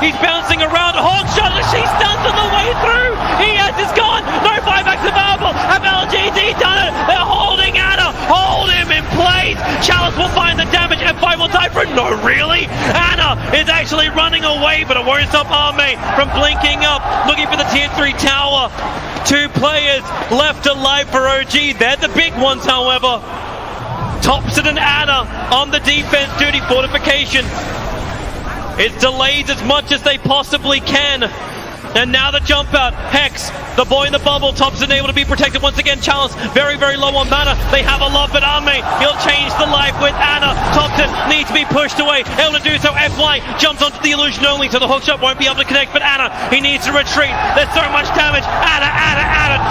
He's bouncing around. Hawk shot, and she stuns on the way through. He is gone. No buybacks available. Have LGD done it? They're holding Anna. Hold him in place. Chalice will find the damage. F5 will die for it. No, really? Anna is actually running away, but it won't stop Arme from blinking up, looking for the tier 3 tower. 2 players left alive for OG. They're the big ones, however. Thompson and Anna on the defense duty. Fortification is delayed as much as they possibly can. And now the jump out. Hex, the boy in the bubble. Thompson able to be protected once again. Chalice very, very low on mana. They have a lot, but Arme, he'll change the life with Anna. Thompson needs to be pushed away. Able to do so. FY jumps onto the illusion only, so the hookshot won't be able to connect. But Anna, he needs to retreat. There's so much damage. Anna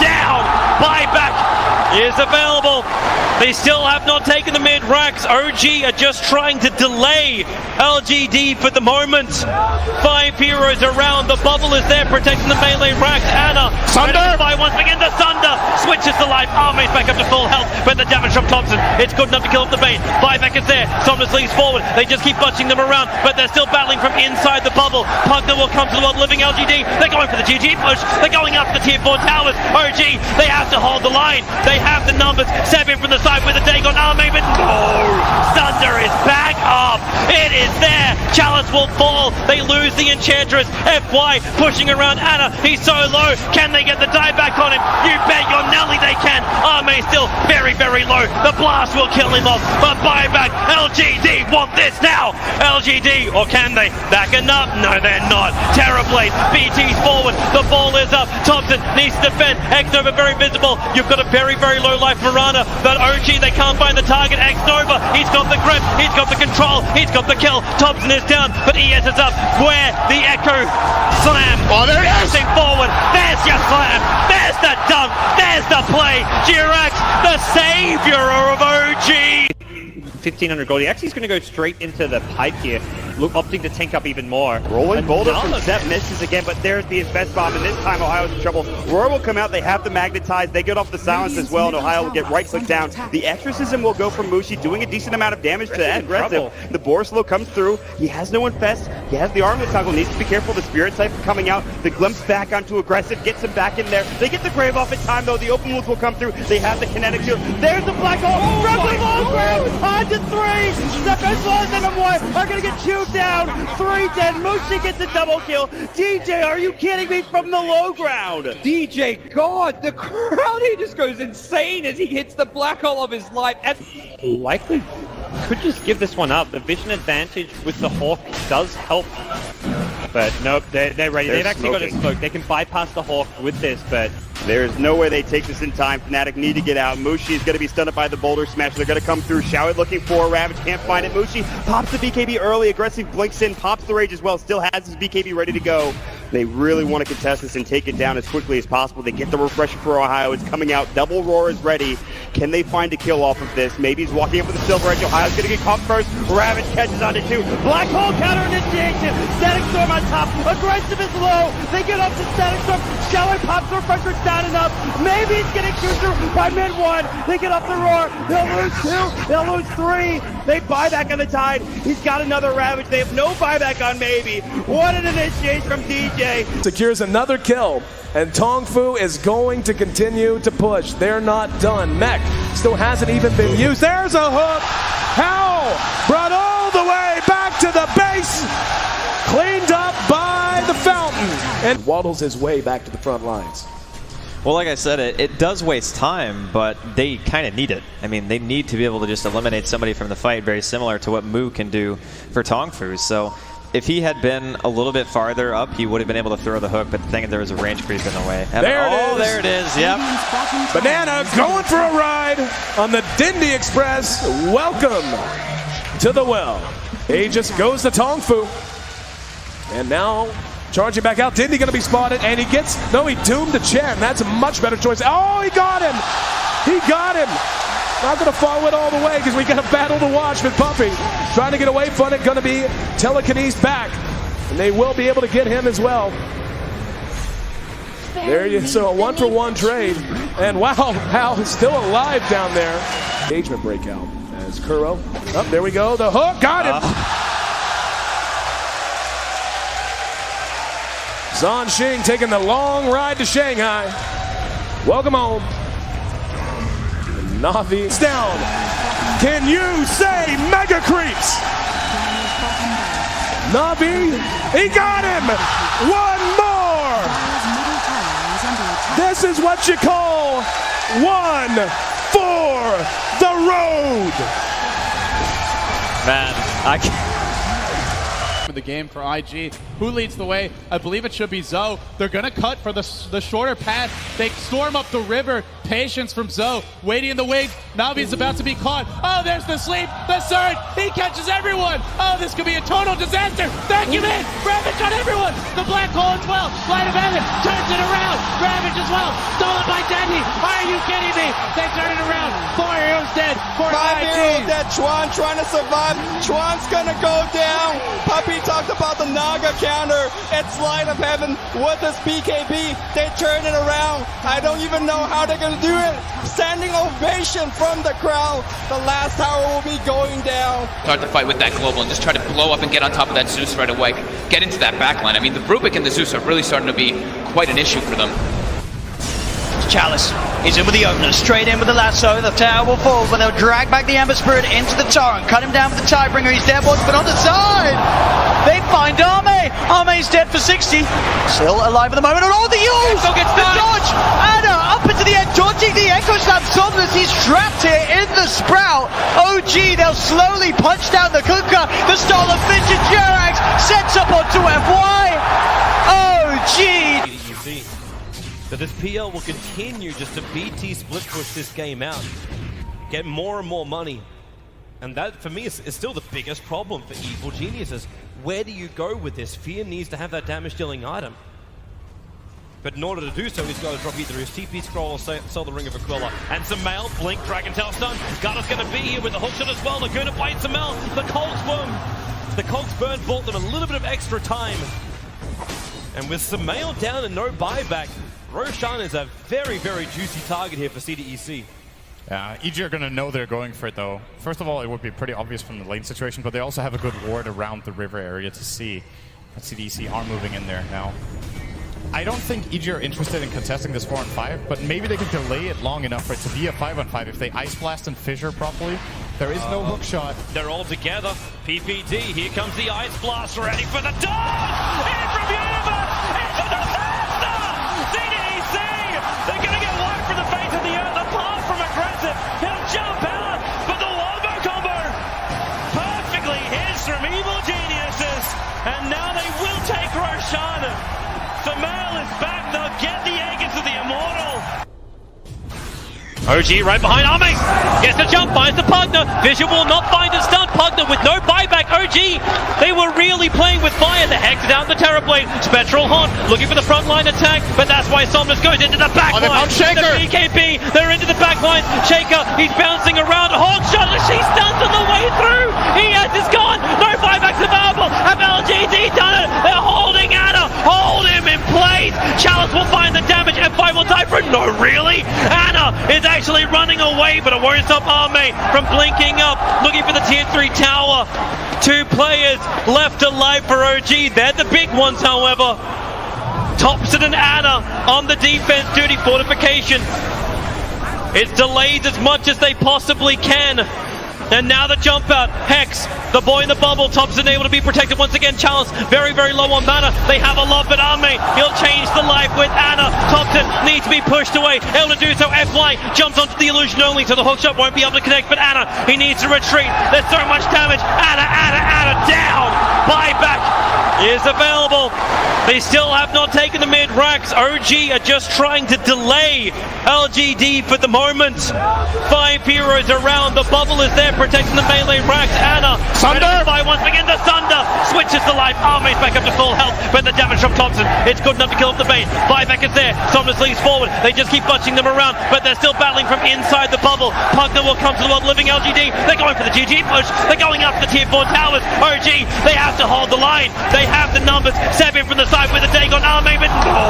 down. Buyback is available. They still have not taken the mid racks. OG are just trying to delay LGD for the moment. 5 heroes around. The bubble is there protecting the melee racks. Anna, Sunder once again. The Sunder switches to life. Arme's back up to full health, but the damage from Thompson, it's good enough to kill off the bait. Buyback is there. Somnus leads forward. They just keep bunching them around, but they're still battling from inside the bubble. Pugner will come to the world living LGD. They're going for the GG push. They're going up the tier 4 towers. OG, they have to hold the line. They have the numbers. Seven from the side with a Dagon. Arme, but no! Sunder is back up. It is there. Chalice will fall. They lose the Enchantress. FY pushing around Anna. He's so low. Can they get the die back on him? You bet your Nelly they can. Arme still very, very low. The blast will kill him off. But buyback. LGD want this now. LGD, or can they? Backing up? No, they're not. Terrorblade. BT's forward. The ball is up. Thompson needs to defend. X-Nova very visible. You've got a very, very low life Marana. But OG, they can't find the target. X-Nova, he's got the grip. He's got the control. He's got the kill. Thompson is down, but ES is up. Where the Echo slam. Oh, there he is. Forward. There's your slam. There's the dunk. There's the play. Jirax, the savior of OG. 1500 gold. He actually is going to go straight into the pipe here, opting to tank up even more. Rolling boulder from Sep misses again, but there's the invest bomb, and this time Ohio's in trouble. Roar will come out, they have the magnetize, they get off the silence as well, and Ohio will get right click down. The exorcism will go from Mushi, doing a decent amount of damage to that aggressive. The Borislow comes through, he has no infest, he has the armlet toggle, needs to be careful, the spirit siphon coming out, the glimpse back onto aggressive, gets him back in there. They get the grave off in time though, the open wounds will come through, they have the kinetic shield. There's the black hole, from the low ground, on to 3, Sep as well as NM1 are gonna get chewed down. 3 dead. Mushi gets a double kill. DJ, are you kidding me? From the low ground. DJ, God, the crowd he just goes insane as he hits the black hole of his life. And Likely could just give this one up. The vision advantage with the Hawk does help. But nope, they're ready. They've actually got a smoke. They can bypass the Hawk with this, but there's no way they take this in time. Fnatic need to get out. Mushi is going to be stunned by the boulder smash. They're going to come through. Showit looking for Ravage. Can't find it. Mushi pops the BKB early. Aggressive blinks in. Pops the rage as well. Still has his BKB ready to go. They really want to contest this and take it down as quickly as possible. They get the refresher for Ohio. It's coming out. Double Roar is ready. Can they find a kill off of this? Maybe he's walking up with the Silver Edge. Ohio's going to get caught first. Ravage catches onto 2. Black Hole counter initiation. Static Storm on top. Aggressive is low. They get up to Static Storm. Showit pops the refresher. It's not enough. Maybe he's getting chewed through by mid 1. They get up the Roar. They'll lose 2. They'll lose 3. They buy back on the Tide. He's got another Ravage. They have no buyback on Maybe. What an initiation from DJ. Secures another kill, and Tongfu is going to continue to push. They're not done. Mech still hasn't even been used. There's a hook. How? Brought all the way back to the base. Cleaned up by the fountain. And waddles his way back to the front lines. Well, like I said, it does waste time, but they kind of need it. I mean, they need to be able to just eliminate somebody from the fight, very similar to what Mu can do for Tongfu. So if he had been a little bit farther up, he would have been able to throw the hook, but the thing is there was a range creep in the way. There it is, yep. Banana going for a ride on the Dindy Express. Welcome to the well. Aegis goes to Tongfu. And now charging back out. Dindy gonna be spotted, and he doomed the Chen. That's a much better choice. Oh, he got him! He got him! Not gonna follow it all the way because we got a battle to watch with Puppy. Trying to get away from it, gonna be telekinesis back. And they will be able to get him as well. There you so a 1-for-1 trade. And wow, Hal is still alive down there. Engagement breakout as Kuro. Oh, there we go. The hook got him. Zhan Xing taking the long ride to Shanghai. Welcome home. Na'Vi is down. Can you say mega creeps? Na'Vi, he got him! One more! This is what you call one for the road! Man, I can't. The game for IG. Who leads the way? I believe it should be Zoe. They're gonna cut for the shorter path. They storm up the river. Patience from Zoe. Waiting in the wings. Navi's about to be caught. Oh, there's the sleep. The surge. He catches everyone. Oh, this could be a total disaster. Vacuum in. Ravage on everyone. The black hole as well. Light of heaven turns it around. Ravage as well. Stolen by Dendy. Are you kidding me? They turn it around. 4 heroes dead. 5 heroes dead. Chuan trying to survive. Chuan's gonna go down. Puppy talked about the Naga counter. It's Light of Heaven with this BKB. They turn it around. I don't even know how they're gonna do it. Standing ovation from the crowd. The last tower will be going down. Start to fight with that global and just try to blow up and get on top of that Zeus right away. Get into that backline. I mean, the Rubik and the Zeus are really starting to be quite an issue for them. Chalice is in with the opener, straight in with the lasso. The tower will fall, but they'll drag back the Ember Spirit into the torrent, cut him down with the Tidebringer. He's dead, but on the side, they find Arme. Arme's dead for 60, still alive at the moment. And all the use, the dodge, Anna up into the end, dodging the Echo Slam. Somnus, he's trapped here in the Sprout. OG, they'll slowly punch down the Kuka. The stall of Fidget Jerax sets up onto FY. OG. So this PL will continue just to BT split push this game out, get more and more money. And that, for me, is still the biggest problem for Evil Geniuses. Where do you go with this? Fear needs to have that damage-dealing item. But in order to do so, he's got to drop either his TP scroll or sell the Ring of Aquila. And Samel, blink, Dragon Tail stun. Garda's going to be here with the hookshot as well. They're going to fight Samel. The Cogs burn bought them a little bit of extra time. And with Samel down and no buyback, Roshan is a very, very juicy target here for CDEC. Yeah, EG are going to know they're going for it though. First of all, it would be pretty obvious from the lane situation, but they also have a good ward around the river area to see. But CDEC are moving in there now. I don't think EG are interested in contesting this 4-on-5, but maybe they can delay it long enough for it to be a 5-on-5 if they Ice Blast and Fissure properly. There is no hook shot. They're all together. PPD, here comes the Ice Blast, ready for the dodge! In from Universe! It's a disaster! CDEC! They're gonna get wiped from the face of the earth, apart from aggressive. He'll jump out, but the wombo combo perfectly hits from Evil Geniuses, and now they will take Roshan. Samel is back, they'll get the egg into the Immortal. OG right behind Arme, gets the jump, finds the Pugner. Vision will not find a stun. Pugner with no buyback. OG, they were really playing with fire. The Hex down the Terrorblade. Spectral Haunt looking for the frontline attack, but that's why Somnus goes into the back line. The BKB, they're into the back line. Shaker, he's bouncing around. Hawk shot, she stuns on the way through. He is gone. No buybacks available. Have LGD done it? They're holding Anna. Hold him in place. Chalice will find the damage. F5 will die for it. No, really? Anna is actually running away, but it won't stop Arme from blinking up, looking for the tier 3 tower. 2 players left alive for OG. They're the big ones, however. Thompson and Anna on the defense duty. Fortification. It's delayed as much as they possibly can. And now the jump out. Hex, the boy in the bubble. Thompson able to be protected once again. Chalice very, very low on mana. They have a lot, but Arme, he'll change the life with Anna. Thompson needs to be pushed away. Able to do so. FY jumps onto the illusion only, so the hookshot won't be able to connect. But Anna, he needs to retreat. There's so much damage. Anna down. Buyback is available. They still have not taken the mid racks. OG are just trying to delay LGD for the moment. 5 heroes around. The bubble is there protecting the melee racks. Anna, Sunder! Once again, the Sunder switches to life. Arme's back up to full health, but the damage from Thompson, it's good enough to kill off the bait. Buyback is there. Somnus leads forward. They just keep bunching them around, but they're still battling from inside the bubble. Pugner will come to the world living LGD. They're going for the GG push. They're going up the tier 4 towers. OG, they have to hold the line. They have the numbers. 7 from the side with a Dagon Arme, but no!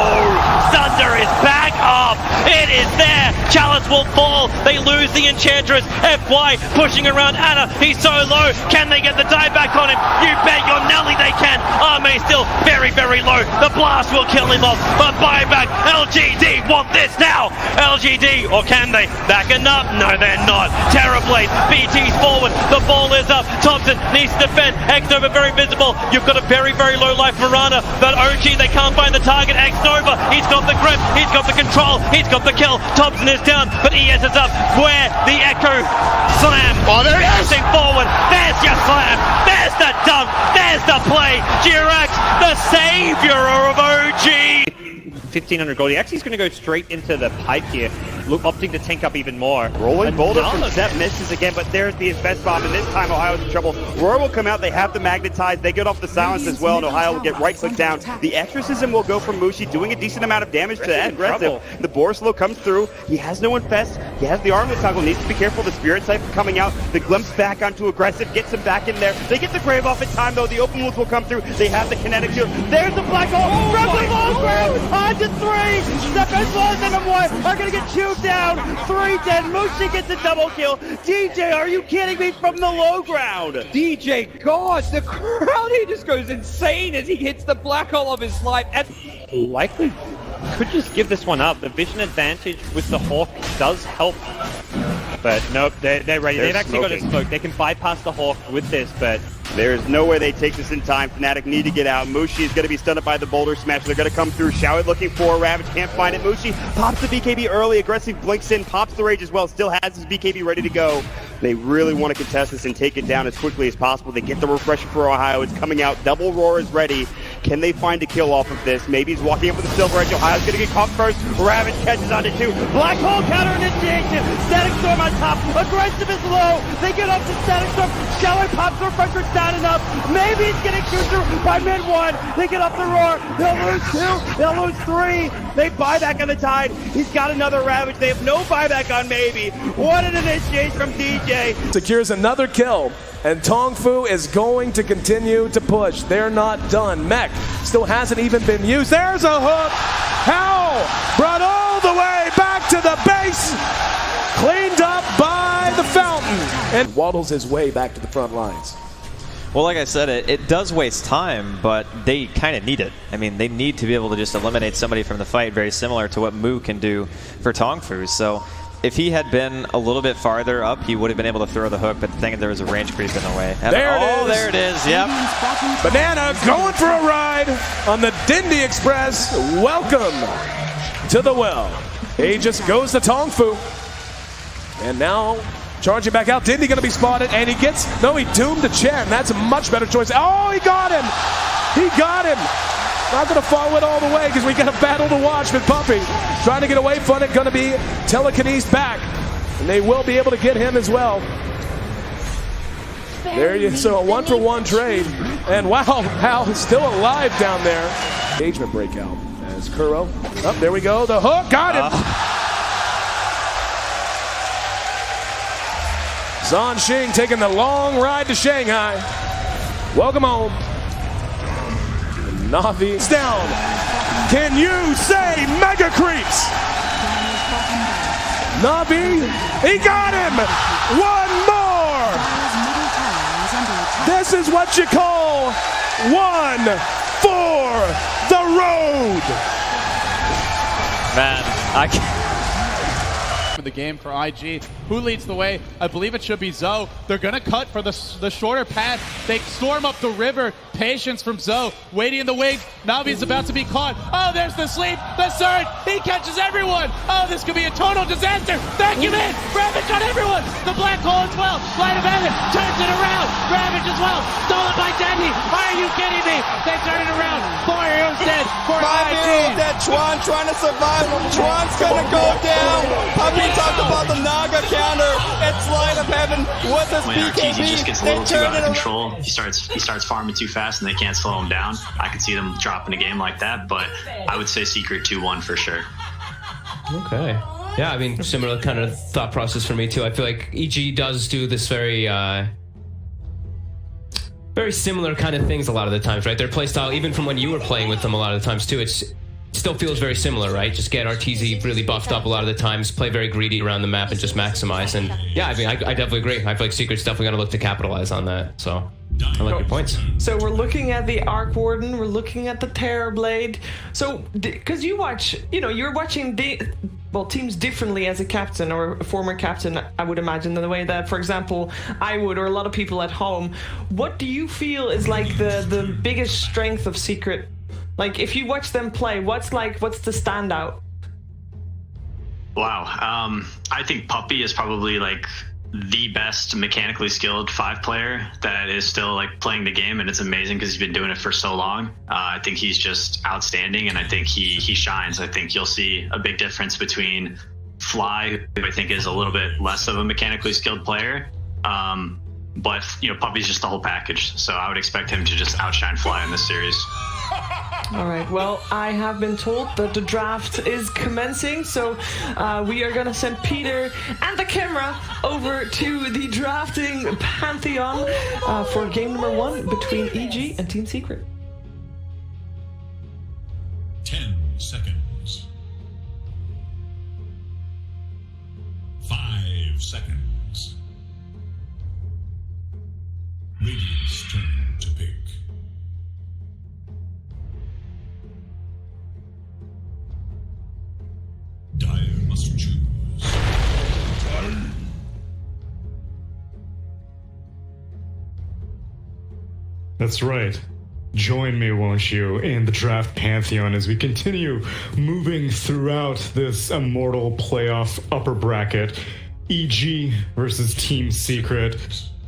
Sunder is back up. It is there. Chalice will fall. They lose the Enchantress. FY pushing around Anna. He's so low. Can they get the dive back on him? You bet your Nelly they can. Arme still very, very low. The blast will kill him off. But buyback. LGD want this now. LGD, or can they? Backing up? No, they're not. Terrorblade. BT's forward. The ball is up. Thompson needs to defend. X-Nova very visible. You've got a very, very low life Mirana. But OG, they can't find the target. X-Nova, he's got the grip. He's got the control. He's got the kill. Thompson is down, but ES is up. Where the Echo slam. Oh, there it is. Forward. There's your slam. There's the dunk. There's the play. Jirax, the savior of OG. 1,500 gold. He actually is going to go straight into the pipe here, opting to tank up even more. Rolling boulder from Zep misses again, but there's the Infest Bomb, and this time Ohio's in trouble. Roar will come out, they have the Magnetize, they get off the silence as well, and Ohio will get right-click down. The Exorcism will go from Mushi, doing a decent amount of damage to that aggressive. The Borslow comes through, he has no Infest, he has the Armless Toggle, needs to be careful, the Spirit Siphon coming out, the Glimpse back onto Aggressive, gets him back in there. They get the Grave off in time though, the Open Wounds will come through, they have the Kinetic Shield. There's the Black Hole, from the low ground, on to 3! Step as well as M1 are gonna get chewed down. 3 dead. Mushi gets a double kill. DJ, are you kidding me? From the low ground. DJ, God, the crowd here just goes insane as he hits the black hole of his life. And Likely could just give this one up. The vision advantage with the Hawk does help. But nope, they're ready. They've actually got a smoke. They can bypass the Hawk with this, but there's no way they take this in time. Fnatic need to get out. Mushi is going to be stunned by the Boulder Smash. They're going to come through. Showit looking for Ravage. Can't find it. Mushi pops the BKB early. Aggressive blinks in. Pops the Rage as well. Still has his BKB ready to go. They really want to contest this and take it down as quickly as possible. They get the refresher for Ohio. It's coming out. Double Roar is ready. Can they find a kill off of this? Maybe he's walking up with the Silver Edge. Ohio's going to get caught first. Ravage catches onto 2. Black Hole counter initiation. Static Storm on top. Aggressive is low. They get up to Static Storm. Showit pops the refresher. It's not enough. Maybe he's getting chewed through by mid 1. They get up the Roar. They'll lose 2. They'll lose 3. They buy back on the Tide. He's got another Ravage. They have no buyback on Maybe. What an initiation from DJ. Secures another kill, and Tongfu is going to continue to push. They're not done. Mech still hasn't even been used. There's a hook. How? Brought all the way back to the base. Cleaned up by the fountain. And waddles his way back to the front lines. Well, like I said, it does waste time, but they kind of need it. I mean, they need to be able to just eliminate somebody from the fight, very similar to what Mu can do for Tongfu. So if he had been a little bit farther up, he would have been able to throw the hook, but the thing is there was a range creep in the way. There it is, yep. Banana going for a ride on the Dindy Express. Welcome to the well. Aegis goes to Tongfu. And now charging back out. Dindy gonna be spotted, and he doomed to Chen. That's a much better choice. Oh, he got him! He got him! Not gonna follow it all the way because we got a battle to watch with Puppy. Trying to get away from it, gonna be telekinesed back. And they will be able to get him as well. There you so a 1-for-1 trade. And wow, Hal is still alive down there. Engagement breakout as Kuro. Oh, there we go. The hook got him. Zhan Xing taking the long ride to Shanghai. Welcome home. Navi's down. Can you say Mega Creeps? Navi, he got him! One more! This is what you call one for the road! Man, I can't. The game for IG. Who leads the way? I believe it should be Zoe. They're gonna cut for the shorter path. They storm up the river. Patience from Zoe. Waiting in the wings. Navi's about to be caught. Oh, there's the sleep. The surge. He catches everyone. Oh, this could be a total disaster. Vacuum in. Ravage on everyone. The black hole as well. Light of heaven turns it around. Ravage as well. Stolen by Dendy. Are you kidding me? They turn it around. 4 heroes dead. 4 heroes dead. Chuan trying to survive. Chuan's gonna go down. Puppy talked about the Naga counter. It's Light of Heaven with his BKB. He just gets a little too out of control. He starts farming too fast, and they can't slow him down. I could see them dropping a game like that, but I would say Secret 2-1 for sure. Okay. Yeah, I mean, similar kind of thought process for me too. I feel like EG does do this very similar kind of things a lot of the times, right? Their playstyle, even from when you were playing with them a lot of the times too, still feels very similar, right? Just get RTZ really buffed up a lot of the times, play very greedy around the map, and just maximize. And yeah, I mean, I definitely agree. I feel like Secret's definitely going to look to capitalize on that. So I like your points. So we're looking at the Arc Warden, we're looking at the Terrorblade. So, because you watch, you're watching teams differently as a captain or a former captain, I would imagine, in the way that, for example, I would, or a lot of people at home. What do you feel is like the biggest strength of Secret? Like, if you watch them play, what's the standout? Wow. I think Puppey is probably like the best mechanically skilled 5-player that is still like playing the game, and it's amazing because he's been doing it for so long. I think he's just outstanding, and I think he shines. I think you'll see a big difference between Fly, who I think is a little bit less of a mechanically skilled player, but Puppey's just the whole package, so I would expect him to just outshine Fly in this series. All right, well, I have been told that the draft is commencing, so we are going to send Peter and the camera over to the drafting pantheon for game number 1 between EG and Team Secret. 10 seconds. 5 seconds. Radiant's turn to pick. Dire must choose. That's right. Join me, won't you, in the draft pantheon as we continue moving throughout this Immortal playoff upper bracket. EG versus Team Secret.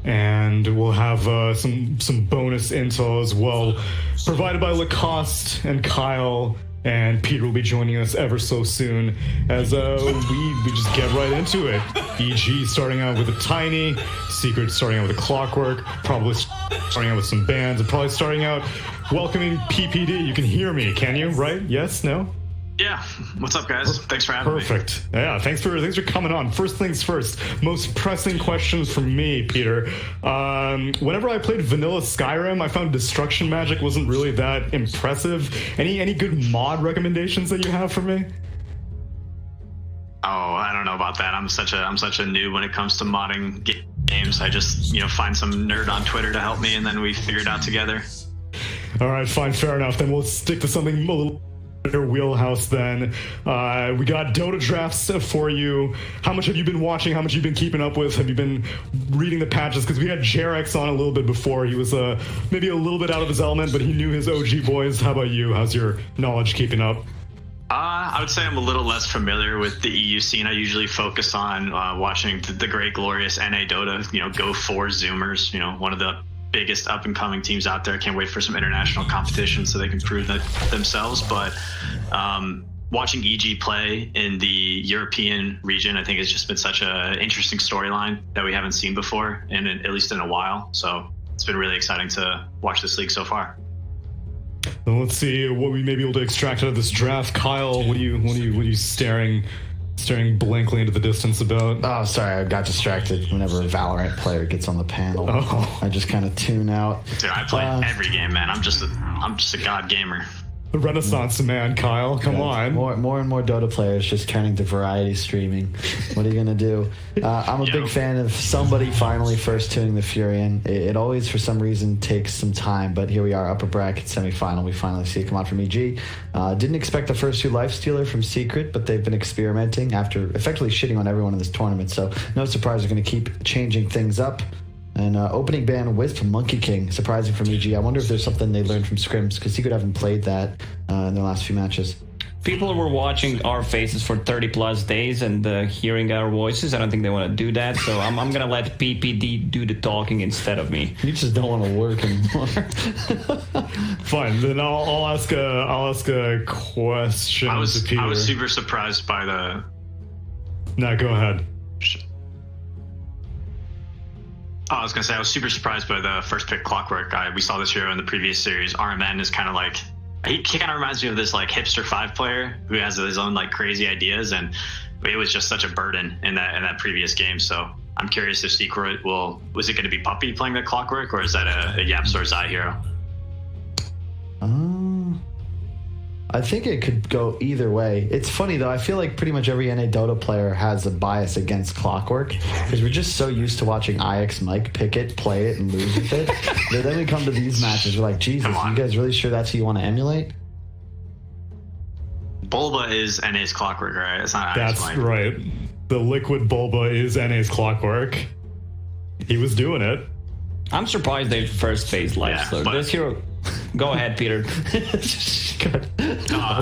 And we'll have some bonus intel as well, provided by Lacoste and Kyle. And Peter will be joining us ever so soon as we just get right into it. EG starting out with a Tiny, Secret starting out with a Clockwork, probably starting out with some bands, and probably starting out welcoming PPD. You can hear me, can you? Right? Yes? No? Yeah. What's up, guys? Thanks for having me. Perfect. Yeah, thanks for coming on. First things first, most pressing questions from me, Peter. Whenever I played vanilla Skyrim, I found destruction magic wasn't really that impressive. Any good mod recommendations that you have for me? Oh, I don't know about that. I'm such a noob when it comes to modding games. I just find some nerd on Twitter to help me, and then we figure it out together. All right, fine, fair enough. Then we'll stick to something a little your wheelhouse then. We got Dota drafts for you. How much have you been watching? How much have you been keeping up with? Have you been reading the patches? Because we had Jarex on a little bit before. He was maybe a little bit out of his element, but he knew his OG boys. How about you? How's your knowledge keeping up? I would say I'm a little less familiar with the EU scene. I usually focus on watching the great, glorious NA Dota, Go 4 Zoomers, one of the biggest up-and-coming teams out there. Can't wait for some international competition so they can prove that themselves. But watching EG play in the European region, I think has just been such an interesting storyline that we haven't seen before, at least in a while. So it's been really exciting to watch this league so far. Well, let's see what we may be able to extract out of this draft. Kyle, what are you staring blankly into the distance about? Oh, sorry, I got distracted whenever a Valorant player gets on the panel. Oh. I just kind of tune out. Dude, I play every game, man. I'm just a god gamer. The Renaissance man, Kyle. Come on. More and more Dota players just turning to variety streaming. What are you gonna do? I'm a big fan of somebody finally first tuning the Furion. It always, for some reason, takes some time, but here we are, upper bracket semifinal. We finally see it come out from EG. Didn't expect the first 2 Lifestealer from Secret, but they've been experimenting after effectively shitting on everyone in this tournament. So no surprise, they're gonna keep changing things up. And opening ban with Monkey King, surprising from EG. I wonder if there's something they learned from scrims, because Secret haven't played that in their last few matches. People were watching our faces for 30 plus days and hearing our voices. I don't think they want to do that, so I'm going to let PPD do the talking instead of me. You just don't want to work anymore. Fine, then I'll ask a question to Peter. I was super surprised by the... No, go ahead. Oh, I was going to say, I was super surprised by the first pick Clockwork. We saw this hero in the previous series. RMN is kind of like, he kind of reminds me of this like hipster 5 player who has his own like crazy ideas, and it was just such a burden in that previous game. So I'm curious if Secret was it going to be Puppey playing the Clockwork, or is that a Yaps or Zai hero? I think it could go either way. It's funny though, I feel like pretty much every NA Dota player has a bias against Clockwork because we're just so used to watching IX Mike pick it, play it, and lose with it. But then we come to these matches, we're like, Jesus, you guys really sure that's who you want to emulate? Bulba is NA's Clockwork, right? It's not IX Mike. That's right. The liquid Bulba is NA's Clockwork. He was doing it. I'm surprised they first phase life slow. This hero. Go ahead, Peter.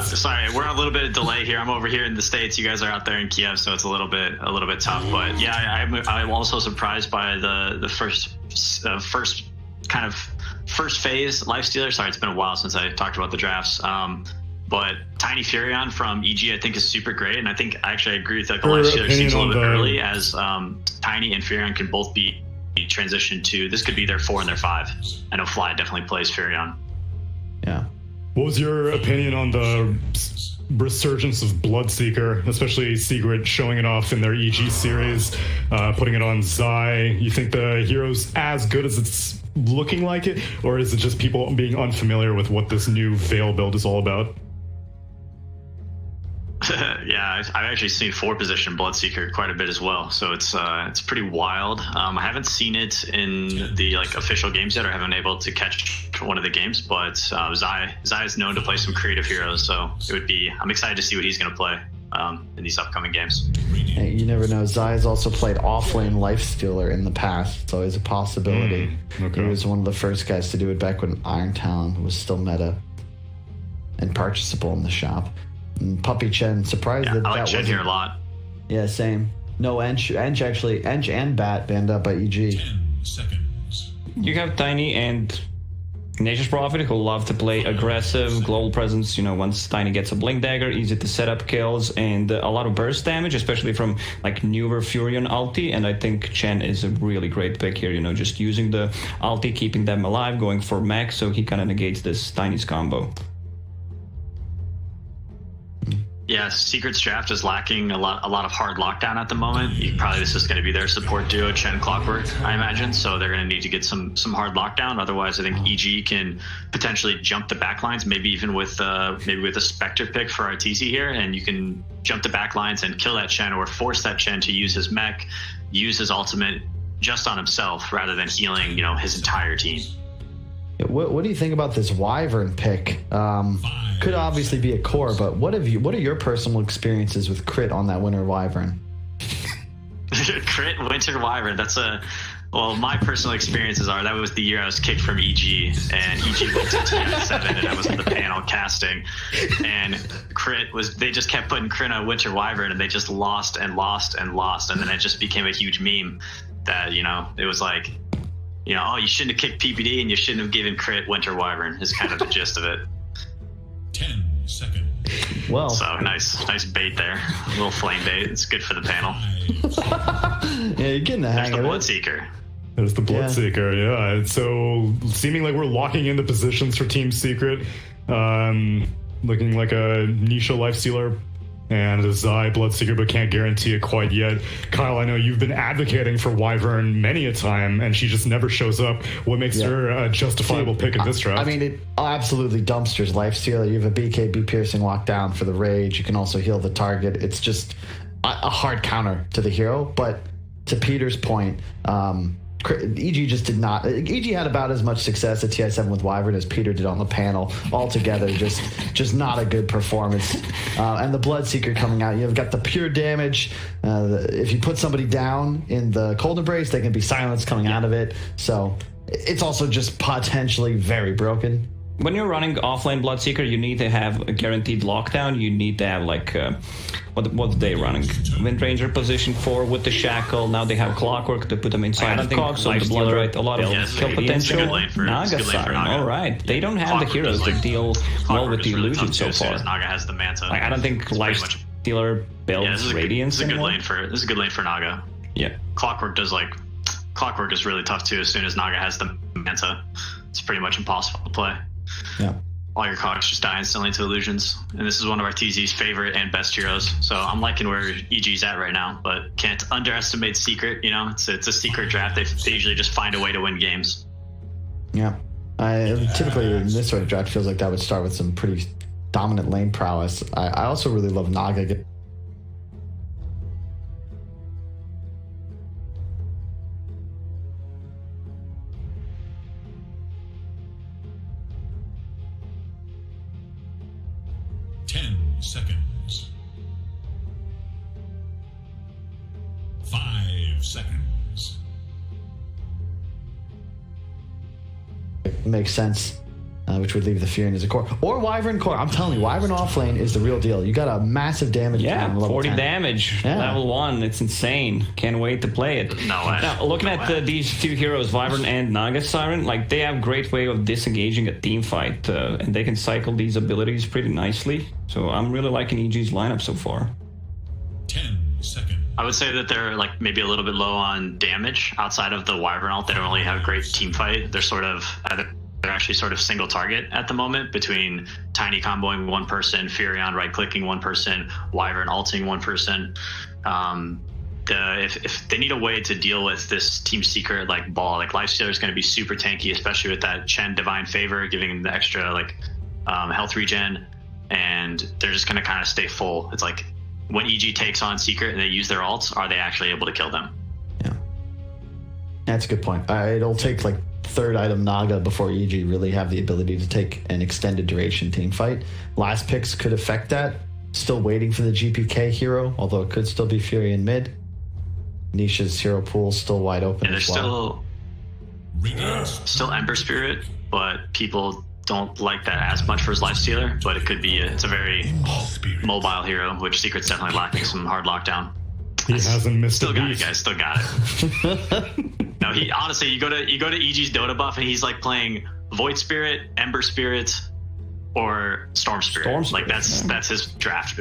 Sorry, we're on a little bit of delay here. I'm over here in the States. You guys are out there in Kiev, so it's a little bit tough. But yeah, I'm also surprised by the first phase Lifestealer. Sorry, it's been a while since I talked about the drafts. But Tiny Furion from EG, I think, is super great, and I think actually I agree with like the Lifestealer seems a little bit early, as Tiny and Furion can both be transitioned to. This could be their 4 and their 5. I know Fly definitely plays Furion. Yeah. What was your opinion on the resurgence of Bloodseeker, especially Secret showing it off in their EG series, putting it on Zai? You think the hero's as good as it's looking like it, or is it just people being unfamiliar with what this new Veil build is all about? Yeah, I've actually seen 4 position Bloodseeker quite a bit as well, so it's pretty wild. I haven't seen it in the like official games yet, or haven't been able to catch one of the games, but Zai is known to play some creative heroes, so I'm excited to see what he's going to play in these upcoming games. Hey, you never know. Zai has also played offlane Lifestealer in the past. It's always a possibility. Okay. He was one of the first guys to do it back when Iron Talon was still meta and purchasable in the shop. And Puppy Chen, surprised that I like that Chen wasn't... here a lot. Yeah, same. No, Ench and Bat banned up by EG. 10 seconds. You have Tiny and Nature's Prophet, who love to play aggressive, global presence. You know, once Tiny gets a Blink Dagger, easy to set up kills, and a lot of burst damage, especially from like newer Furion ulti. And I think Chen is a really great pick here. You know, just using the ulti, keeping them alive, going for max, so he kind of negates this Tiny's combo. Yeah, Secret's draft is lacking a lot of hard lockdown at the moment. This is going to be their support duo, Chen Clockwork, I imagine. So they're going to need to get some hard lockdown. Otherwise, I think EG can potentially jump the backlines, maybe even with a Spectre pick for RTC here, and you can jump the backlines and kill that Chen, or force that Chen to use his mech, use his ultimate just on himself rather than healing, his entire team. What do you think about this Wyvern pick? Could obviously be a core, but what are your personal experiences with Crit on that Winter Wyvern? Crit Winter Wyvern. My personal experiences are that was the year I was kicked from EG, and EG went to TF7, and I was on the panel casting, and they just kept putting Crit on Winter Wyvern, and they just lost and lost and lost, and then it just became a huge meme that it was like, oh, you shouldn't have kicked PPD and you shouldn't have given Crit Winter Wyvern is kind of the gist of it. 10 seconds. Well, so nice bait there. A little flame bait. It's good for the panel. Yeah, you're getting the hang of it. Bloodseeker. There's the Bloodseeker, yeah. So seeming like we're locking into positions for Team Secret. Looking like a Nisha Lifestealer and a Zai Bloodseeker, but can't guarantee it quite yet. Kyle, I know you've been advocating for Wyvern many a time, and she just never shows up. What makes her a justifiable pick in this draft? I mean, it absolutely dumpsters Lifestealer. You have a BKB piercing lockdown for the Rage. You can also heal the target. It's just a hard counter to the hero. But to Peter's point, EG just did not. EG had about as much success at TI7 with Wyvern as Peter did on the panel. Altogether, just not a good performance. And the Bloodseeker coming out, you've got the pure damage. If you put somebody down in the Cold Embrace, they can be silenced coming out of it. So it's also just potentially very broken. When you're running offlane Bloodseeker, you need to have a guaranteed lockdown. You need to have what they running? Windranger position 4 with the shackle. Now they have Clockwork to put them inside the cog, so the blood rate, a lot of kill potential. Naga Siren, all right. They don't have the heroes to deal well with the illusion so far. Naga has the Manta. I don't think Lifestealer builds Radiance. This is a good lane for Naga. Yeah. Clockwork is really tough too. As soon as Naga has the Manta, it's pretty much impossible to play. Yeah. All your cogs just die instantly to illusions. And this is one of our TZ's favorite and best heroes. So I'm liking where EG's at right now, but can't underestimate Secret. It's a Secret draft. They usually just find a way to win games. Yeah. Typically in this sort of draft, feels like that would start with some pretty dominant lane prowess. I also really love Naga. Seconds. 5 seconds. It makes sense, which would leave the Fury as a core. Or Wyvern core. I'm telling you, Wyvern offlane is the real deal. You got a massive damage. Yeah, on level 40 10. damage. Yeah. Level 1. It's insane. Can't wait to play it. No way. Now, looking at these two heroes, Wyvern and Naga Siren, like they have great way of disengaging a team fight, and they can cycle these abilities pretty nicely. So I'm really liking EG's lineup so far. 10 seconds. I would say that they're like maybe a little bit low on damage outside of the Wyvern ult. They don't really have great team fight. They're sort of they're actually sort of single target at the moment between Tiny comboing one person, Furion right clicking one person, Wyvern ulting one person. If they need a way to deal with this Team Secret like ball, like Lifestealer is going to be super tanky, especially with that Chen Divine Favor giving them the extra like health regen, and they're just going to kind of stay full. It's like when EG takes on Secret and they use their ults, are they actually able to kill them? Yeah, that's a good point. It'll take like third item Naga before EG really have the ability to take an extended duration team fight. Last picks could affect that. Still waiting for the GPK hero, although it could still be Fury in mid. Nisha's hero pool still wide open. And there's still Ember Spirit, but people don't like that as much for his Lifestealer, but it could be it's a very mobile hero, which Secret's definitely lacking some hard lockdown. He hasn't missed Still a got beat. it, guys. Still got it. No, he honestly, you go to EG's Dota buff, and he's like playing Void Spirit, Ember Spirit, or Storm Spirit. Like that's his draft.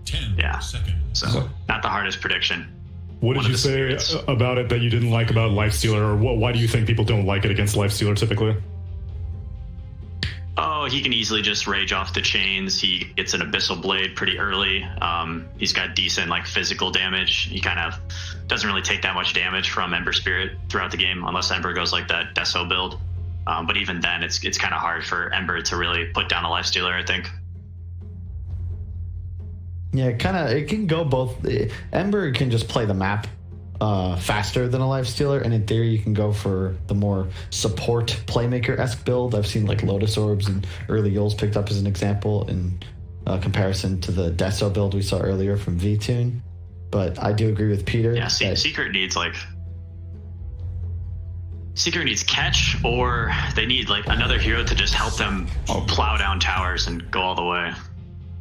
10 seconds. So not the hardest prediction. What did you say about it that you didn't like about Lifestealer, or why do you think people don't like it against Lifestealer typically? Oh, he can easily just rage off the chains. He gets an Abyssal Blade pretty early. He's got decent like physical damage. He kind of doesn't really take that much damage from Ember Spirit throughout the game, unless Ember goes like that Deso build. But even then, it's kind of hard for Ember to really put down a Lifestealer, I think. Yeah, it can go both. Ember can just play the map faster than a Lifestealer, and in theory you can go for the more support playmaker-esque build. I've seen like Lotus Orbs and early Yules picked up as an example in comparison to the Deso build we saw earlier from VTune. But I do agree with Peter. Yeah, Secret needs catch, or they need like another hero to just help them plow down towers and go all the way.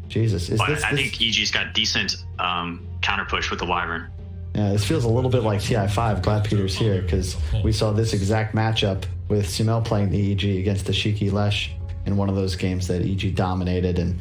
Jesus, I think EG's got decent counter push with the Wyvern. Yeah, this feels a little bit like TI5. Glad Peter's here, because we saw this exact matchup with Sumel playing the EG against the Shiki Lesh in one of those games that EG dominated. And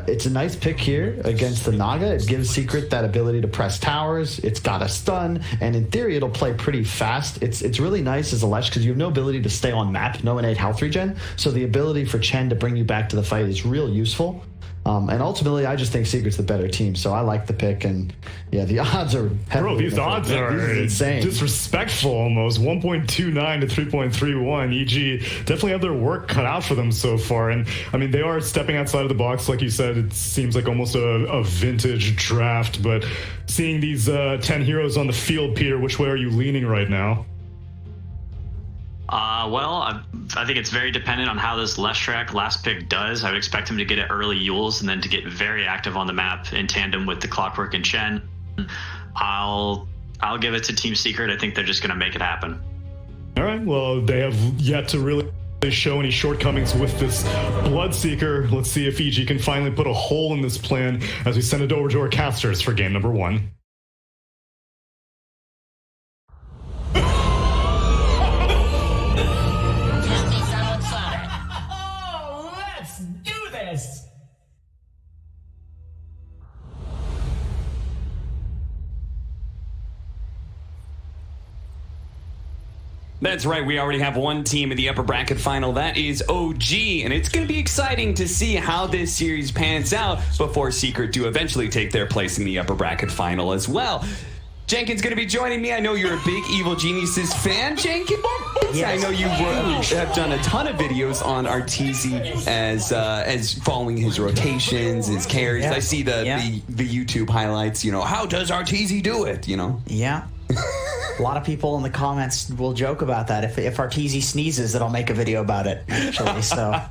it's a nice pick here against the Naga. It gives Secret that ability to press towers. It's got a stun, and in theory, it'll play pretty fast. It's really nice as a Lesh because you have no ability to stay on map, no innate health regen. So the ability for Chen to bring you back to the fight is real useful. And ultimately, I just think Secret's the better team, so I like the pick. And yeah, the odds are Bro, these odds are insane. Disrespectful almost. 1.29 to 3.31. EG definitely have their work cut out for them so far. And I mean, they are stepping outside of the box. Like you said, it seems like almost a vintage draft. But seeing these 10 heroes on the field, Peter, which way are you leaning right now? Well, I think it's very dependent on how this Leshrac last pick does. I would expect him to get it early Yules and then to get very active on the map in tandem with the Clockwork and Chen. I'll give it to Team Secret. I think they're just going to make it happen. All right. Well, they have yet to really show any shortcomings with this Bloodseeker. Let's see if EG can finally put a hole in this plan as we send it over to our casters for game number 1. That's right, we already have one team in the upper bracket final. That is OG, and it's going to be exciting to see how this series pans out before Secret do eventually take their place in the upper bracket final as well. Jenkins going to be joining me. I know you're a big Evil Geniuses fan, Jenkins. Yes. I know you have done a ton of videos on Arteezy as following his rotations, his carries. Yeah. I see the YouTube highlights. You know, how does Arteezy do it? You know. Yeah. A lot of people in the comments will joke about that. If Arteezy sneezes, then I'll make a video about it. Actually, so.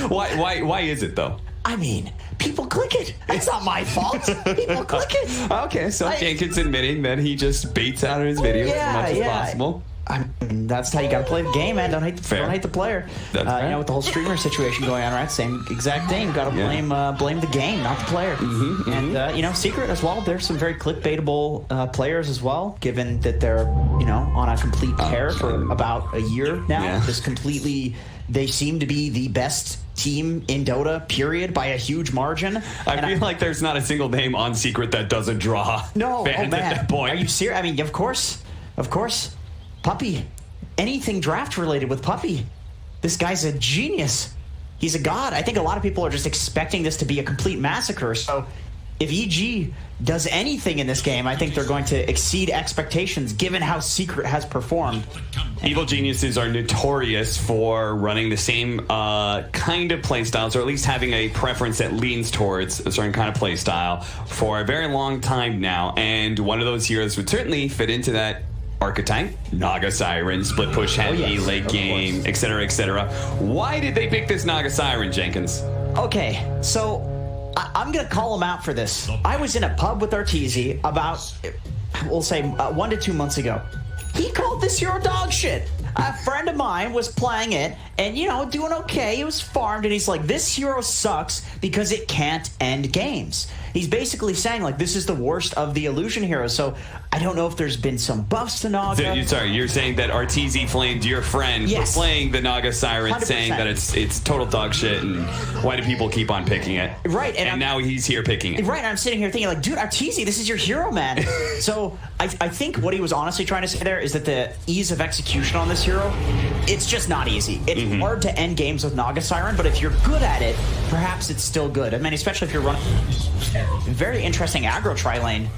Why is it though? I mean, people click it. That's not my fault. People click it. Okay, so Jenkins admitting that he just baits out of his videos as much as possible. I mean, that's how you got to play the game, man. Don't hate the player. That's you know, with the whole streamer situation going on, right? Same exact thing. Got to blame the game, not the player. And you know, Secret as well. There's some very clickbaitable players as well, given that they're on a complete tear for about a year now. Yeah. Just completely, they seem to be the best team in Dota, period, by a huge margin. I feel like there's not a single name on Secret that doesn't draw fans at that point. Are you serious? I mean, of course. Puppy. Anything draft related with Puppy. This guy's a genius. He's a god. I think a lot of people are just expecting this to be a complete massacre. So if EG does anything in this game, I think they're going to exceed expectations given how Secret has performed. Evil Geniuses are notorious for running the same kind of playstyles, or at least having a preference that leans towards a certain kind of playstyle for a very long time now. And one of those heroes would certainly fit into that archetype. Naga Siren, split push heavy, late game, etc., etc. Why did they pick this Naga Siren, Jenkins? Okay, so I'm going to call him out for this. I was in a pub with Arteezy about, we'll say, 1 to 2 months ago. He called this hero dog shit. A friend of mine was playing it and, doing okay. He was farmed, and he's like, this hero sucks because it can't end games. He's basically saying, like, this is the worst of the illusion heroes. So I don't know if there's been some buffs to Naga. Sorry, you're saying that Arteezy flamed your friend for playing the Naga Siren, 100%. Saying that it's total dog shit, and why do people keep on picking it? Right. And now he's here picking it. Right, and I'm sitting here thinking, like, dude, Arteezy, this is your hero, man. So I think what he was honestly trying to say there is that the ease of execution on this hero, it's just not easy. It's hard to end games with Naga Siren, but if you're good at it, perhaps it's still good. I mean, especially if you're running very interesting aggro tri-lane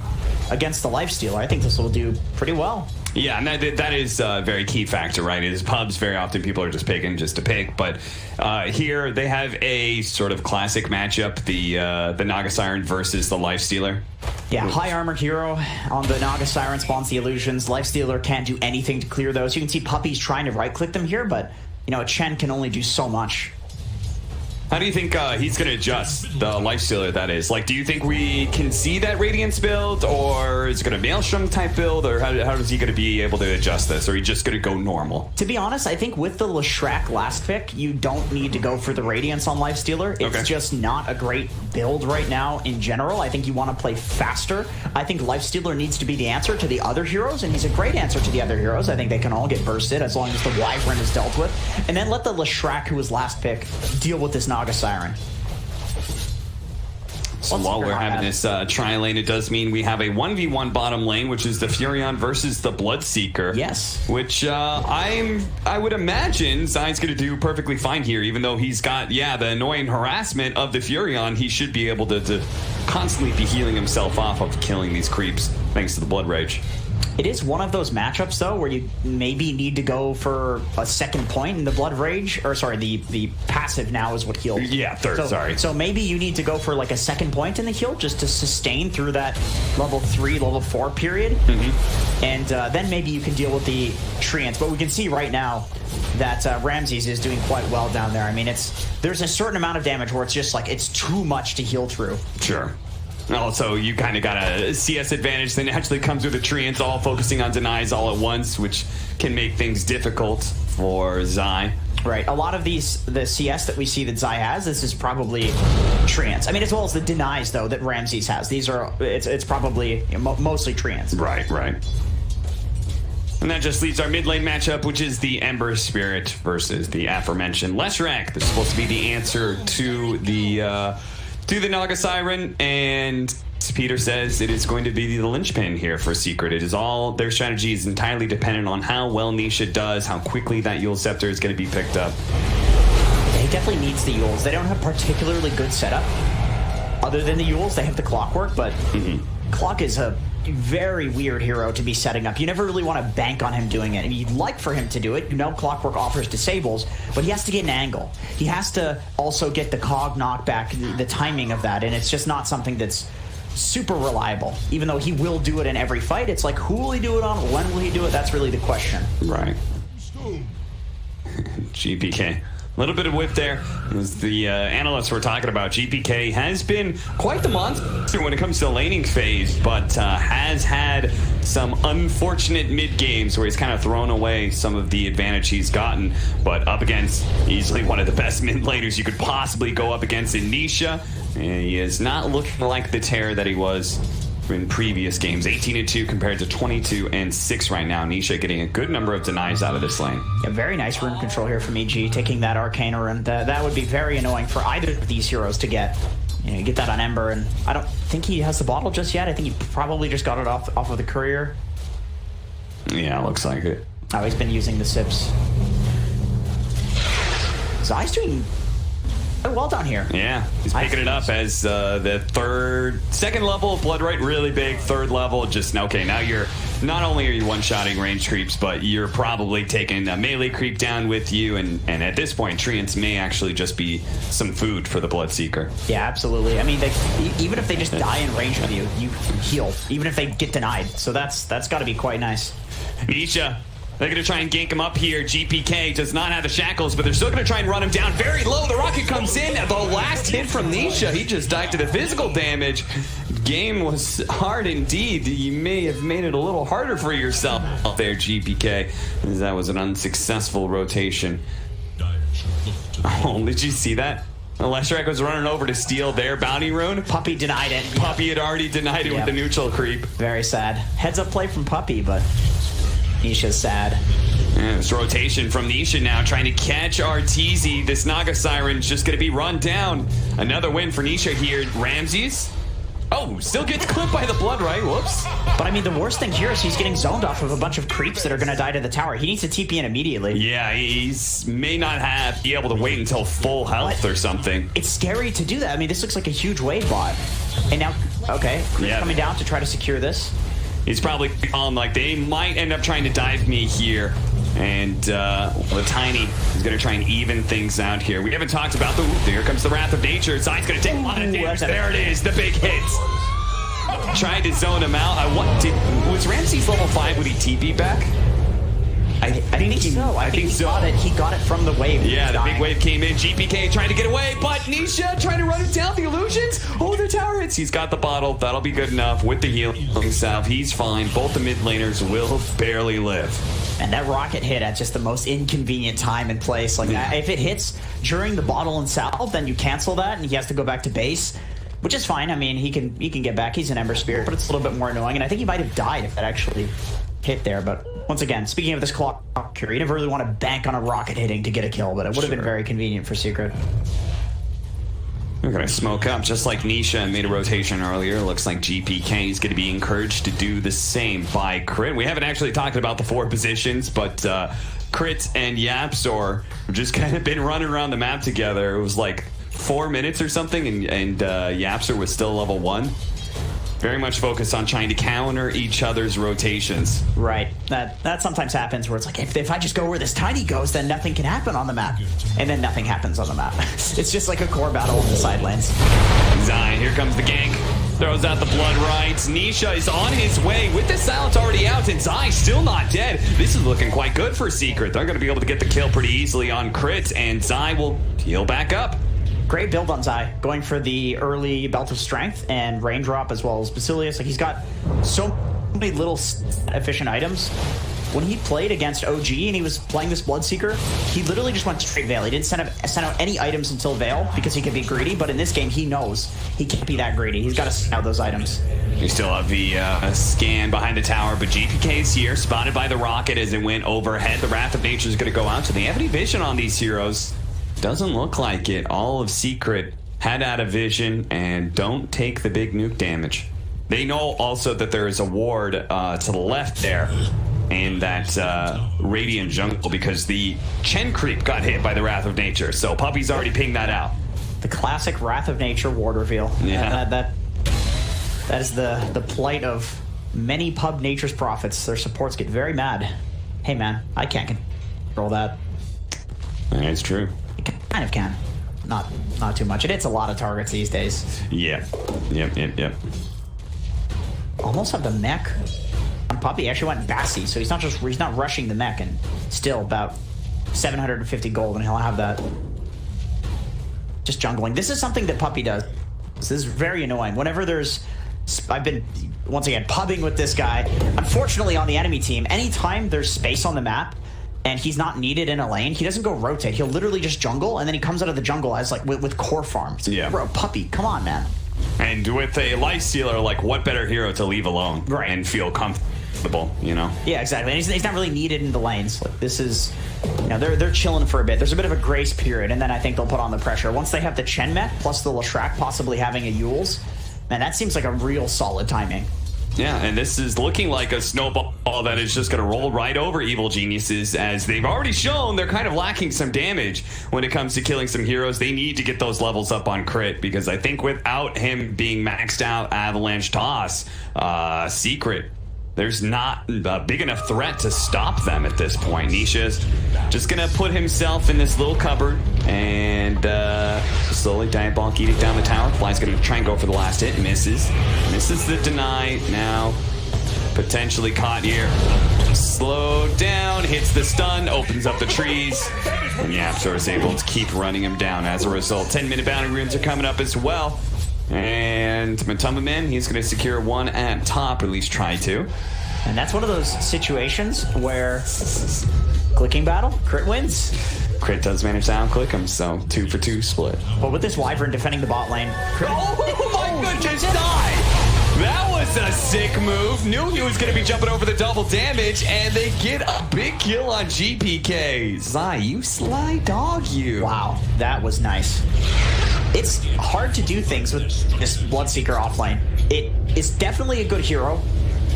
against the Lifestealer. I think this will do pretty well. Yeah, and that is a very key factor, right? Is pubs, very often people are just picking just to pick, but here they have a sort of classic matchup, the Naga Siren versus the Lifestealer. Yeah, high armor hero on the Naga Siren spawns the illusions. Lifestealer can't do anything to clear those. You can see Puppy's trying to right-click them here, but, a Chen can only do so much. How do you think he's going to adjust the Lifestealer, that is? Like, do you think we can see that Radiance build, or is it going to Maelstrom type build, or how is he going to be able to adjust this, or are you just going to go normal? To be honest, I think with the Leshrac last pick, you don't need to go for the Radiance on Lifestealer. It's just not a great build right now in general. I think you want to play faster. I think Lifestealer needs to be the answer to the other heroes, and he's a great answer to the other heroes. I think they can all get bursted as long as the Wyvern is dealt with. And then let the Leshrac, who was last pick, deal with this Naga Siren. So while we're having this tri-lane, it does mean we have a 1v1 bottom lane, which is the Furion versus the Bloodseeker. Yes. Which I would imagine Zai's going to do perfectly fine here, even though he's got, the annoying harassment of the Furion. He should be able to constantly be healing himself off of killing these creeps, thanks to the Blood Rage. It is one of those matchups, though, where you maybe need to go for a second point in the Blood Rage. Or, sorry, the passive now is what healed. Yeah, third, sorry. So maybe you need to go for, like, a second point in the heal just to sustain through that level 3, level 4 period. And then maybe you can deal with the Treants. But we can see right now that Ramses is doing quite well down there. I mean, there's a certain amount of damage where it's just, like, it's too much to heal through. Sure. Also, you kind of got a CS advantage that naturally comes with the Treants all focusing on denies all at once, which can make things difficult for Zai. Right. A lot of the CS that we see that Zai has, this is probably Treants. I mean, as well as the denies, though, that Ramses has. It's probably mostly Treants. Right. And that just leaves our mid lane matchup, which is the Ember Spirit versus the aforementioned Leshrac. They're supposed to be the answer to the Naga Siren, and Peter says it is going to be the linchpin here for Secret. It is all, their strategy is entirely dependent on how well Nisha does, how quickly that Eul Scepter is going to be picked up. He definitely needs the Euls. They don't have particularly good setup. Other than the Euls, they have the Clockwork, but Clock is very weird hero to be setting up. You never really want to bank on him doing it, and you'd like for him to do it. You know Clockwork offers disables, but he has to get an angle. He has to also get the cog knockback, the timing of that, and it's just not something that's super reliable. Even though he will do it in every fight, it's like, who will he do it on? When will he do it? That's really the question. Right. GPK. A little bit of whip there. As the analysts were talking about, GPK has been quite the monster when it comes to the laning phase, but has had some unfortunate mid games where he's kind of thrown away some of the advantage he's gotten. But up against easily one of the best mid laners you could possibly go up against in Nisha, and he is not looking like the terror that he was in previous games. 18-2 compared to 22-6 right now. Nisha getting a good number of denies out of this lane. Yeah, very nice rune control here from EG, taking that Arcana rune. That would be very annoying for either of these heroes to get. You get that on Ember, and I don't think he has the bottle just yet. I think he probably just got it off of the courier. Yeah, looks like it. Oh, he's been using the sips. Zai's doing well down here. Yeah, he's picking it up as the second level of Blood Right, really big. Third level, just, okay, now you're, not only are you one-shotting range creeps, but you're probably taking a melee creep down with you, and at this point, Treants may actually just be some food for the Bloodseeker. Yeah, absolutely. I mean, even if they just die in range with you, you heal, even if they get denied. So that's got to be quite nice. Nisha, they're going to try and gank him up here. GPK does not have the shackles, but they're still going to try and run him down very low. The rocket comes in. The last hit from Nisha, he just died to the physical damage. Game was hard indeed. You may have made it a little harder for yourself out there, GPK, as that was an unsuccessful rotation. Oh, did you see that? Leshrac was running over to steal their bounty rune. Puppey denied it. Puppey had already denied it with the neutral creep. Very sad. Heads up play from Puppey, but Nisha's sad. Yeah, this rotation from Nisha now trying to catch Arteezy. This Naga Siren's just going to be run down. Another win for Nisha here. Ramses. Oh, still gets clipped by the Blood Right. Whoops. But I mean, the worst thing here is he's getting zoned off of a bunch of creeps that are going to die to the tower. He needs to TP in immediately. Yeah, he's may not be able to wait until full health or something. It's scary to do that. I mean, this looks like a huge wave bot. And now, okay, coming down to try to secure this. He's probably calling like they might end up trying to dive me here. And the Tiny is going to try and even things out here. We haven't talked about here comes the Wrath of Nature. Zai's going to take a lot of damage. There it is, the big hits. Tried to zone him out. Was Ramses level 5? Would he TP back? I think so. I think so. He got it from the wave. Yeah, the big wave came in. GPK trying to get away, but Nisha trying to run it down. The illusions. Oh, the tower hits. He's got the bottle. That'll be good enough with the healing salve. He's fine. Both the mid laners will barely live. And that rocket hit at just the most inconvenient time and place. Like if it hits during the bottle and salve, then you cancel that, and he has to go back to base, which is fine. I mean, he can get back. He's an Ember Spirit, but it's a little bit more annoying. And I think he might have died if that actually hit there. But once again, speaking of this clock here, you never really want to bank on a rocket hitting to get a kill, but it would have been very convenient for Secret. We're going to smoke up just like Nisha made a rotation earlier. Looks like GPK is going to be encouraged to do the same by Crit. We haven't actually talked about the 4 positions, but Crit and Yapsor have just kind of been running around the map together. It was like 4 minutes or something, and Yapsor was still level 1. Very much focused on trying to counter each other's rotations. Right. That sometimes happens where it's like, if I just go where this Tiny goes, then nothing can happen on the map. And then nothing happens on the map. It's just like a core battle in the side lanes. Zai, here comes the gank. Throws out the Blood Rights. Nisha is on his way with the silence already out, and Zai still not dead. This is looking quite good for Secret. They're going to be able to get the kill pretty easily on Crit, and Zai will heal back up. Great build on Zai, going for the early Belt of Strength and Raindrop as well as Basilius. Like, he's got so many little efficient items. When he played against OG and he was playing this Bloodseeker, he literally just went straight Veil. He didn't send out any items until Veil because he could be greedy, but in this game he knows he can't be that greedy. He's got to send out those items. You still have the scan behind the tower, but GPK's here, spotted by the rocket as it went overhead. The Wrath of Nature is going to go out, so they have any vision on these heroes? Doesn't look like it. All of Secret had out of vision and don't take the big nuke damage. They know also that there is a ward to the left there and that Radiant Jungle because the Chen creep got hit by the Wrath of Nature. So Puppey's already pinged that out. The classic Wrath of Nature ward reveal. Yeah. That is the plight of many pub nature's prophets, their supports get very mad. Hey man, I can't control that. It's true. You kind of can. Not too much. It hits a lot of targets these days. Yeah. Yep. Almost have the mech on Puppy. He actually went Bassy, so he's not rushing the mech, and still about 750 gold, and he'll have that. Just jungling. This is something that Puppy does. This is very annoying. Whenever I've been, once again, pubbing with this guy. Unfortunately, on the enemy team, anytime there's space on the map and he's not needed in a lane, he doesn't go rotate. He'll literally just jungle, and then he comes out of the jungle as like with core farm. So, yeah. Bro, Puppy, come on, man. And with a lifestealer, like, what better hero to leave alone and feel comfortable, you know? Yeah, exactly. And he's not really needed in the lanes. Like, this is, you know, they're chilling for a bit. There's a bit of a grace period, and then I think they'll put on the pressure. Once they have the Chen mech, plus the Leshrac possibly having a Yules, man, that seems like a real solid timing. Yeah, and this is looking like a snowball that is just going to roll right over Evil Geniuses, as they've already shown they're kind of lacking some damage when it comes to killing some heroes. They need to get those levels up on crit, because I think without him being maxed out Avalanche Toss, Secret, there's not a big enough threat to stop them at this point. Nisha's just going to put himself in this little cupboard and slowly Diabolic Edict down the tower. Fly's going to try and go for the last hit. Misses the deny. Now potentially caught here. Slowed down, hits the stun, opens up the trees, and Yapsor is able to keep running him down as a result. 10-minute bounty runes are coming up as well. And Matumba Man, he's going to secure one at top, or at least try to. And that's one of those situations where clicking battle, crit wins. Crit does manage to outclick him, so 2 for 2 split. But with this Wyvern defending the bot lane, oh my goodness, died! That was a sick move. Knew he was going to be jumping over the double damage, and they get a big kill on GPK. Zai, you sly dog, you. Wow, that was nice. It's hard to do things with this Bloodseeker offlane. It is definitely a good hero,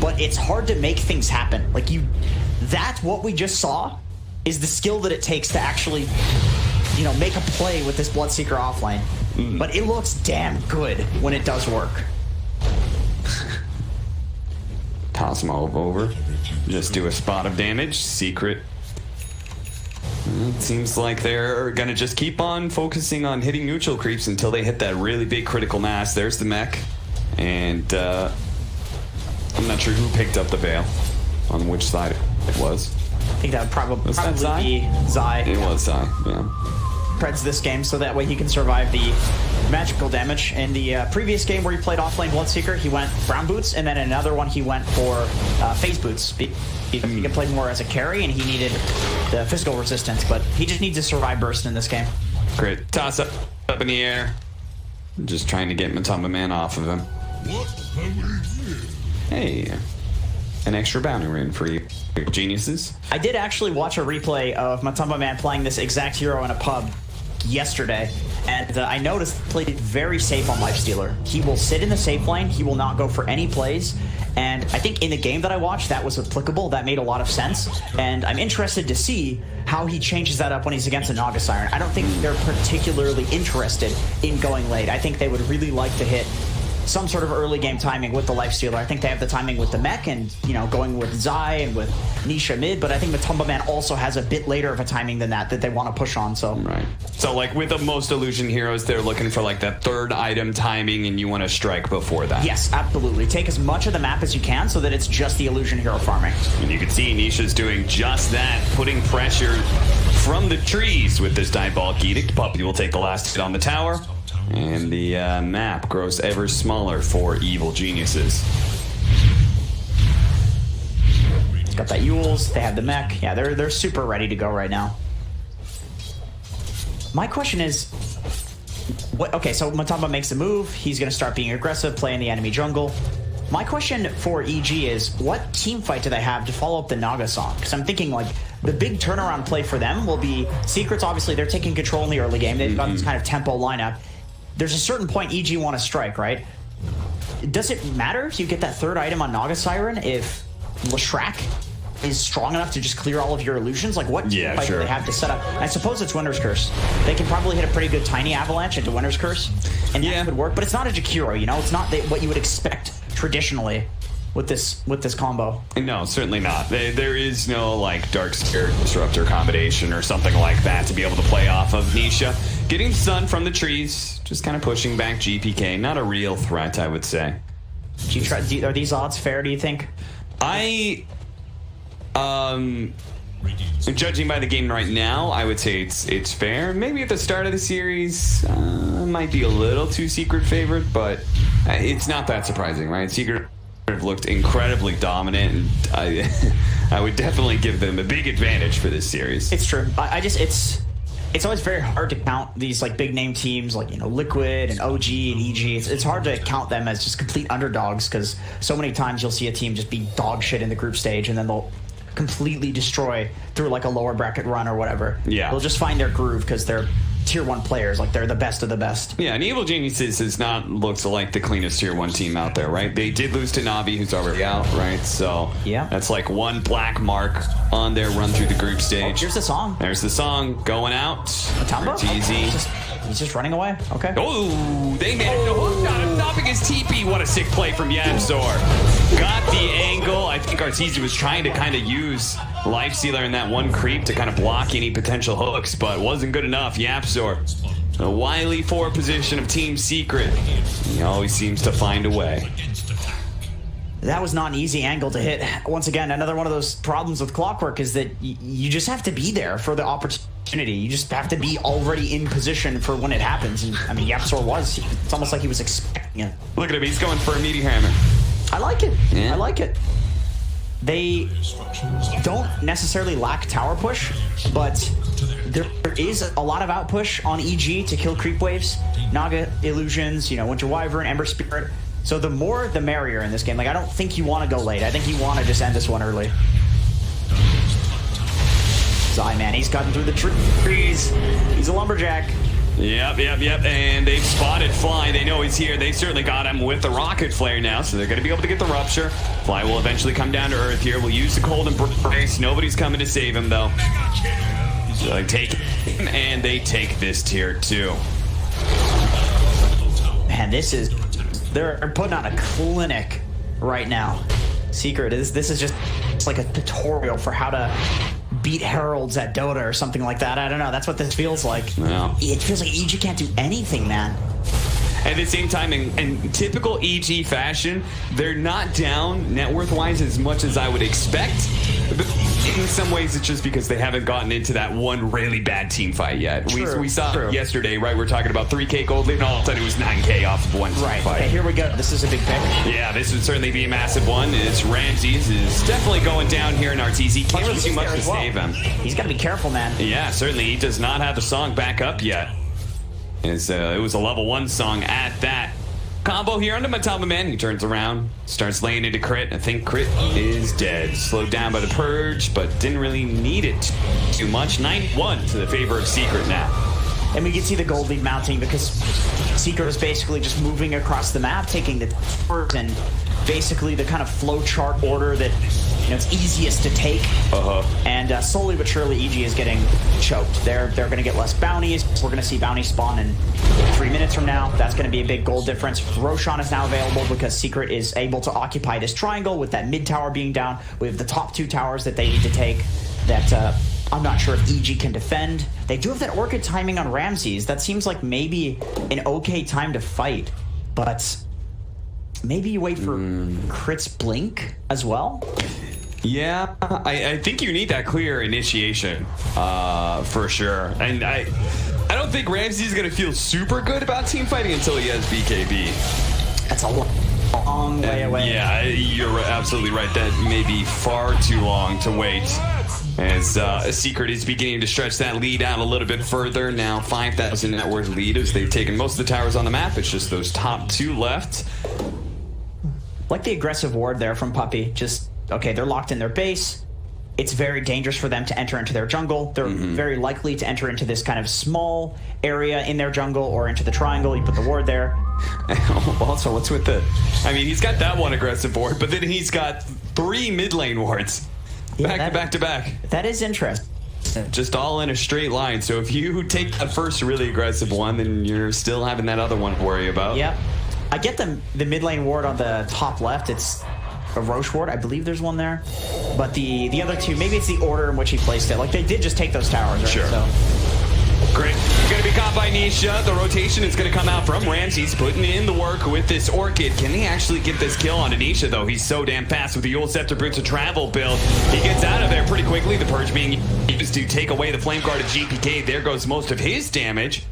but it's hard to make things happen. Like that what we just saw is the skill that it takes to actually, you know, make a play with this Bloodseeker offlane. But it looks damn good when it does work. Toss him over. Just do a spot of damage. Secret. It seems like they're going to just keep on focusing on hitting neutral creeps until they hit that really big critical mass. There's the mech. And I'm not sure who picked up the veil, on which side it was. I think that would probably be Zai. It was Zai, yeah. Preds this game so that way he can survive the magical damage. In the previous game where he played offlane Bloodseeker, he went brown boots, and then another one he went for phase boots. He could play more as a carry, and he needed the physical resistance, but he just needs to survive burst in this game. Great. Toss up in the air. Just trying to get Matumba Man off of him. Hey, an extra bounty rune for you geniuses. I did actually watch a replay of Matumba Man playing this exact hero in a pub yesterday, and I noticed he played very safe on Lifestealer. He will sit in the safe lane, he will not go for any plays, and I think in the game that I watched that was applicable. That made a lot of sense, and I'm interested to see how he changes that up when he's against a Naga Siren. I don't think they're particularly interested in going late. I think they would really like to hit some sort of early game timing with the Lifestealer. I think they have the timing with the mech and, you know, going with Zai and with Nisha mid, but I think Matumba Man also has a bit later of a timing than that they want to push on, so. Right. So, like, with the most illusion heroes, they're looking for, like, that third item timing, and you want to strike before that. Yes, absolutely. Take as much of the map as you can so that it's just the illusion hero farming. And you can see Nisha's doing just that, putting pressure from the trees with this Diabolic Edict. Puppy will take the last hit on the tower. And the map grows ever smaller for Evil Geniuses. It's got that Yules, they have the mech. Yeah, they're super ready to go right now. My question is, okay, so Matumba makes a move. He's going to start being aggressive, play in the enemy jungle. My question for EG is, what team fight do they have to follow up the Naga song? Because I'm thinking, like, the big turnaround play for them will be Secrets. Obviously, they're taking control in the early game. They've got this kind of tempo lineup. There's a certain point EG want to strike, right? Does it matter if you get that third item on Naga Siren if Leshrac is strong enough to just clear all of your illusions? Like, what fight do they have to set up? I suppose it's Winter's Curse. They can probably hit a pretty good tiny avalanche into Winter's Curse, and that could work, but it's not a Jakiro, you know? It's not what you would expect traditionally. with this combo. No, certainly not. There is no like Dark Spirit Disruptor combination or something like that to be able to play off of Nisha. Getting stunned from the trees, just kind of pushing back GPK. Not a real threat, I would say. Are these odds fair, do you think? Judging by the game right now, I would say it's fair. Maybe at the start of the series, might be a little too Secret favored, but it's not that surprising, right? Secret have looked incredibly dominant, and I would definitely give them a big advantage for this series. It's true. It's always very hard to count these like big name teams like Liquid and OG and EG. It's hard to count them as just complete underdogs because so many times you'll see a team just be dog shit in the group stage and then they'll completely destroy through like a lower bracket run or whatever. Yeah. They'll just find their groove because they're tier 1 players, like they're the best of the best. Yeah, and Evil Geniuses has not looked like the cleanest tier 1 team out there, right? They did lose to Navi, who's already out, right? So yeah, that's like one black mark on their run through the group stage. Oh, here's the song. There's the song going out. Matumbo? He's just running away. Okay. Oh, they managed to hook on him, stopping his TP. What a sick play from Yabzor. Got the angle. I think Arteezy was trying to kind of use Lifestealer in that one creep to kind of block any potential hooks, but wasn't good enough. Yapzor, a wily 4 position of Team Secret. He always seems to find a way. That was not an easy angle to hit. Once again, another one of those problems with Clockwork is that you just have to be there for the opportunity. You just have to be already in position for when it happens. And I mean, Yapzor was. It's almost like he was expecting it. Look at him. He's going for a meaty hammer. I like it. Yeah. I like it. They don't necessarily lack tower push, but there is a lot of outpush on EG to kill creep waves, Naga illusions, Winter Wyvern, Ember Spirit. So the more, the merrier in this game. Like, I don't think you want to go late. I think you want to just end this one early. Zai, man, he's cutting through the trees. He's a lumberjack. Yep. And they've spotted Fly. They know he's here. They certainly got him with the rocket flare now, so they're going to be able to get the rupture. Fly will eventually come down to earth here. We'll use the cold embrace. Nobody's coming to save him, though. So they take him, and they take this tier 2. Man, they're putting on a clinic right now. Secret, this is just like a tutorial for how to beat Heralds at Dota or something like that. I don't know. That's what this feels like. Yeah. It feels like EG can't do anything, man. At the same time, in typical EG fashion, they're not down net worth-wise as much as I would expect. But in some ways, it's just because they haven't gotten into that one really bad team fight yet. We saw yesterday, right? We're talking about 3K gold lead, and all of a sudden it was 9K off of one team fight. Okay, here we go. This is a big pick. Yeah, this would certainly be a massive one. It's Ramses is definitely going down here in Arteezy. Can't really do much to save him. He's got to be careful, man. Yeah, certainly. He does not have the song back up yet. It was a level 1 song at that. Combo here onto Matama Man. He turns around, starts laying into Crit. I think Crit is dead. Slowed down by the Purge, but didn't really need it too much. 9-1 to the favor of Secret now. And we can see the gold lead mounting because Secret is basically just moving across the map, taking the towers and basically the kind of flowchart order that it's easiest to take. And slowly but surely, EG is getting choked. They're going to get less bounties. We're going to see bounties spawn in 3 minutes from now. That's going to be a big gold difference. Roshan is now available because Secret is able to occupy this triangle with that mid tower being down. We have the top 2 towers that they need to take that I'm not sure if EG can defend. They do have that Orchid timing on Ramses. That seems like maybe an okay time to fight, but maybe you wait for Crit's blink as well. Yeah, I think you need that clear initiation for sure. And I don't think Ramsey's going to feel super good about team fighting until he has BKB. That's a long way away. Yeah, you're absolutely right. That may be far too long to wait. As Secret is beginning to stretch that lead out a little bit further. Now 5,000 net worth lead as they've taken most of the towers on the map. It's just those top 2 left. Like the aggressive ward there from Puppy. Just, okay, they're locked in their base. It's very dangerous for them to enter into their jungle. They're very likely to enter into this kind of small area in their jungle or into the triangle. You put the ward there. Also, what's with the... I mean, he's got that one aggressive ward, but then he's got 3 mid lane wards. Back to back. That is interesting. Just all in a straight line. So if you take that first really aggressive one, then you're still having that other one to worry about. Yep. I get the mid lane ward on the top left. It's Roche ward. I believe there's one there. But the other two, maybe it's the order in which he placed it. Like, they did just take those towers, right? Sure. So. Great. Going to be caught by Nisha. The rotation is going to come out from Ramses, putting in the work with this Orchid. Can he actually get this kill on Nisha, though? He's so damn fast with the Yule Scepter Boots of Travel build. He gets out of there pretty quickly. The Purge being used to take away the Flame Guard of GPK. There goes most of his damage.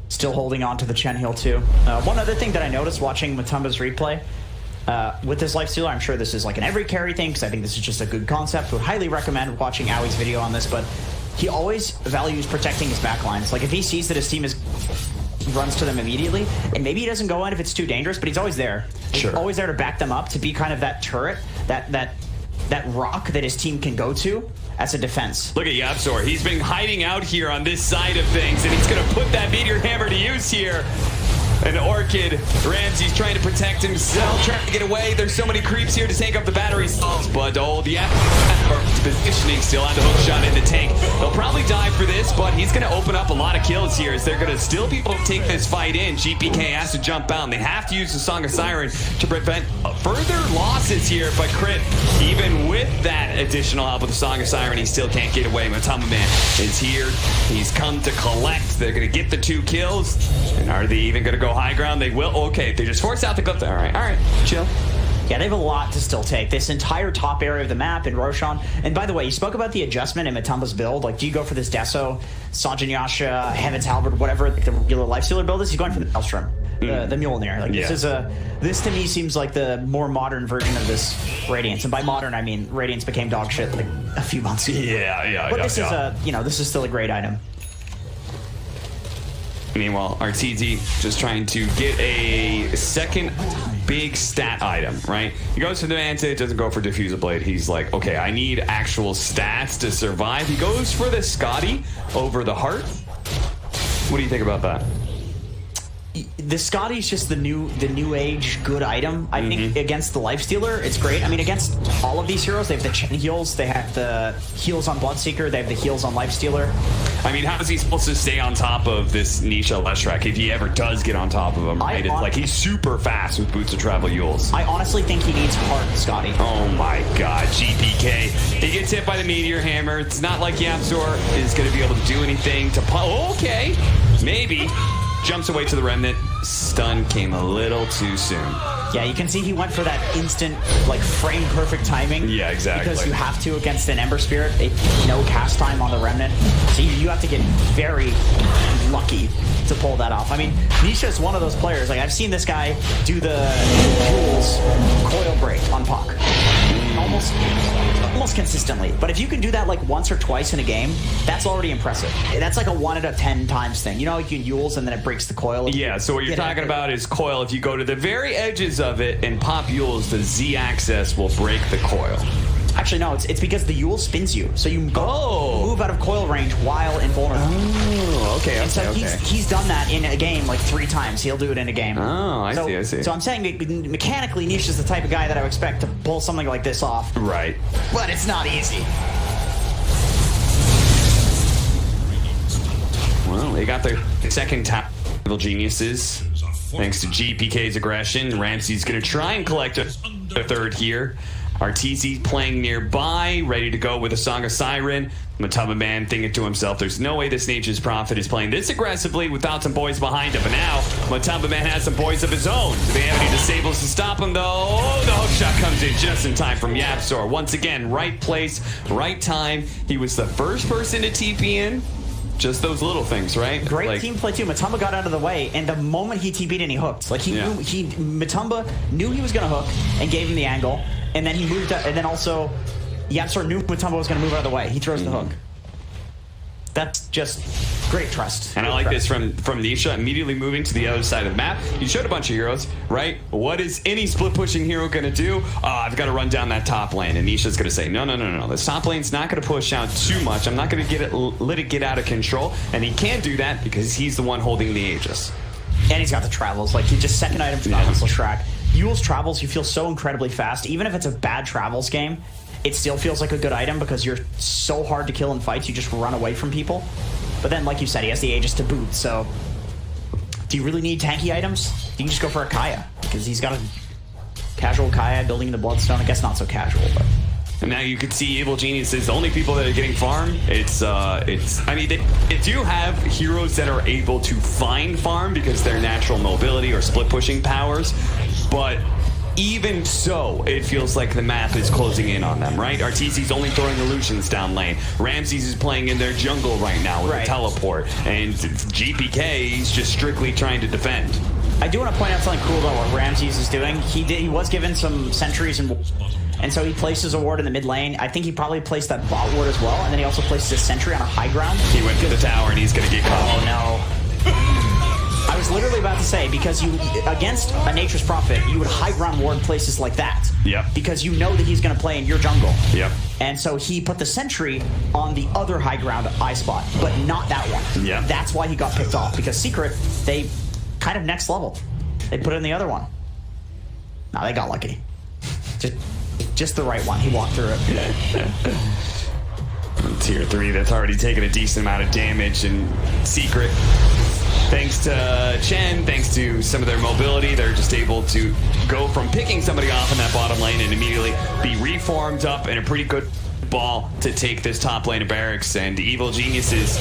Still holding on to the Chen heal, too. One other thing that I noticed watching Matumba's replay, with this Lifestealer, I'm sure this is like an every carry thing, because I think this is just a good concept. Would highly recommend watching Aui's video on this, but he always values protecting his backlines. Like, if he sees that his team runs to them immediately, and maybe he doesn't go in if it's too dangerous, but he's always there. Sure. He's always there to back them up, to be kind of that turret, that rock that his team can go to as a defense. Look at Yapzor. He's been hiding out here on this side of things, and he's going to put that Meteor Hammer to use here. An Orchid. Ramsey's trying to protect himself, trying to get away. There's so many creeps here to take up the battery stalls, but the positioning still on the hook shot in the tank. They'll probably die for this, but he's going to open up a lot of kills here as they're going to still be able to take this fight in. GPK has to jump out, and they have to use the Song of Siren to prevent further losses here, but Crit, even with that additional help with the Song of Siren, he still can't get away. Matama Man is here. He's come to collect. They're going to get the 2 kills, and are they even going to go high ground? They will. Okay, they just force out the clip. All right, chill. Yeah, they have a lot to still take. This entire top area of the map in Roshan. And by the way, you spoke about the adjustment in Matumba's build. Like, do you go for this Deso, Sanjin Yasha, Heaven's Halberd, whatever the regular Lifestealer build is? He's going for the Maelstrom, the Mjolnir. Like, this to me seems like the more modern version of this Radiance. And by modern, I mean Radiance became dog shit like a few months ago. But this is this is still a great item. Meanwhile, RTZ just trying to get a second big stat item, right? He goes for the Manta, doesn't go for Diffuser Blade. He's like, okay, I need actual stats to survive. He goes for the Scotty over the Heart. What do you think about that? The Scotty's just the new age good item. I think against the Lifestealer, it's great. I mean, against all of these heroes, they have the Chen heals, they have the heals on Bloodseeker, they have the heals on Lifestealer. I mean, how is he supposed to stay on top of this Nisha Leshrac if he ever does get on top of him, right? It's like he's super fast with Boots of Travel Yules. I honestly think he needs Heart, Scotty. Oh my god, GPK. He gets hit by the Meteor Hammer. It's not like Yapzor is going to be able to do anything to... Okay, maybe. Jumps away to the Remnant. Stun came a little too soon. Yeah, you can see he went for that instant, like, frame perfect timing. Yeah, exactly. Because you have to against an Ember Spirit. No cast time on the Remnant. So you have to get very lucky to pull that off. I mean, Nisha's one of those players. Like, I've seen this guy do the Jules coil break on Puck. Almost consistently. But if you can do that like once or twice in a game, that's already impressive. That's like a 1 out of 10 times thing. You know, you can Yules and then it breaks the coil. Yeah, so what you're talking about is coil. If you go to the very edges of it and pop Yules, the Z axis will break the coil. Actually, no, it's because the Yule spins you. So you move out of coil range while invulnerable. Oh, okay, and so he's done that in a game like 3 times. He'll do it in a game. Oh, I see. So I'm saying mechanically, Nisha's the type of guy that I would expect to pull something like this off. Right. But it's not easy. Well, they got their second top level geniuses. Thanks to GPK's aggression. Ramsey's going to try and collect a third here. RTZ playing nearby, ready to go with a Song of Siren. Matama Man thinking to himself, there's no way this Nature's Prophet is playing this aggressively without some boys behind him. But now, Matama Man has some boys of his own. Do they have any disables to stop him, though? Oh, the hook shot comes in just in time from Yapzor. Once again, right place, right time. He was the first person to TP in. Just those little things, right? Great team play too. Matumba got out of the way, and the moment he TP'd in, he hooked. Like Matumba knew he was gonna hook and gave him the angle, and then he moved up, and then also Yapzor knew Matumba was gonna move out of the way. He throws the hook. That's just great trust. And I like this from Nisha, immediately moving to the other side of the map. You showed a bunch of heroes, right? What is any split pushing hero going to do? I've got to run down that top lane. And Nisha's going to say, no. This top lane's not going to push out too much. I'm not going to let it get out of control. And he can't do that because he's the one holding the Aegis. And he's got the travels. Like, he just second item from that missile track. Yule's travels, you feel so incredibly fast. Even if it's a bad travels game, it still feels like a good item because you're so hard to kill in fights, you just run away from people. But then, like you said, he has the Aegis to boot, so... Do you really need tanky items? You can just go for a Kaya, because he's got a Casual Kaya building into Bloodstone. I guess not so casual, but. And now you can see Evil Geniuses, the only people that are getting farm, I mean, they do have heroes that are able to find farm because they're natural mobility or split pushing powers, but even so, it feels like the map is closing in on them, right? RTZ's only throwing illusions down lane. Ramses is playing in their jungle right now with a teleport, and GPK is just strictly trying to defend. I do want to point out something cool about what Ramses is doing. He was given some sentries and so he places a ward in the mid lane. I think he probably placed that bot ward as well, and then he also places a sentry on a high ground. He went to the tower and he's going to get caught. Oh no. I was literally about to say, because you, against a Nature's Prophet, you would high ground ward places like that. Yep. Because you know that he's going to play in your jungle. Yep. And so he put the sentry on the other high ground eye spot, but not that one. Yeah. That's why he got picked off, because Secret, they kind of next level. They put it in the other one. No, they got lucky. Just the right one. He walked through it. Tier 3 that's already taken a decent amount of damage, and Secret, thanks to Chen, thanks to some of their mobility, they're just able to go from picking somebody off in that bottom lane and immediately be reformed up in a pretty good ball to take this top lane of barracks. And Evil Geniuses,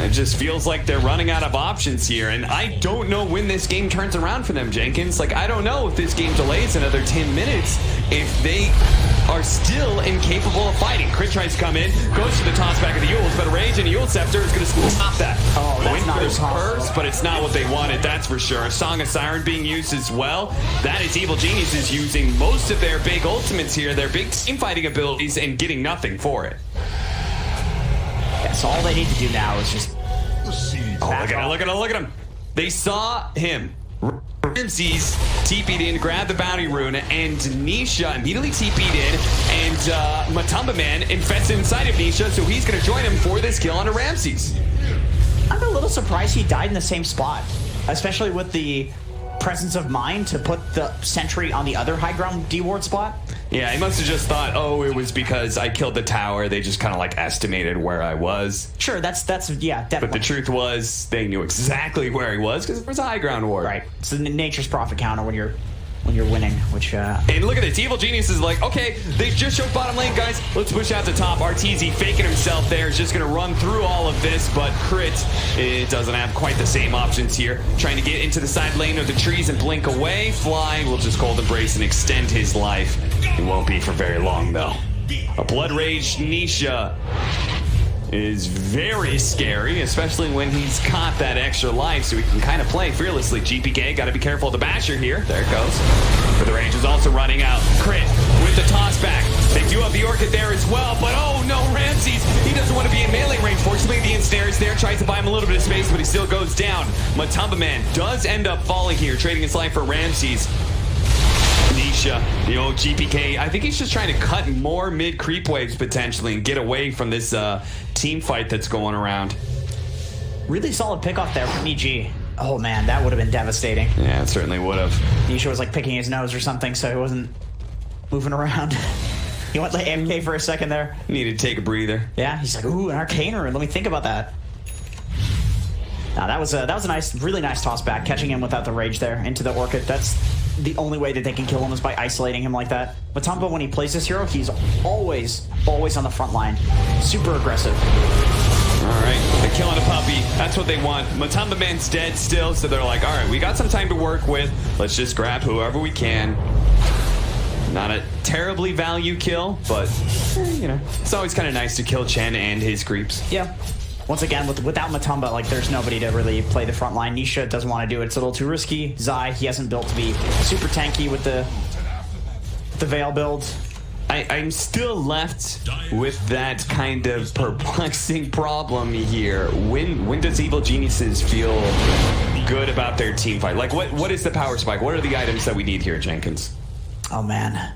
it just feels like they're running out of options here, and I don't know when this game turns around for them, Jenkins. Like, I don't know if this game delays another 10 minutes, if they are still incapable of fighting. Crit tries to come in, goes to the toss back of the Yules, but a Rage and a Yule Scepter is going to stop that. Oh, that's not Winter's Curse, but it's not what they wanted, that's for sure. A Song of Siren being used as well. That is Evil Geniuses using most of their big ultimates here, their big team fighting abilities, and getting nothing for it. Yeah, so all they need to do now is just... Oh, look at him. They saw him. Ramses TP'd in, grabbed the bounty rune, and Nisha immediately TP'd in, and Matumba Man infested inside of Nisha, so he's going to join him for this kill onto Ramses. I'm a little surprised he died in the same spot, especially with the presence of mind to put the sentry on the other high ground D-ward spot. Yeah, he must have just thought, oh, it was because I killed the tower. They just kind of like estimated where I was. Sure, that's yeah, definitely. But the truth was, they knew exactly where he was because it was a high ground ward. Right. It's the Nature's Prophet counter when you're winning, which And look at this, Evil Genius is like, okay, they just showed bottom lane, guys. Let's push out the top. RTZ faking himself there is just gonna run through all of this, but Crit, it doesn't have quite the same options here. Trying to get into the side lane of the trees and blink away. Fly will just Cold Embrace and extend his life. It won't be for very long though. A Blood Rage Nisha is very scary, especially when he's caught that extra life, so he can kind of play fearlessly. GPK, got to be careful of the basher here. There it goes. But the range is also running out. Crit with the toss back. They do have the Orchid there as well, but oh no, Ramses, he doesn't want to be in melee range. Fortunately, the ensnare is there, tries to buy him a little bit of space, but he still goes down. Matumba Man does end up falling here, trading his life for Ramses. Nisha, the old GPK, I think he's just trying to cut more mid creep waves potentially and get away from this team fight that's going around. Really solid pickoff there from EG. Oh man, that would have been devastating. Yeah, it certainly would have. Nisha was like picking his nose or something, so he wasn't moving around. He went like AFK for a second there. Needed to take a breather. Yeah, he's like, ooh, an arcane rune. Let me think about that. Now that was a nice, really nice toss back, catching him without the rage there into the Orchid. That's the only way that they can kill him is by isolating him like that. Matumba, when he plays this hero, he's always on the front line. Super aggressive. All right, they're killing a puppy. That's what they want. Matumba Man's dead still, so they're like, all right, we got some time to work with. Let's just grab whoever we can. Not a terribly value kill, but, you know, it's always kind of nice to kill Chen and his creeps. Yeah. Once again, without Matumba, like, there's nobody to really play the front line. Nisha doesn't want to do it. It's a little too risky. Zai, he hasn't built to be super tanky with the Veil build. I'm still left with that kind of perplexing problem here. When does Evil Geniuses feel good about their team fight? Like, what is the power spike? What are the items that we need here, Jenkins? Oh, man.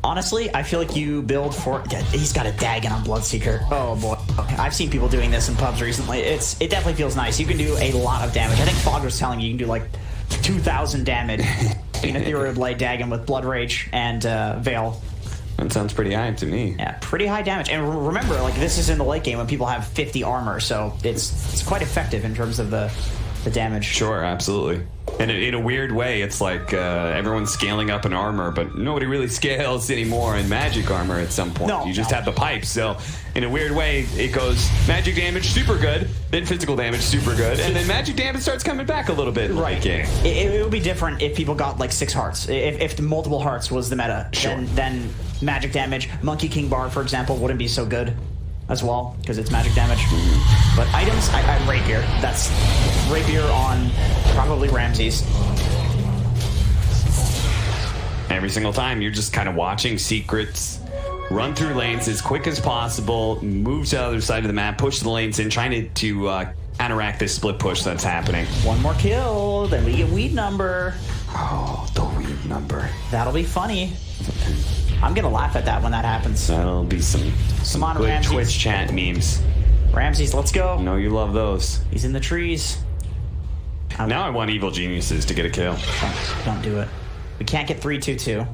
Honestly, I feel like you build for... He's got a Dagon on Bloodseeker. Oh, boy. I've seen people doing this in pubs recently. It definitely feels nice. You can do a lot of damage. I think Fog was telling you can do, like, 2,000 damage in Ethereal Blade Dagon with Blood Rage and Veil. That sounds pretty high to me. Yeah, pretty high damage. And remember, like, this is in the late game when people have 50 armor, so it's quite effective in terms of the the damage. Sure, absolutely. And in a weird way, it's like everyone's scaling up in armor, but nobody really scales anymore in magic armor at some point. No, you just have the pipes. So in a weird way, it goes magic damage, super good, then physical damage, super good, and then magic damage starts coming back a little bit in the late game. It would be different if people got like 6 hearts. If the multiple hearts was the meta, then magic damage, Monkey King Bar, for example, wouldn't be so good as well, because it's magic damage. But items, I Rapier. That's Rapier on probably Ramses. Every single time, you're just kind of watching Secrets run through lanes as quick as possible, move to the other side of the map, push the lanes in, trying to counteract this split push that's happening. One more kill, then we get weed number. Oh, the weed number. That'll be funny. I'm gonna laugh at that when that happens. That'll be some on, good Ramses. Twitch chat memes. Ramses, let's go. No, you love those. He's in the trees. Now I want Evil Geniuses to get a kill. Don't do it. We can't get 3-2-2.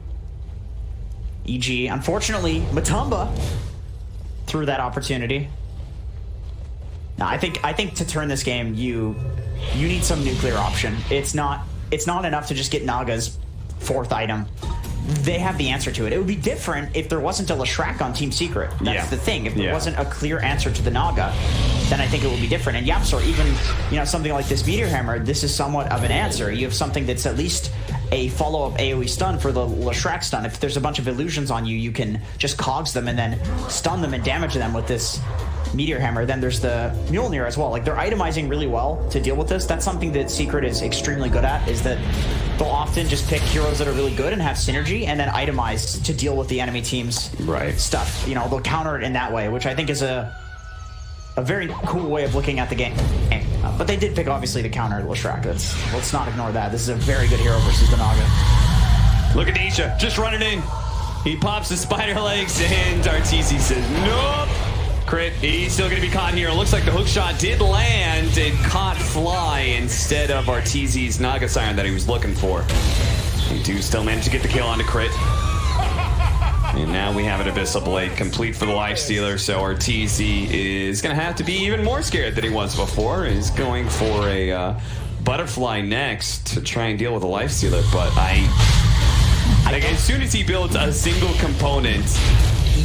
EG, unfortunately, Matumba threw that opportunity. Now, I think to turn this game, you need some nuclear option. It's not enough to just get Naga's 4th item. They have the answer to it. It would be different if there wasn't a Leshrac on Team Secret. That's the thing. If there wasn't a clear answer to the Naga, then I think it would be different. And Yapsor, even something like this Meteor Hammer, this is somewhat of an answer. You have something that's at least a follow-up AoE stun for the Leshrac stun. If there's a bunch of illusions on you, you can just cogs them and then stun them and damage them with this Meteor Hammer. Then there's the Mjolnir as well. Like, they're itemizing really well to deal with this. That's something that Secret is extremely good at, is that they'll often just pick heroes that are really good and have synergy and then itemize to deal with the enemy team's stuff. They'll counter it in that way, which I think is a very cool way of looking at the game. But they did pick, obviously, to counter Leshrac. Let's not ignore that. This is a very good hero versus the Naga. Look at Nisha, just running in. He pops the spider legs, and Arteezy says, nope. Crit, he's still going to be caught here. It looks like the hook shot did land. It caught Fly instead of Arteezy's Naga Siren that he was looking for. They do still manage to get the kill onto Crit. And now we have an Abyssal Blade complete for the Lifestealer, so Arteezy is going to have to be even more scared than he was before. He's going for a Butterfly next to try and deal with the Lifestealer, but as soon as he builds a single component...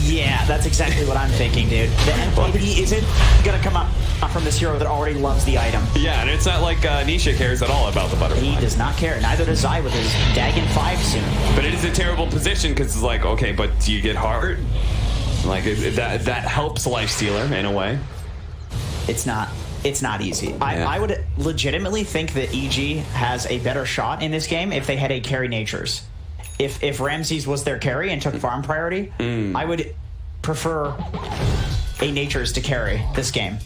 Yeah, that's exactly what I'm thinking, dude. The NPD isn't going to come up from this hero that already loves the item. Yeah, and it's not like Nisha cares at all about the Butterfly. He does not care. Neither does I with his Dagon 5 soon. But it is a terrible position because it's like, okay, but do you get heart? Like, that helps Lifestealer in a way. It's not easy. Yeah. I would legitimately think that EG has a better shot in this game if they had a carry natures. If Ramses was their carry and took farm priority, I would prefer a natures to carry this game.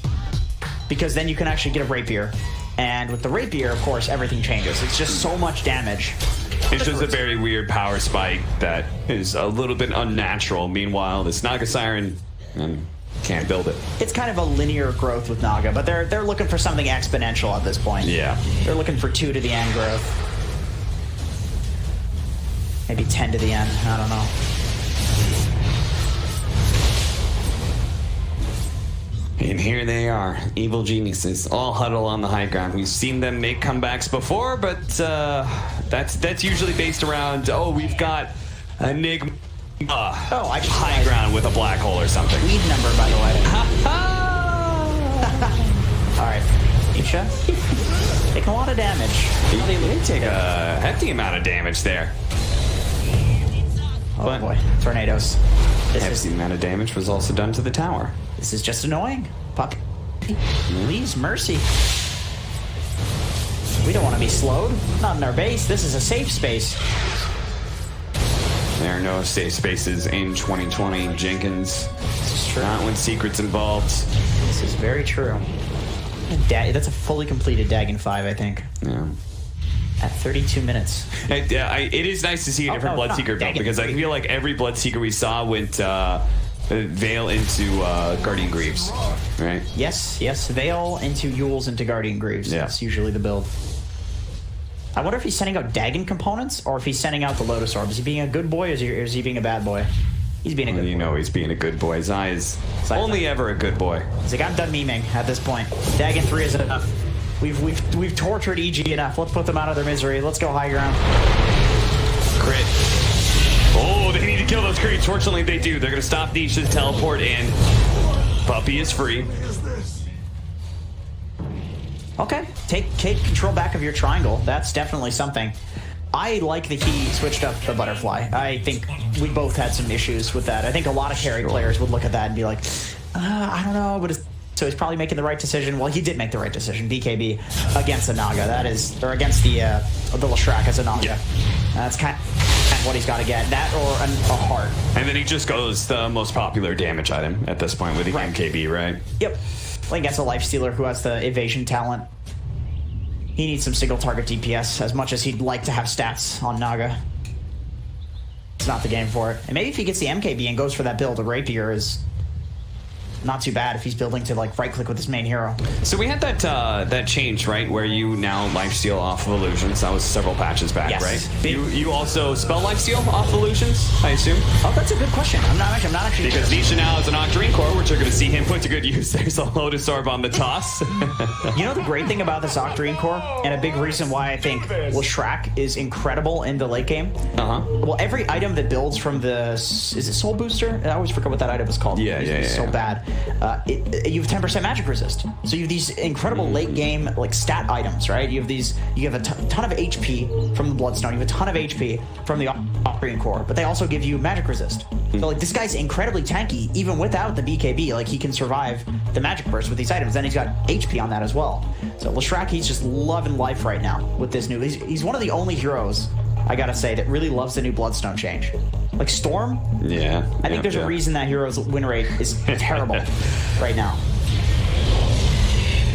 Because then you can actually get a Rapier. And with the Rapier, of course, everything changes. It's just so much damage. It's just a very weird power spike that is a little bit unnatural. Meanwhile, this Naga Siren can't build it. It's kind of a linear growth with Naga, but they're looking for something exponential at this point. Yeah. They're looking for 2 to the end growth. Maybe 10 to the end. I don't know. And here they are, Evil Geniuses, all huddle on the high ground. We've seen them make comebacks before, but that's usually based around, we've got Enigma. High ground with a black hole or something. Lead number, by the way. All right, Isha, take a lot of damage. They take a hefty amount of damage there. Oh boy, tornadoes. Hefty amount of damage was also done to the tower. This is just annoying. Puppy, please, mercy. We don't want to be slowed. Not in our base. This is a safe space. There are no safe spaces in 2020, Jenkins. This is true. Not when Secret's involved. This is very true. That's a fully completed Dagon 5, I think. Yeah. At 32 minutes. It is nice to see a different Bloodseeker build, because I feel like every Bloodseeker we saw went Veil into Guardian Greaves, right? Yes, Veil into Yules into Guardian Greaves. Yeah. That's usually the build. I wonder if he's sending out Dagon components or if he's sending out the Lotus Orb. Is he being a good boy or is he being a bad boy? He's being a good boy. You know he's being a good boy. Zai is only ever a good boy. He's like, I'm done memeing at this point. Dagon 3 is enough. We've tortured EG enough. Let's put them out of their misery. Let's go high ground. Crit. Oh, they need to kill those creeps. Fortunately, they do. They're going to stop Nisha's teleport, and Puppey is free. Okay, take control back of your triangle. That's definitely something. I like that he switched up the butterfly. I think we both had some issues with that. I think a lot of carry players would look at that and be like, I don't know, but so he's probably making the right decision. Well, he did make the right decision. BKB against the Naga. That is, or against the Leshrac as a Naga. Yeah. That's kind of what he's got to get. That or a heart. And then he just goes the most popular damage item at this point with the MKB, right? Yep. Playing against a Lifestealer who has the evasion talent. He needs some single target DPS as much as he'd like to have stats on Naga. It's not the game for it. And maybe if he gets the MKB and goes for that build, a Rapier is not too bad if he's building to like right click with his main hero. So we had that change, right, where you now lifesteal off of illusions. That was several patches back, yes. Right? You also spell lifesteal off illusions, I assume. Oh, that's a good question. I'm not actually because Nisha now has an Octarine Core, which are going to see him put to good use. There's a Lotus Orb on the toss. You know the great thing about this Octarine Core, and a big reason why I think Leshrac is incredible in the late game. Well, every item that builds from the is it Soul Booster? I always forget what that item is called. It's so bad. You have 10% magic resist, so you have these incredible late game like stat items, right? You have a ton of HP from the Bloodstone, you have a ton of HP from the Octarine Core, but they also give you magic resist. So like this guy's incredibly tanky even without the BKB. Like he can survive the magic burst with these items, and he's got HP on that as well. So Leshrac, he's just loving life right now with this new. He's one of the only heroes, I gotta say, that really loves the new Bloodstone change. Like Storm? Yeah. I think there's a reason that hero's win rate is terrible right now.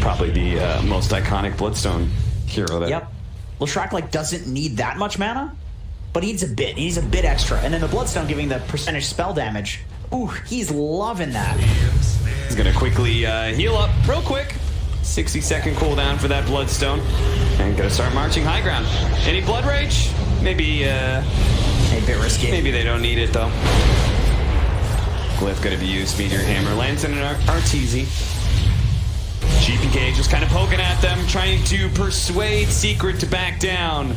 Probably the most iconic Bloodstone hero there. Yep. Leshrac like doesn't need that much mana, but he needs a bit. He needs a bit extra. And then the Bloodstone giving the percentage spell damage. Ooh, he's loving that. He's gonna quickly heal up real quick. 60-second cooldown for that Bloodstone. And gonna start marching high ground. Any Blood Rage? Maybe a bit risky. Maybe they don't need it though. Glyph gonna be used. Meteor Hammer lands in an Arteezy. GPK just kind of poking at them, trying to persuade Secret to back down.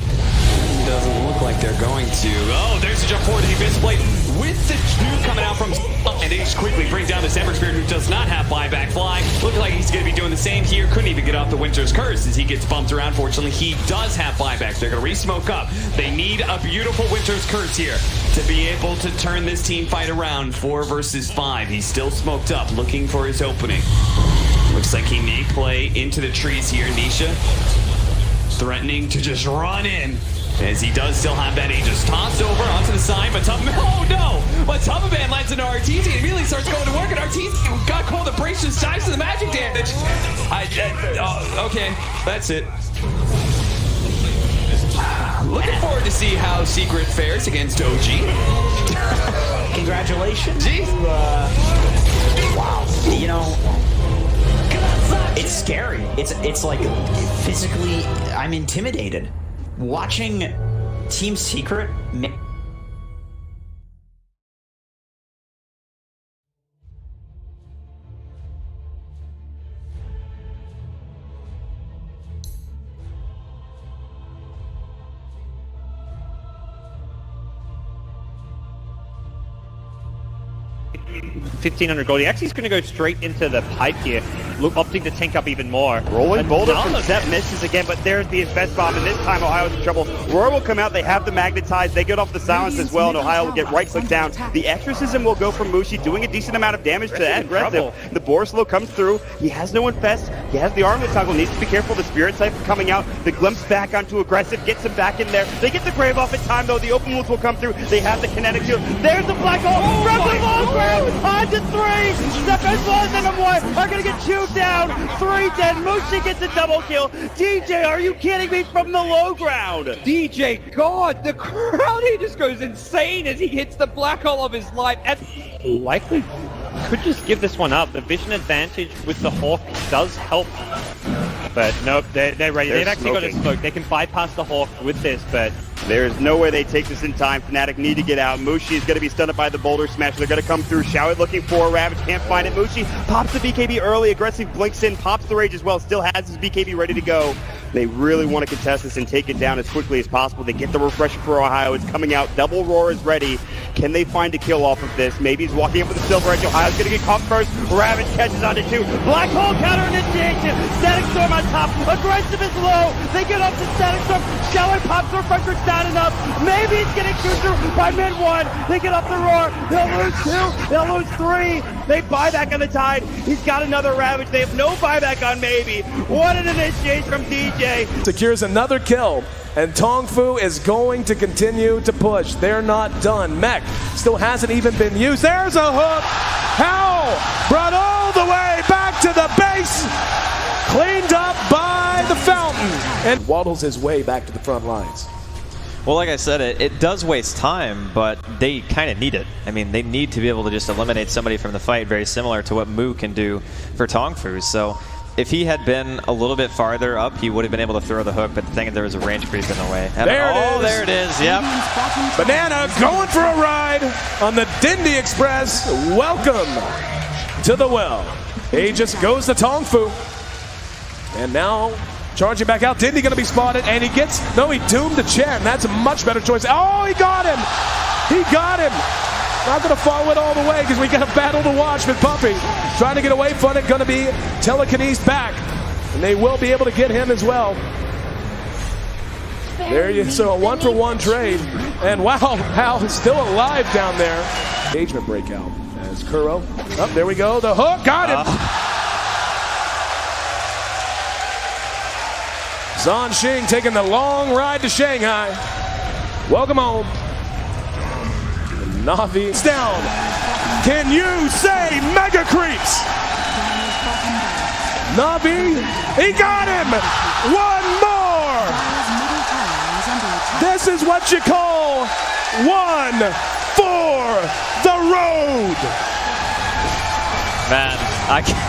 Doesn't look like they're going to. Oh, there's a jump forward to the Abyss Blade with the nuke coming out from, and they just quickly bring down this Ember Spirit who does not have buyback fly. Looking like he's going to be doing the same here. Couldn't even get off the Winter's Curse as he gets bumped around. Fortunately, he does have buybacks. They're going to re-smoke up. They need a beautiful Winter's Curse here to be able to turn this team fight around. 4 versus 5. He's still smoked up, looking for his opening. Looks like he may play into the trees here. Nisha threatening to just run in, as he does still have that Aegis tossed over onto the side, but oh no! But Tubman lands into Arteezy and immediately starts going to work, and Arteezy got cold abrasions, dives to the magic damage. Okay, that's it. Looking forward to see how Secret fares against OG. Congratulations. Wow. You know, it's scary. It's like physically, I'm intimidated. Watching Team Secret $1,500 gold. He actually is going to go straight into the pipe here, opting to tank up even more. Rolling Boulder from Zep misses again, but there's the Infest Bomb, and this time Ohio's in trouble. Roar will come out, they have the Magnetize, they get off the Silence as well, and Ohio will get right-click down. The Exorcism will go from Mushi, doing a decent amount of damage to that aggressive. The Borslow comes through, he has no Infest, he has the Armlet Toggle, needs to be careful, the Spirit Siphon coming out, the Glimpse back onto aggressive, gets him back in there. They get the Grave off in time though, the Open Wounds will come through, they have the Kinetic Shield. There's the Black Hole, from the low ground, on to 3! Step as well as N1 are gonna get chewed down. 3 dead. Mushi gets a double kill. DJ, are you kidding me? From the low ground. DJ, God, the crowd, he just goes insane as he hits the black hole of his life. And likely could just give this one up. The vision advantage with the Hawk does help. But nope, they're ready. They've actually got a smoke. They can bypass the Hawk with this, but There's no way they take this in time. Fnatic need to get out. Mushi is going to be stunned by the boulder smash. They're going to come through. Showit looking for Ravage. Can't find it. Mushi pops the BKB early. Aggressive blinks in. Pops the rage as well. Still has his BKB ready to go. They really want to contest this and take it down as quickly as possible. They get the refresher for Ohio. It's coming out. Double Roar is ready. Can they find a kill off of this? Maybe he's walking up with the Silver Edge. Ohio's going to get caught first. Ravage catches onto two. Black Hole counter initiation. Static Storm on top. Aggressive is low. They get up to Static Storm. Showit pops the refresher. It's not enough. Maybe he's getting chewed through by mid one. They get up the Roar. They'll lose two. They'll lose three. They buy back on the Tide. He's got another Ravage. They have no buyback on Maybe. What an initiation from DJ. Secures another kill, and Tongfu is going to continue to push. They're not done. Mech still hasn't even been used. There's a hook. Howl brought all the way back to the base. Cleaned up by the fountain. And waddles his way back to the front lines. Well, like I said, it does waste time, but they kind of need it. I mean, they need to be able to just eliminate somebody from the fight, very similar to what Mu can do for Tongfu. So if he had been a little bit farther up, he would have been able to throw the hook, but the thing is there was a range creep in the way. There it is, yep. Banana going for a ride on the Dindy Express. Welcome to the well. Aegis goes to Tongfu. And now charging back out. Dindy going to be spotted, and he doomed the Chen. That's a much better choice. Oh, he got him. He got him. Not going to follow it all the way because we got a battle to watch with Puppy. Trying to get away from it, going to be telekinesed back. And they will be able to get him as well. There you so a 1-for-1 trade. And wow, Hal is still alive down there. Engagement breakout as Kuro. Oh, there we go. The hook. Got him. Zhan Xing taking the long ride to Shanghai. Welcome home. Na'Vi is down. Can you say mega creeps? Na'Vi, he got him. One more. This is what you call one for the road. Man, I can't.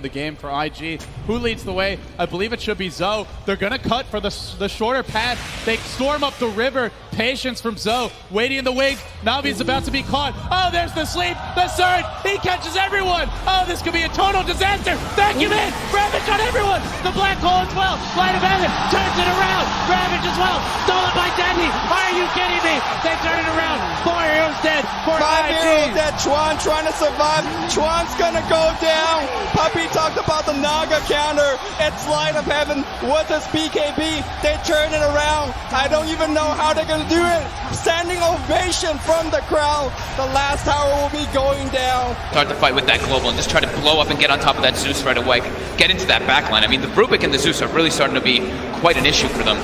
The game for IG. Who leads the way? I believe it should be Zoe. They're gonna cut for the shorter path. They storm up the river. Patience from Zoe. Waiting in the wings. Navi's about to be caught. Oh, there's the sleep. The surge. He catches everyone. Oh, this could be a total disaster. Vacuum in. Ravage on everyone. The black hole as well. Light of heaven turns it around. Ravage as well. Stolen by Dandy. Are you kidding me? They turn it around. 4 heroes dead for 5 IG. heroes dead. Chuan trying to survive. Chuan's gonna go down. Puppy talked about the Naga counter. It's light of heaven with his BKB. They turn it around. I don't even know how they're gonna do it. Standing ovation from the crowd. The last tower will be going down. Start the fight with that global and just try to blow up and get on top of that Zeus right away. Get into that backline. I mean, the Rubik and the Zeus are really starting to be quite an issue for them.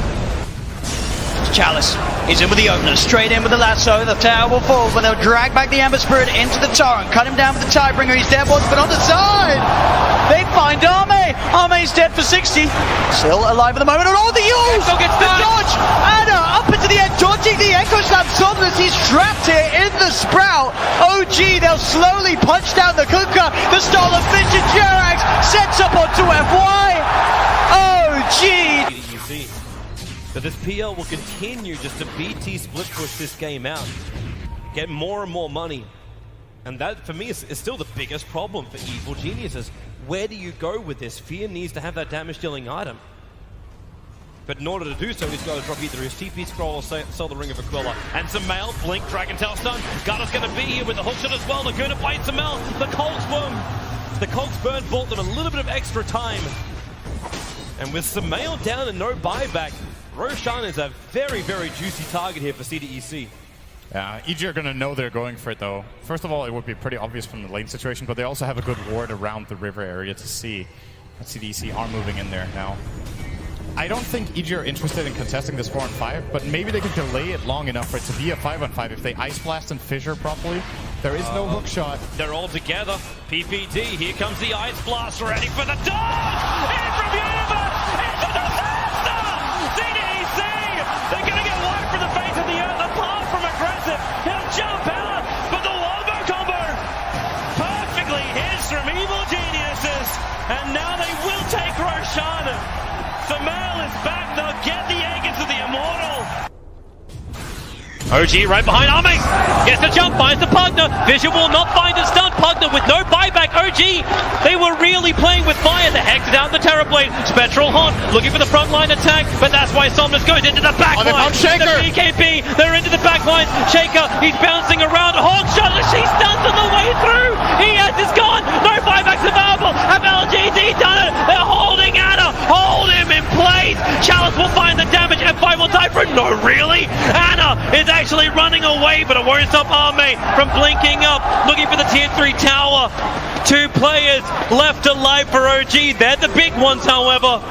Chalice is in with the opener, straight in with the lasso. The tower will fall, but they'll drag back the Ember Spirit into the torrent, cut him down with the Tidebringer. He's dead once, but on the side, they find Arme. Arme's dead for 60. Still alive at the moment. And all the use! The dodge! Anna up into the end, dodging the Echo Slam. Somnus, he's trapped here in the Sprout. OG, they'll slowly punch down the Kuka. The stolen Finch and Jerax sets up onto FY. OG! But this PL will continue just to BT split push this game out, get more and more money. And that, for me, is still the biggest problem for Evil Geniuses. Where do you go with this? Fear needs to have that damage-dealing item. But in order to do so, he's got to drop either his TP scroll or sell the Ring of Aquila. And Samel, Blink, Dragon Tail stun. Garda's going to be here with the hookshot as well. They're going to bite Samel. The Colts burn bought them a little bit of extra time. And with Samel down and no buyback, Roshan is a very, very juicy target here for CDEC. Yeah, EG are going to know they're going for it, though. First of all, it would be pretty obvious from the lane situation, but they also have a good ward around the river area to see that CDEC are moving in there now. I don't think EG are interested in contesting this 4-on-5, but maybe they can delay it long enough for it to be a 5-on-5 if they Ice Blast and Fissure properly. There is no hook shot. They're all together. PPD, here comes the Ice Blast, ready for the dodge! In from Universe! It's a disaster! CDEC! They're going to get wiped from the face of the earth, apart from aggressive. He'll jump out, but the Wombo combo perfectly hits from Evil Geniuses. And now they will take Roshan. Samel is back, they'll get the egg into the Immortal. OG right behind Arme. Gets the jump, finds the Pugner. Vision will not find a stun. Pugner with no buyback. OG, they were really playing with fire. The Hex down the Terrorblade. Spectral Haunt looking for the frontline attack, but that's why Somnus goes into the back line. The BKB, they're into the back line. Shaker, he's bouncing around. Hawk shot, she stuns on the way through. Is gone. No buybacks available. Have LGD done it? They're holding Anna. Hold him in place. Chalice will find the damage. F5 will die for it. No, really? Anna is actually running away, but it won't stop Arme from blinking up, looking for the tier 3 tower. 2 players left alive for OG. They're the big ones, however.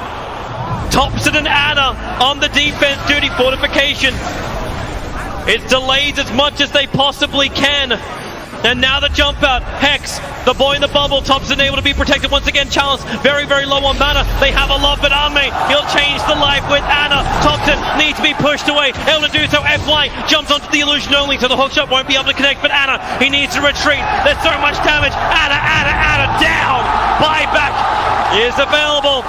Thompson and Anna on the defense duty. Fortification. It's delayed as much as they possibly can. And now the jump out. Hex, the boy in the bubble. Thompson able to be protected once again. Chalice very, very low on mana. They have a lot, but Arme, he'll change the life with Anna. Thompson needs to be pushed away. Able to do so. FY jumps onto the illusion only, so the hookshot won't be able to connect. But Anna, he needs to retreat. There's so much damage. Anna down. Buyback is available.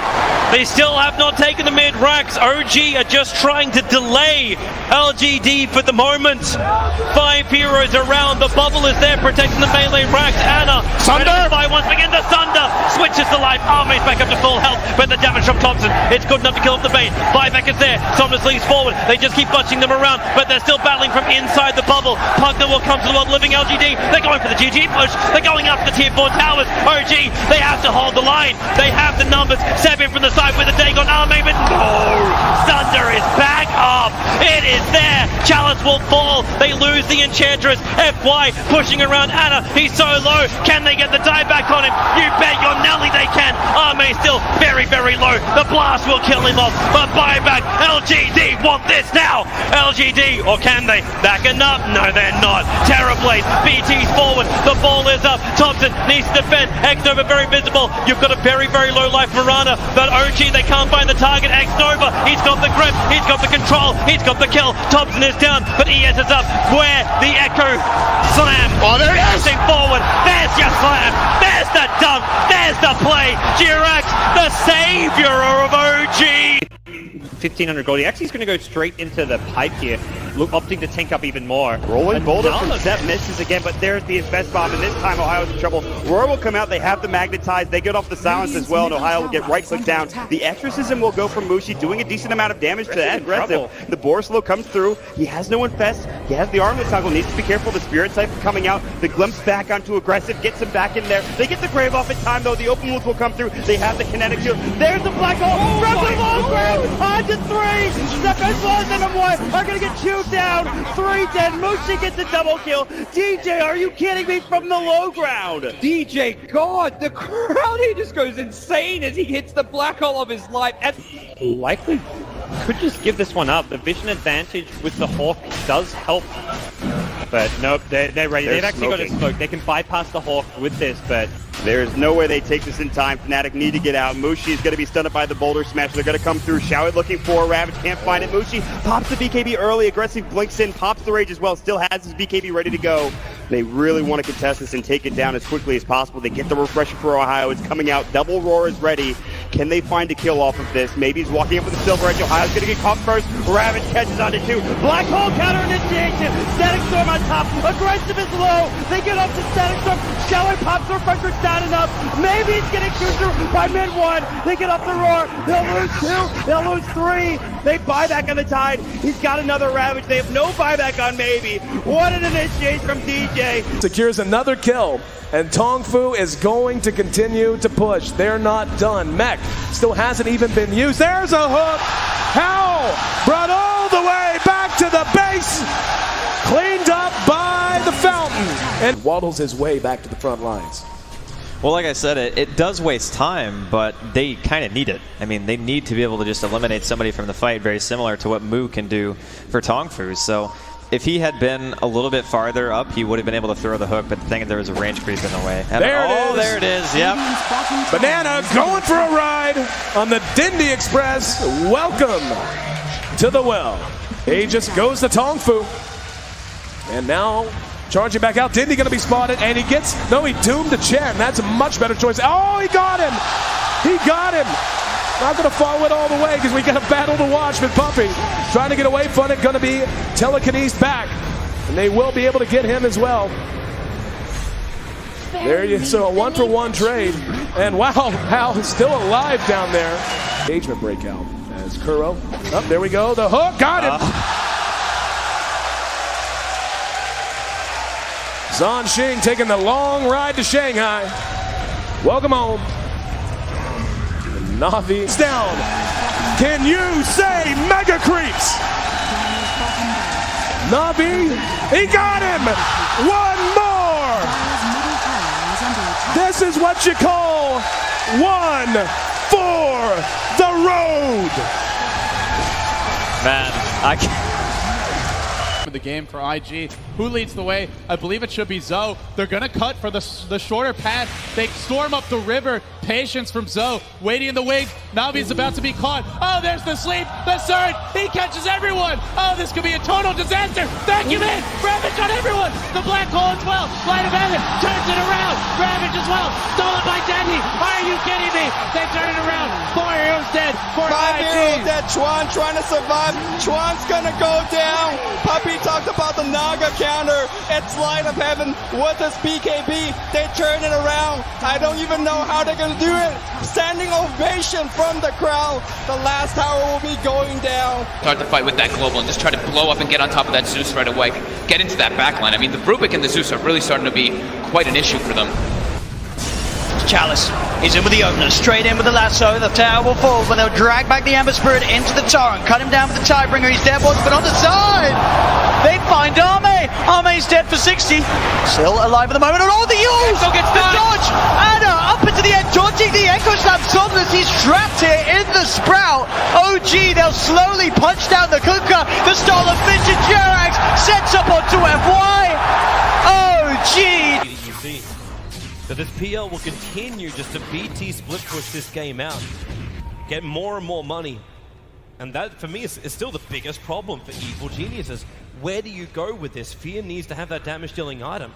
They still have not taken the mid racks. OG are just trying to delay LGD for the moment. 5 heroes around. The bubble is there protecting the melee racks. Anna, Sunder once again. The Sunder switches to life. Arme's back up to full health, but the damage from Thompson, it's good enough to kill off the bait. Buyback is there. Somnus leads forward. They just keep bunching them around, but they're still battling from inside the bubble. Pugner will come to the world living LGD. They're going for the GG push. They're going up the tier 4 towers. OG, they have to hold the line. They have the numbers. Seven from the side with a Dagon Arme, but no! Sunder is back up. It is there. Chalice will fall. They lose the Enchantress. FY pushing around Anna. He's so low. Can they get the dieback on him? You bet your Nelly they can. Arme still very, very low. The blast will kill him off. But buyback. LGD want this now. LGD, or can they? Backing up? No, they're not. Terrorblade. BT's forward. The ball is up. Thompson needs to defend. X-Nova very visible. You've got a very, very low life Marana. But OG, they can't find the target. X-Nova, he's got the grip. He's got the control. He's got the kill. Thompson is down, but ES is up. Where the Echo slam. Oh, there it is. Pushing forward. There's your slam. There's the dunk. There's the play. Jirax, the savior of OG. 1,500 gold. He actually is going to go straight into the pipe here, opting to tank up even more. Rolling boulder from Seth misses again, but there's the Infest Bomb, and this time Ohio's in trouble. Roar will come out, they have the Magnetize, they get off the silence as well, and Ohio will get right-click down. The Exorcism will go from Mushi, doing a decent amount of damage to that aggressive. The Borslow comes through, he has no Infest, he has the Armlet Toggle, needs to be careful, the Spirit Siphon coming out, the Glimpse back onto aggressive, gets him back in there. They get the Grave off in time though, the Open Wounds will come through, they have the Kinetic Shield. There's the Black Hole, from the low ground, on to 3! Seconds less than one are gonna get chewed down. 3 dead. Mushi gets a double kill. DJ, are you kidding me? From the low ground. DJ, God, the crowd, he just goes insane as he hits the black hole of his life. And likely could just give this one up. The vision advantage with the Hawk does help. But nope, they're ready. They've actually got a smoke. They can bypass the Hawk with this, but there's no way they take this in time. Fnatic need to get out. Mushi is going to be stunned by the Boulder Smash. They're going to come through. Showit looking for Ravage. Can't find it. Mushi pops the BKB early. Aggressive blinks in. Pops the Rage as well. Still has his BKB ready to go. They really want to contest this and take it down as quickly as possible. They get the refresher for Ohio. It's coming out. Double Roar is ready. Can they find a kill off of this? Maybe he's walking up with the Silver Edge. Ohio's going to get caught first. Ravage catches onto 2. Black Hole counter initiation. Static Storm on top. Aggressive is low. They get up to Static Storm. Showit pops the refresher. Not enough. Maybe he's getting chewed through by mid 1. They get up the Roar. They'll lose 2. They'll lose 3. They buy back on the Tide. He's got another Ravage. They have no buyback on Maybe. What an initiate from DJ. Secures another kill, and Tongfu is going to continue to push. They're not done. Mech still hasn't even been used. There's a hook. How? Brought all the way back to the base. Cleaned up by the Fountain. And waddles his way back to the front lines. Well, like I said, it does waste time, but they kind of need it. I mean, they need to be able to just eliminate somebody from the fight, very similar to what Mu can do for Tongfu. So if he had been a little bit farther up, he would have been able to throw the hook, but the thing is there was a range creep in the way. There it is, yep. Banana going for a ride on the Dindy Express. Welcome to the well. Aegis goes to Tongfu. And now charging back out. Dindy gonna be spotted, and he doomed the Chen. That's a much better choice. Oh, he got him! He got him! Not going to follow it all the way because we got a battle to watch with Puppy. Trying to get away from it, going to be telekinesed back. And they will be able to get him as well. There you so a 1-for-1 trade. And wow, Hal is still alive down there. Engagement breakout as Kuro. Oh, there we go. The hook. Got him. Zhan Xing taking the long ride to Shanghai. Welcome home. Na'Vi is down. Can you say Mega Creeps? Na'Vi, he got him! One more! This is what you call one for the road! Man, I can't. The game for IG. Who leads the way? I believe it should be Zoe. They're gonna cut for the shorter path. They storm up the river. Patience from Zoe. Waiting in the wings. Navi's about to be caught. Oh, there's the sleep. The surge. He catches everyone. Oh, this could be a total disaster. Vacuum in. Ravage on everyone. The black hole as well. Light of heaven turns it around. Ravage as well. Stolen by Dendy. Are you kidding me? They turn it around. 4 heroes dead. 5 heroes dead. Chuan trying to survive. Chuan's gonna go down. Puppy talked about the Naga counter. It's light of heaven with his BKB. They turn it around. I don't even know how they're gonna do it. Standing ovation from the crowd. The last tower will be going down. Start the fight with that global and just try to blow up and get on top of that Zeus right away. Get into that backline. I mean, the Rubik and the Zeus are really starting to be quite an issue for them. Chalice is in with the opener, straight in with the lasso. The tower will fall when they'll drag back the Ember Spirit into the torrent, cut him down with the Tidebringer. He's dead, but on the side. They find Arme. Arme's dead for 60. Still alive at the moment. And all the use! The dodge! Anna up into the end, taunting the Echo Slam. Somnus, he's trapped here in the Sprout. OG, they'll slowly punch down the Kuka. The Stolen Vision Jerax sets up onto FY. OG! So this PL will continue just to BT split push this game out, get more and more money. And that, for me, is still the biggest problem for Evil Geniuses. Where do you go with this? Fear needs to have that damage-dealing item.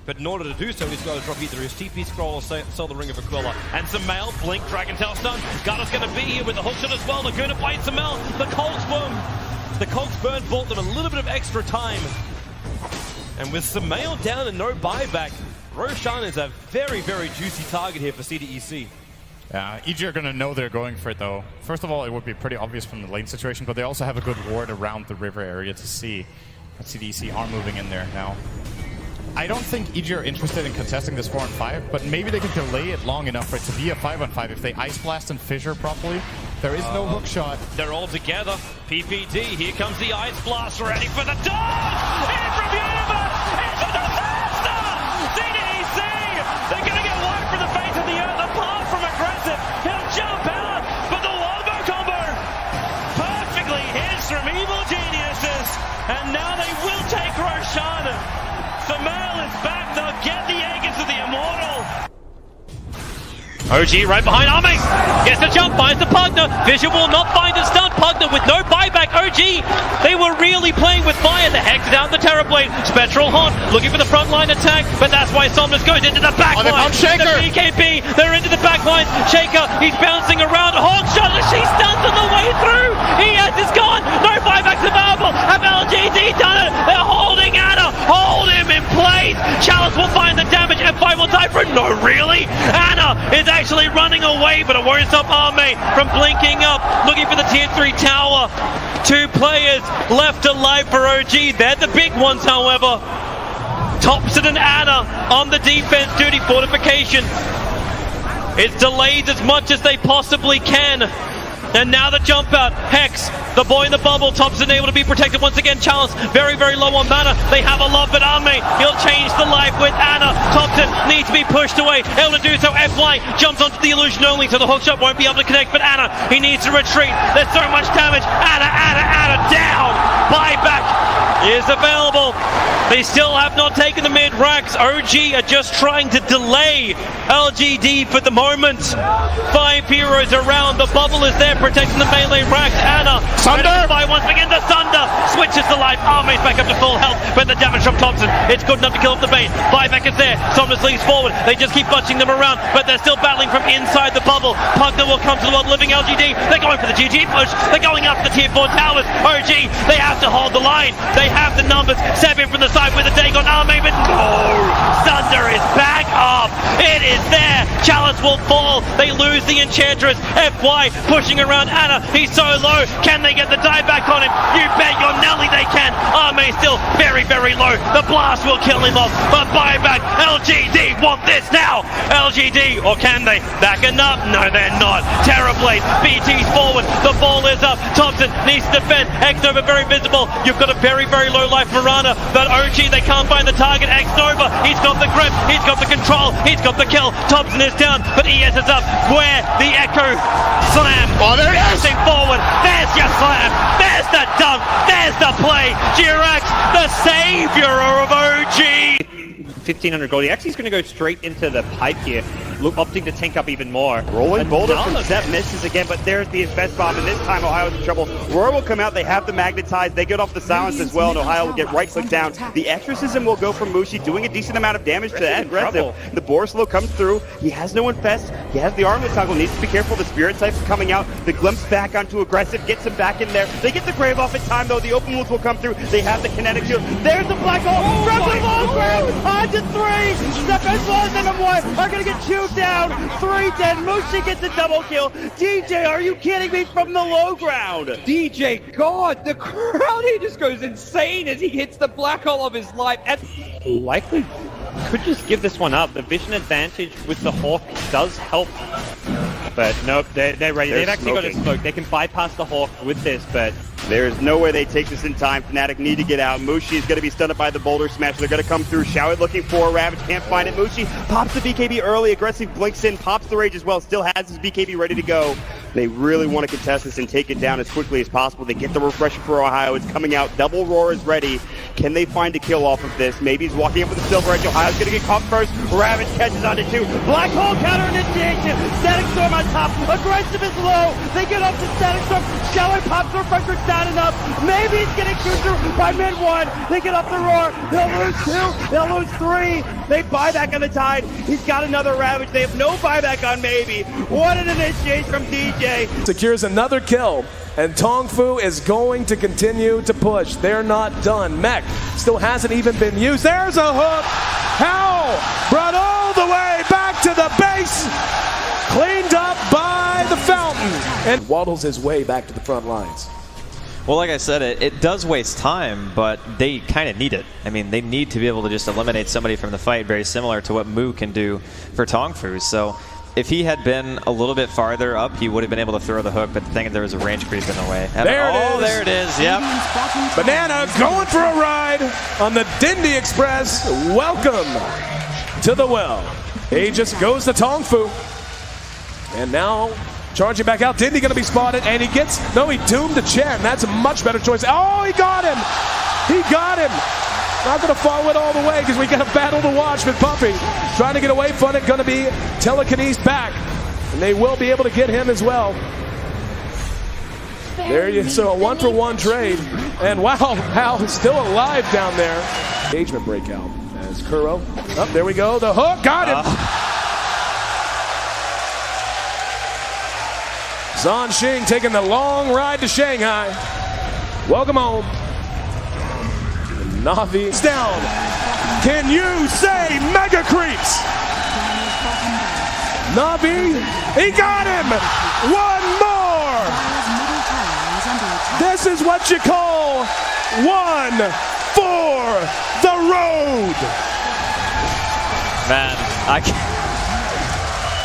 But in order to do so, he's got to drop either his TP scroll or sell the Ring of Aquila. And Samel, blink, Dragon Tail stun. Garda's going to be here with the hookshot as well. They're going to fight Samel. The Colts burn bought them a little bit of extra time. And with Samel down and no buyback, Roshan is a very, very juicy target here for CDEC. Yeah, EG are going to know they're going for it, though. First of all, it would be pretty obvious from the lane situation, but they also have a good ward around the river area to see. CDEC are moving in there now. I don't think EG are interested in contesting this 4-on-5, but maybe they can delay it long enough for it to be a 5-on-5 if they Ice Blast and Fissure properly. There is no hook shot. They're all together. PPD, here comes the Ice Blast, ready for the dodge! In from Universe! It's a disaster! CDEC! They're going to get wiped from the face of the earth, apart from aggressive. He'll jump out, but the wombo combo perfectly hits from Evil Geniuses, and now they will take Roshan. Samel is back, they'll get the egg into the Immortal. OG right behind Arme, gets the jump, finds the Pugner. Vision will not find the stun. Pugner with no buyback. OG, they were really playing with fire. The Hex down the Terrorblade. Spectral Haunt looking for the front line attack, but that's why Somnus goes into the back line. The BKB, they're into the back line. Shaker, he's bouncing around. Hawk shot, she stuns on the way through. It's gone. No buybacks available. Have LGD done it? They're holding Anna. Hold him in place. Chalice will find the damage. F5 will die for it. No, really? Anna is actually running away, but it won't stop Arme from blinking up, looking for the tier 3 tower. 2 players left alive for OG. They're the big ones, however. Thompson and Anna on the defense duty. Fortification. It's delayed as much as they possibly can. And now the jump out. Hex, the boy in the bubble. Thompson able to be protected once again. Chalice very, very low on mana. They have a lot, but Arme, he'll change the life with Anna. Thompson needs to be pushed away. Able to do so. FY jumps onto the illusion only, so the hookshot won't be able to connect. But Anna, he needs to retreat. There's so much damage. Anna down. Buyback is available. They still have not taken the mid racks. OG are just trying to delay LGD for the moment. 5 heroes around. The bubble is there protecting the melee racks. Anna, Sunder! Once again, the Sunder! Thunder switches to life. Army's back up to full health, but the damage from Thompson, it's good enough to kill off the bait. Buyback is there. Somnus leans forward. They just keep bunching them around, but they're still battling from inside the bubble. Pugner will come to the world living LGD. They're going for the GG push. They're going after the tier 4 towers. OG, they have to hold the line. They have the numbers. Seven from the side with a Dagon army, but no! Thunder is back up. It is there. Chalice will fall. They lose the Enchantress. FY pushing around Anna. He's so low. Can they get the dive back on him? You bet your Nelly they can. Arme still very, very low. The blast will kill him off. But buyback. LGD want this now. LGD, or can they? Backing up? No, they're not. Terrorblade. BT's forward. The ball is up. Thompson needs to defend. X-Nova very visible. You've got a very, very low life Mirana. But OG, they can't find the target. X-Nova, he's got the grip. He's got the control. He's got the kill. Thompson is down, but ES is up. Where the Echo slam. Oh, there it is. Forward. There's your slam. There's the dunk. There's the play. Jirax, the savior of OG. 1,500 gold. He actually is going to go straight into the pipe here, opting to tank up even more. Rolling boulder from Zep misses again, but there's the Infest Bomb, and this time Ohio's in trouble. Roar will come out, they have the Magnetize, they get off the silence as well, and Ohio will get right-click down. The Exorcism will go from Mushi, doing a decent amount of damage to that aggressive. The Borslow comes through, he has no Infest, he has the Armless Toggle, needs to be careful, the Spirit Siph's coming out, the Glimpse back onto aggressive, gets him back in there. They get the Grave off in time though, the Open Wounds will come through, they have the Kinetic Shield. There's the Black Hole, from the low ground, on to 3! Step as well as M1 are gonna get chewed down. 3 dead. Mushi gets a double kill. DJ, are you kidding me? From the low ground. DJ, God, the crowd here just goes insane as he hits the black hole of his life. And likely could just give this one up. The vision advantage with the Hawk does help. But nope, they're ready. They've actually got a smoke. They can bypass the Hawk with this, but there's no way they take this in time. Fnatic need to get out. Mushi is going to be stunned by the Boulder Smash. They're going to come through. Showit looking for Ravage. Can't find it. Mushi pops the BKB early. Aggressive blinks in. Pops the Rage as well. Still has his BKB ready to go. They really want to contest this and take it down as quickly as possible. They get the refresher for Ohio. It's coming out. Double Roar is ready. Can they find a kill off of this? Maybe he's walking up with the Silver Edge. Ohio's going to get caught first. Ravage catches onto 2. Black Hole counter initiation. Static Storm on top. Aggressive is low. They get up to Static Storm. Showit pops the refresher. It's not enough. Maybe he's getting chewed through by mid 1. They get up the Roar. They'll lose 2. They'll lose 3. They buy back on the Tide. He's got another Ravage. They have no buyback on Maybe. What an initiation from DJ. Secures another kill, and Tongfu is going to continue to push. They're not done. Mech still hasn't even been used. There's a hook. How? Brought all the way back to the base. Cleaned up by the fountain. And waddles his way back to the front lines. Well, like I said, it does waste time, but they kind of need it. I mean, they need to be able to just eliminate somebody from the fight, very similar to what Mu can do for Tongfu. So if he had been a little bit farther up, he would have been able to throw the hook, but the thing is there was a range creep in the way. There it is, yep. Banana going for a ride on the Dindy Express. Welcome to the well. Aegis goes to Tongfu. And now charging back out. Dindy gonna be spotted, and he doomed to Chen. That's a much better choice. Oh, he got him! He got him! Not gonna follow it all the way because we got a battle to watch with Puppy. Trying to get away from it, gonna be telekinesis back. And they will be able to get him as well. There you so a 1-for-1 trade. And wow, Hal is still alive down there. Engagement breakout as Kuro. Oh, there we go. The hook got him. Zhan Xing taking the long ride to Shanghai. Welcome home. Navi's down. Can you say Mega Creeps? Navi, he got him! One more! This is what you call one for the road! Man, I can't.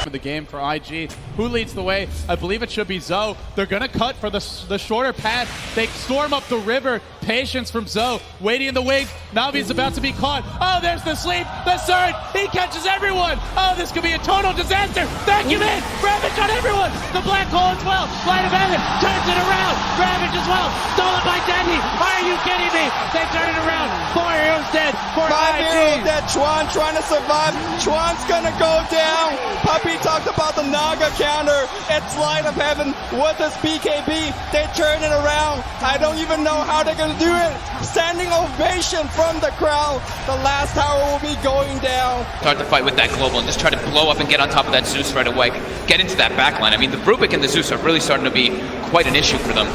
The game for IG. Who leads the way? I believe it should be Zoe. They're gonna cut for the shorter path. They storm up the river. Patience from Zoe. Waiting in the wings. Navi's about to be caught. Oh, there's the sleep. The surge. He catches everyone. Oh, this could be a total disaster. Vacuum in. Ravage on everyone. The black hole as well. Light of heaven turns it around. Ravage as well. Stolen by Dendy. Are you getting me. They turn it around. 4 heroes dead. 5 heroes dead. Chuan trying to survive. Chuan's gonna go down. Puppy talked about the Naga counter. It's Light of Heaven with this BKB. They turn it around. I don't even know how they're gonna do it. Standing ovation from the crowd. The last tower will be going down. Start the fight with that global and just try to blow up and get on top of that Zeus right away. Get into that backline. I mean, the Rubik and the Zeus are really starting to be quite an issue for them.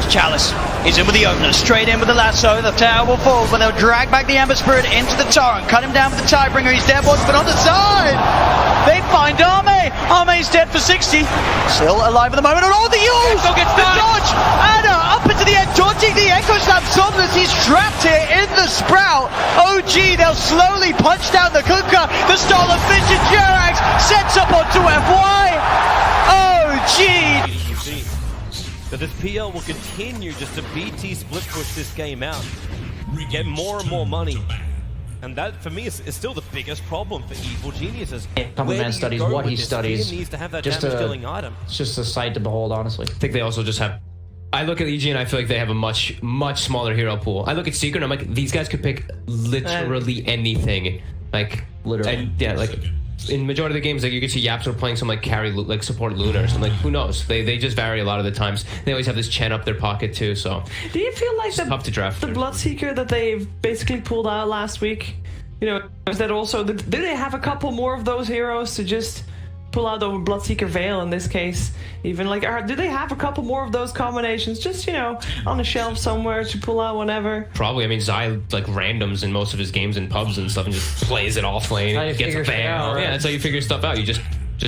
Chalice is in with the opener, straight in with the lasso. The tower will fall, but they'll drag back the Ember Spirit into the torrent, cut him down with the Tidebringer. He's dead, but on the side, they find Arme. Arme's dead for 60, still alive at the moment. And all the use, the dodge, Anna up into the end, dodging the Echo Slam. Somnus, he's trapped here in the Sprout. OG, they'll slowly punch down the Kuka. The Stolen Vision, Jerax sets up onto FY. OG. So this PL will continue just to BT split push this game out, get more and more money. And that, for me, is still the biggest problem for Evil Geniuses. Couple man studies what he studies. He needs to have that just damage-dealing item. It's just a sight to behold, honestly. I think they also just have... I look at EG and I feel like they have a much smaller hero pool. I look at Secret and I'm like, these guys could pick literally anything. Like, literally. And, yeah, like... In majority of the games, like you can see Yapster playing some like carry, like support Lunar. So like, who knows? They just vary a lot of the times. They always have this Chen up their pocket too. So do you feel like tough to draft the Bloodseeker that they've basically pulled out last week? You know, is that also? Do they have a couple more of those heroes to just pull out the Bloodseeker Veil in this case? Even like, do they have a couple more of those combinations just, you know, on a shelf somewhere to pull out whenever? Probably. I mean, Zai like randoms in most of his games in pubs and stuff and just plays it off lane, gets a veil. Right? Yeah, that's how you figure stuff out. You just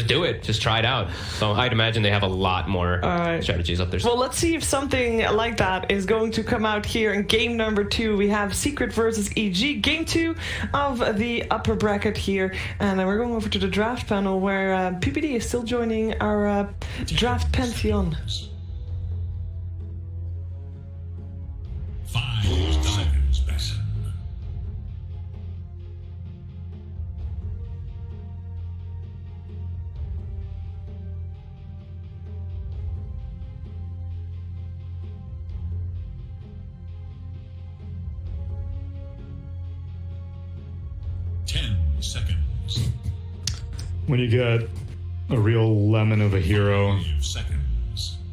do it. Just try it out. So I'd imagine they have a lot more strategies up there. Well, let's see if something like that is going to come out here in game number 2. We have Secret versus EG, game 2 of the upper bracket here. And we're going over to the draft panel where PPD is still joining our draft pantheon. 5 times better. Seconds. When you get a real lemon of a hero,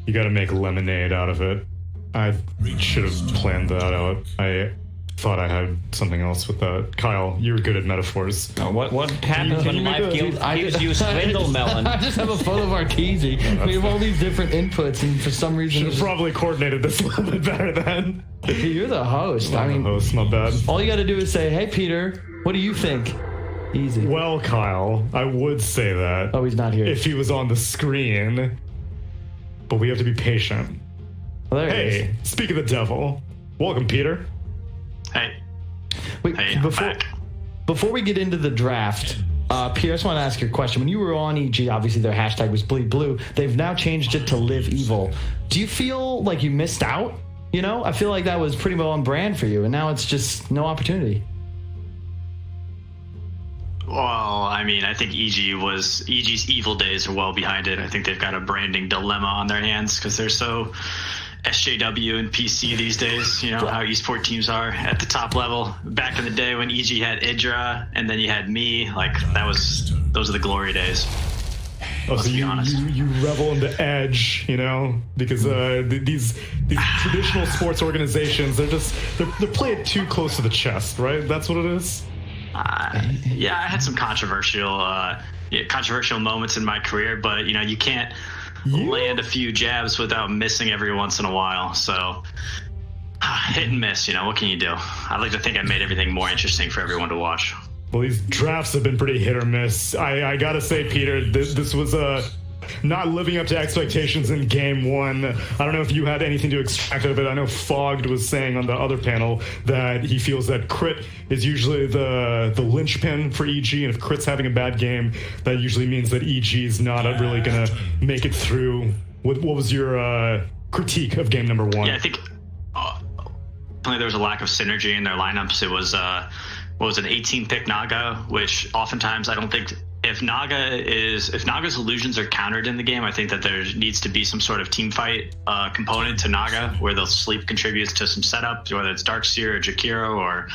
you gotta make lemonade out of it. I should have planned that out. I thought I had something else with that. Kyle, you were good at metaphors. What happens when life gives you swindle melon? I just have a photo of Arteezy. We have all these different inputs, and for some reason... Should have probably coordinated this a little bit better then. You're the host. I'm the host, my bad. All you gotta do is say, hey, Peter, what do you think? Easy. Well, Kyle, I would say that. Oh, he's not here. If he was on the screen. But we have to be patient. Well, hey, speak of the devil. Welcome, Peter. Hey. Wait, before we get into the draft, Peter, I just want to ask you a question. When you were on EG, obviously their hashtag was Bleed Blue. They've now changed it to Live Evil. Do you feel like you missed out? You know, I feel like that was pretty well on brand for you, and now it's just no opportunity. Well, I mean, I think EG's evil days are well behind it. I think they've got a branding dilemma on their hands because they're so SJW and PC these days. You know how esport teams are at the top level. Back in the day when EG had Idra and then you had me, like those are the glory days. Oh, so you revel in the edge, you know, because these traditional sports organizations, they're playing too close to the chest, right? That's what it is. Yeah, I had some controversial moments in my career, but you know, you can't land a few jabs without missing every once in a while. So hit and miss, you know, what can you do? I'd like to think I made everything more interesting for everyone to watch. Well, these drafts have been pretty hit or miss. I gotta say, Peter, this was not living up to expectations in game 1. I don't know if you had anything to extract out of it. I know Fogged was saying on the other panel that he feels that crit is usually the linchpin for EG, and if crit's having a bad game, that usually means that EG is not really gonna make it through. What was your critique of game number 1? Yeah, I think there was a lack of synergy in their lineups. It was an 18 pick Naga, which oftentimes I don't think if Naga's illusions are countered in the game, I think that there needs to be some sort of team fight component to Naga, where they'll sleep contributes to some setup, whether it's Darkseer or Jakiro or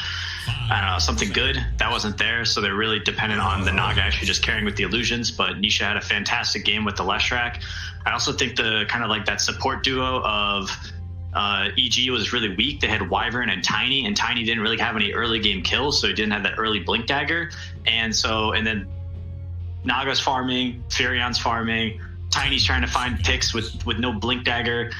I don't know, something good. That wasn't there, so they're really dependent on the Naga actually just carrying with the illusions. But Nisha had a fantastic game with the Leshrac. I also think the kind of like that support duo of EG was really weak. They had Wyvern and Tiny didn't really have any early game kills, so he didn't have that early Blink Dagger. And then Naga's farming, Furion's farming, Tiny's trying to find picks with no Blink Dagger,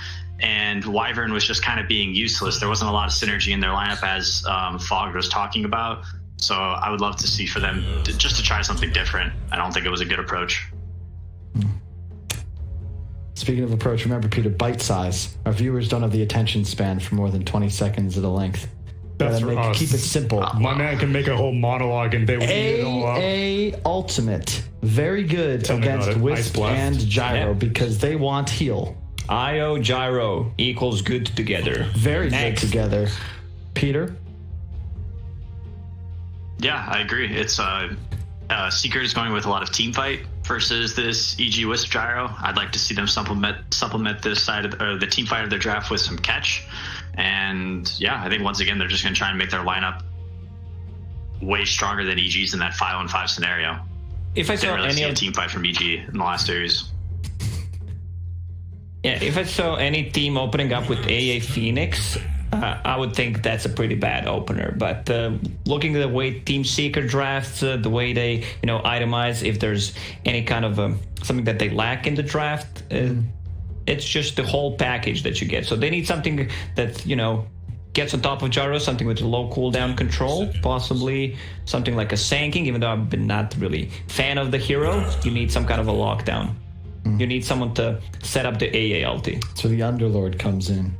and Wyvern was just kind of being useless. There wasn't a lot of synergy in their lineup, as Fogg was talking about. So I would love to see for them just to try something different. I don't think it was a good approach. Speaking of approach, remember, Peter, bite size. Our viewers don't have the attention span for more than 20 seconds at a length. That's for us. Keep it simple. My man can make a whole monologue and they would eat it all up. AA Ultimate. Very good against Wisp and Gyro because they want heal. IO Gyro equals good together. Very good together. Peter? Yeah, I agree. It's Seeker is going with a lot of team fight versus this EG Wisp Gyro. I'd like to see them supplement this side of the team fight of their draft with some catch. And yeah, I think once again they're just going to try and make their lineup way stronger than EG's in that 5-on-5 scenario. If I saw didn't really see any a team fight from EG in the last series. Yeah, if I saw any team opening up with AA Phoenix, I would think that's a pretty bad opener. But looking at the way Team Seeker drafts, the way they itemize, if there's any kind of something that they lack in the draft, it's just the whole package that you get. So they need something that gets on top of Gyro, something with low cooldown control, possibly something like a Sanking. Even though I've been not really fan of the hero, you need some kind of a lockdown. You need someone to set up the AA ulti. So the Underlord comes in.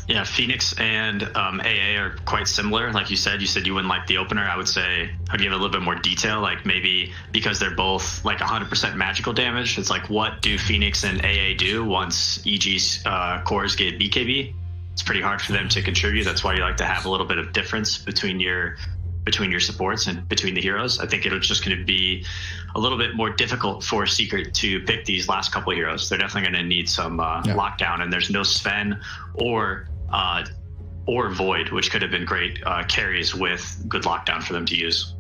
Yeah, Phoenix and AA are quite similar. Like you said you wouldn't like the opener. I would say I'd give it a little bit more detail, like maybe because they're both like 100% magical damage. It's like, what do Phoenix and AA do once EG's cores get BKB? It's pretty hard for them to contribute. That's why you like to have a little bit of difference between your supports and between the heroes. I think it's just going to be a little bit more difficult for Secret to pick these last couple of heroes. They're definitely going to need some lockdown, and there's no Sven or Void, which could have been great carries with good lockdown for them to use.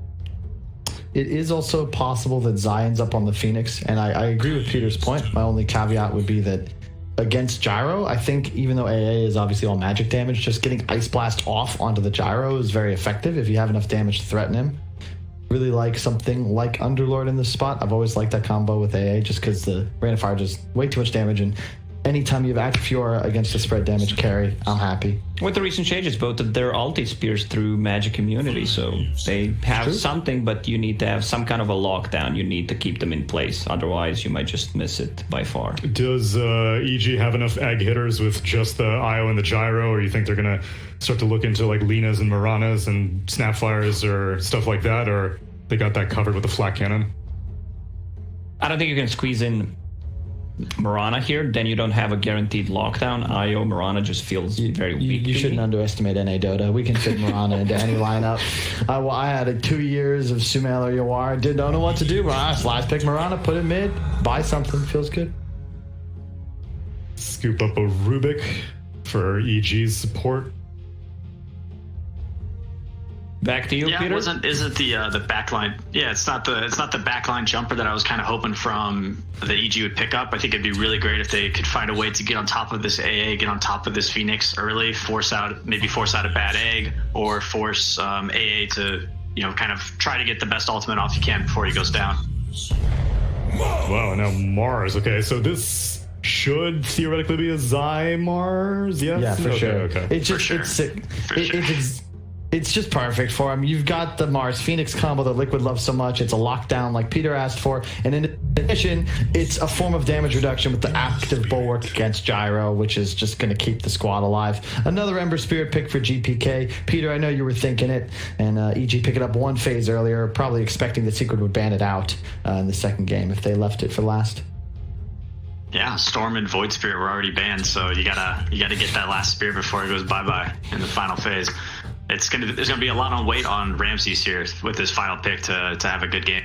It is also possible that Zion's up on the Phoenix, and I agree with Peter's point. My only caveat would be that against Gyro, I think even though AA is obviously all magic damage, just getting Ice Blast off onto the Gyro is very effective if you have enough damage to threaten him. Really like something like Underlord in this spot. I've always liked that combo with AA just because the Rain of Fire does way too much damage, and anytime you have Active Fiora against a spread damage carry, I'm happy. With the recent changes, both of their ulti spears through magic immunity, so they have something, but you need to have some kind of a lockdown. You need to keep them in place, otherwise you might just miss it by far. Does EG have enough egg hitters with just the IO and the Gyro, or you think they're going to start to look into like Linas and Maranas and Snapfires or stuff like that, or they got that covered with the flat cannon? I don't think you can squeeze in Marana here, then you don't have a guaranteed lockdown. IO Marana just feels very weak. You shouldn't underestimate NA Dota. We can fit Marana into any lineup. I had 2 years of Sumail or Yawar. Don't know what to do. Slash pick Marana, put it mid, buy something. Feels good. Scoop up a Rubik for EG's support. Back to you, Peter. Isn't the backline? Yeah, it's not the backline jumper that I was kind of hoping from that EG would pick up. I think it'd be really great if they could find a way to get on top of this AA, get on top of this Phoenix early, force out a bad egg, or force AA to kind of try to get the best ultimate off you can before he goes down. Wow, now Mars. Okay, so this should theoretically be a Zai Mars. Yes? Yeah, for sure. Okay. It's just it's just perfect for him. You've got the Mars Phoenix combo that Liquid loves so much. It's a lockdown like Peter asked for. And in addition, it's a form of damage reduction with the active bulwark against Gyro, which is just going to keep the squad alive. Another Ember Spirit pick for GPK. Peter, I know you were thinking it. And EG picked it up one phase earlier, probably expecting that Secret would ban it out in the second game if they left it for last. Yeah, Storm and Void Spirit were already banned, so you gotta get that last Spirit before it goes bye-bye in the final phase. there's gonna be a lot on weight on Ramses here with his final pick to have a good game.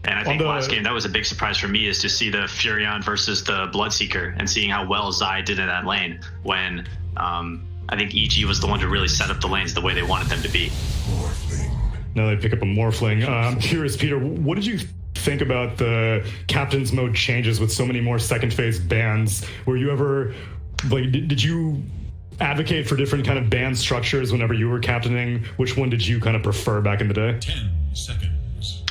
And I think last game, that was a big surprise for me, is to see the Furion versus the Bloodseeker and seeing how well Zai did in that lane when I think EG was the one to really set up the lanes the way they wanted them to be. Now they pick up a Morphling. I'm curious, Peter, what did you think about the Captain's Mode changes with so many more second phase bans? Were you ever, like, did you advocate for different kind of ban structures whenever you were captaining? Which one did you kind of prefer back in the day? 10 seconds.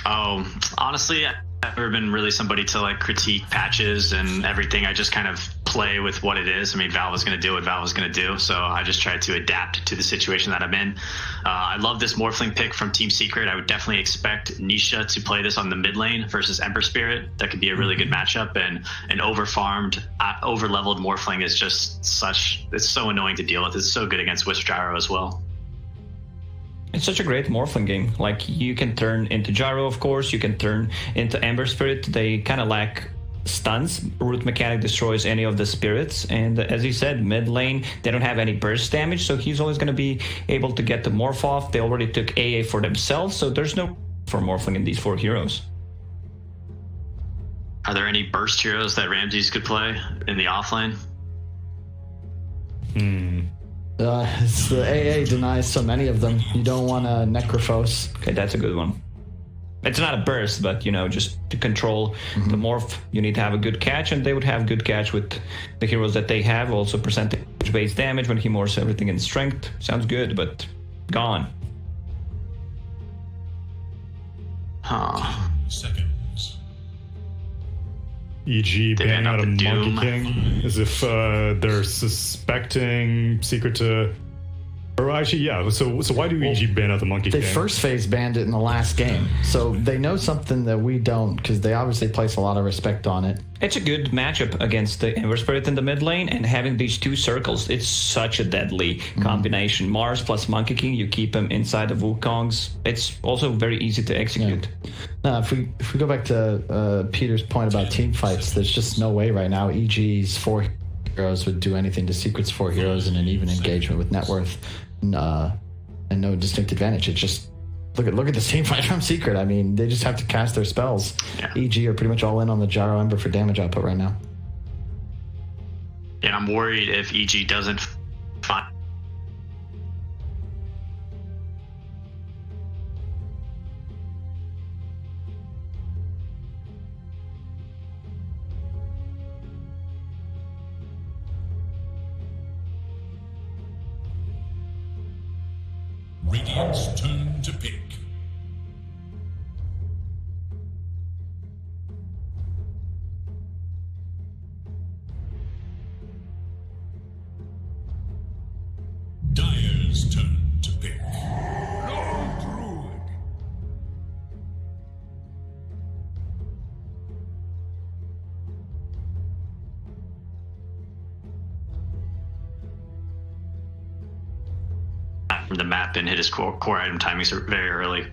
Oh, honestly, I've never been really somebody to like critique patches and everything. I just kind of play with what it is. I mean, Valve was going to do what Valve was going to do, so I just tried to adapt to the situation that I'm in. I love this Morphling pick from Team Secret. I would definitely expect Nisha to play this on the mid lane versus Ember Spirit. That could be a really good matchup, and an over-farmed, over-leveled Morphling is just it's so annoying to deal with. It's so good against Wisp Gyro as well. It's such a great Morphling game. Like, you can turn into Gyro, of course. You can turn into Ember Spirit. They kind of lack stuns. Root Mechanic destroys any of the spirits. And as you said, mid lane, they don't have any burst damage, so he's always going to be able to get the Morph off. They already took AA for themselves, so there's no for Morphling in these 4 heroes. Are there any burst heroes that Ramses could play in the offlane? It's the AA denies so many of them. You don't want a Necrophos. Okay, that's a good one. It's not a burst, but, you know, just to control the morph, you need to have a good catch, and they would have good catch with the heroes that they have. Also, percentage-based damage when he morphs everything in strength. Sounds good, but gone. Seconds. EG banning out a Monkey King as if they're suspecting Secret to... Or actually, yeah, so why do EG ban out the Monkey King? They first phase banned it in the last game, so they know something that we don't, because they obviously place a lot of respect on it. It's a good matchup against the Ember Spirit in the mid lane, and having these 2 circles, it's such a deadly combination. Mars plus Monkey King, you keep him inside of Wukong's. It's also very easy to execute. Yeah. Now, if we go back to Peter's point about team fights, there's just no way right now EG's 4 heroes would do anything to Secret's 4 heroes in an even engagement with net worth and no distinct advantage. It's just look at this team fight from Secret. I mean, they just have to cast their spells. Yeah. EG are pretty much all in on the Gyro Ember for damage output right now. And I'm worried if EG doesn't find Radiant's turn to pick. Dire's turn to pick. Lord Druid. from the map and hit his core item timings very early.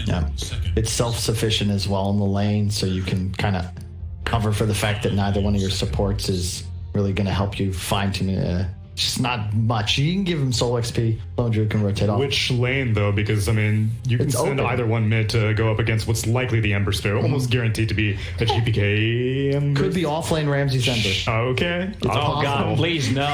Yeah. It's self-sufficient as well in the lane, so you can kind of cover for the fact that neither one of your supports is really going to help you find too just not much. You can give him soul XP. Lone Druid can rotate off. Which lane, though? Because, I mean, you can send either one mid to go up against what's likely the Ember Spirit. Almost guaranteed to be a GPK Ember. Could be offlane Ramses Ember. Okay. Oh, God, please, no.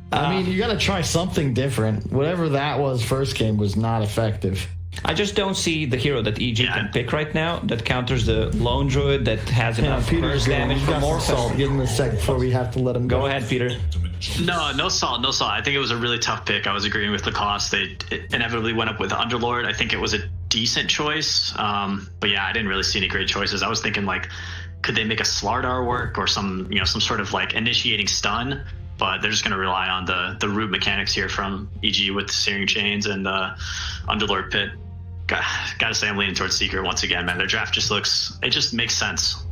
I mean, you got to try something different. Whatever that was first game was not effective. I just don't see the hero that EG can pick right now that counters the Lone Druid that has enough burst damage for more salt. Give him a sec before we have to let him go. Go ahead, Peter. No salt. I think it was a really tough pick. I was agreeing with Lacoste. They inevitably went up with Underlord. I think it was a decent choice. But yeah, I didn't really see any great choices. I was thinking, like, could they make a Slardar work or some sort of like initiating stun? But they're just going to rely on the root mechanics here from EG with the Searing Chains and Underlord Pit. Gotta say, I'm leaning towards Secret once again, man. Their draft just makes sense.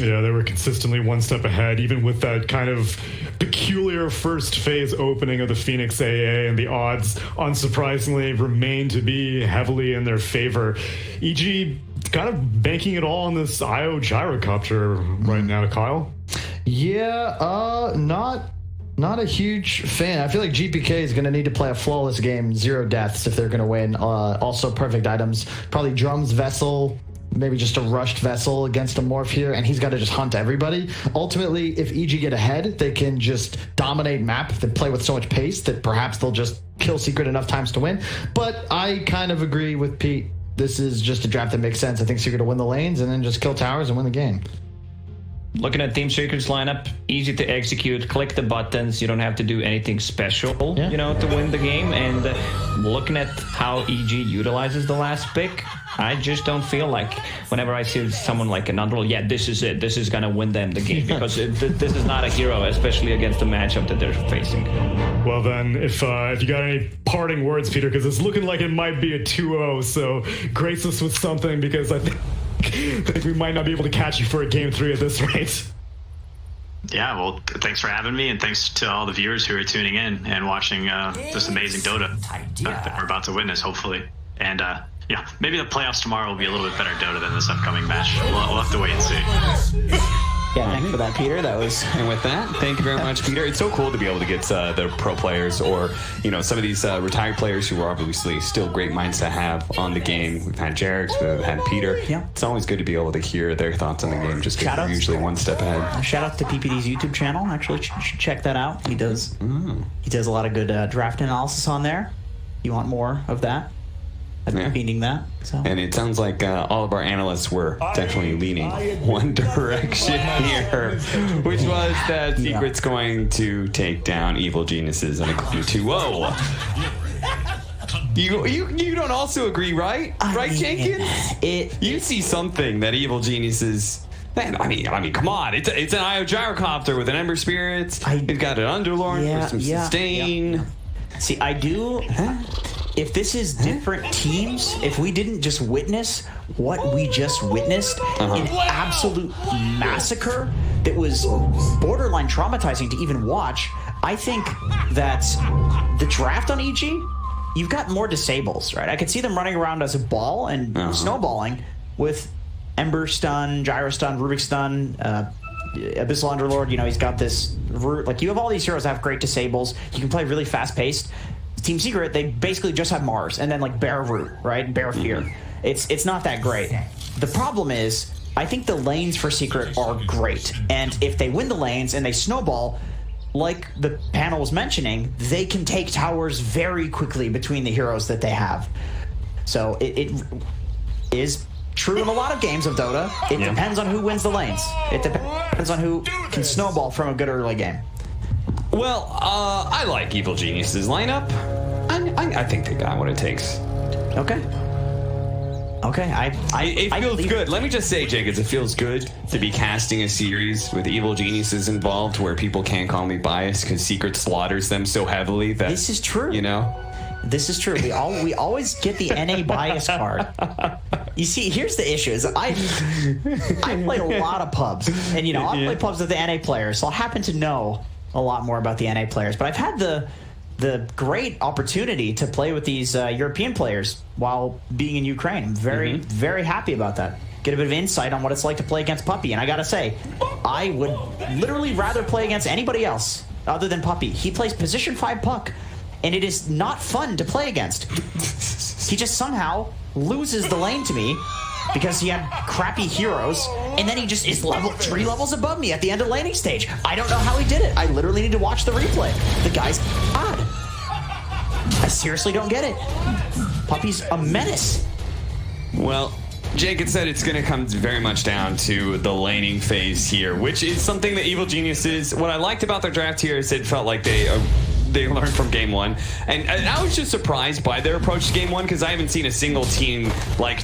Yeah, they were consistently one step ahead, even with that kind of peculiar first phase opening of the Phoenix AA, and the odds, unsurprisingly, remain to be heavily in their favor. EG kind of banking it all on this IO gyrocopter right now, Kyle. Yeah, not Not a huge fan. I feel like GPK is going to need to play a flawless game, 0 deaths if they're going to win. Also, perfect items. Probably Drums, Vessel, maybe just a rushed Vessel against a Morph here, and he's got to just hunt everybody. Ultimately, if EG get ahead, they can just dominate map. They play with so much pace that perhaps they'll just kill Secret enough times to win. But I kind of agree with Pete. This is just a draft that makes sense. I think Secret will win the lanes and then just kill towers and win the game. Looking at Team Secret's lineup, easy to execute. Click the buttons. You don't have to do anything special, to win the game. And looking at how EG utilizes the last pick, I just don't feel like whenever I see someone like an Underworld, this is it. This is going to win them the game because this is not a hero, especially against the matchup that they're facing. Well, then, if you got any parting words, Peter, because it's looking like it might be a 2-0, so grace us with something because I think we might not be able to catch you for a game 3 at this rate. Yeah, well, thanks for having me, and thanks to all the viewers who are tuning in and watching this amazing Dota that we're about to witness, hopefully. And maybe the playoffs tomorrow will be a little bit better Dota than this upcoming match. We'll have to wait and see. Yeah, thanks for that, Peter. That was. And with that, thank you very much, Peter. It's so cool to be able to get the pro players or some of these retired players who are obviously still great minds to have on the game. We've had Jarex, we've had Peter. Yeah, it's always good to be able to hear their thoughts on the game, just because they're usually one step ahead. Shout out to PPD's YouTube channel. Actually, check that out. He does a lot of good draft analysis on there. You want more of that? I've been feeding that. So. And it sounds like all of our analysts were definitely leaning one direction here, which was that Secret's going to take down Evil Geniuses on a 2-0. You don't also agree, right? Right, Jenkins? You see something that Evil Geniuses... Man, I mean, come on! It's an IO gyrocopter with an Ember Spirit. It's got an Underlord for some sustain. Yeah. See, I do. If this is different teams, if we didn't just witness what we just witnessed, an absolute massacre that was borderline traumatizing to even watch, I think that the draft on EG, you've got more disables, right? I could see them running around as a ball and snowballing with Ember Stun, Gyro Stun, Rubik Stun, Abyssal Underlord. He's got this root. Like, you have all these heroes that have great disables. You can play really fast-paced. Team Secret, they basically just have Mars and then like Bear Root, right? Bear Fear. It's not that great. The problem is, I think the lanes for Secret are great. And if they win the lanes and they snowball, like the panel was mentioning, they can take towers very quickly between the heroes that they have. So it is true in a lot of games of Dota. It depends on who wins the lanes. It depends on who can snowball from a good early game. Well, I like Evil Genius's lineup. I think they got what it takes. Okay. It feels good. Let me just say, Jenkins, it feels good to be casting a series with Evil Geniuses involved where people can't call me biased because Secret slaughters them so heavily that... This is true. This is true. We always get the NA bias card. You see, here's the issue: is I played a lot of pubs, and I'll play pubs with the NA players, so I happen to know a lot more about the NA players. But I've had the great opportunity to play with these European players while being in Ukraine. I'm very, very happy about that. Get a bit of insight on what it's like to play against Puppy. And I gotta say, I would literally rather play against anybody else other than Puppy. He plays position 5 puck, and it is not fun to play against. He just somehow loses the lane to me because he had crappy heroes, and then he just is 3 levels above me at the end of laning stage. I don't know how he did it. I literally need to watch the replay. The guy's odd. I seriously don't get it. Puppy's a menace. Well, Jake had said it's going to come very much down to the laning phase here, which is something that Evil Geniuses... What I liked about their draft here is it felt like they learned from game 1, and I was just surprised by their approach to game 1 because I haven't seen a single team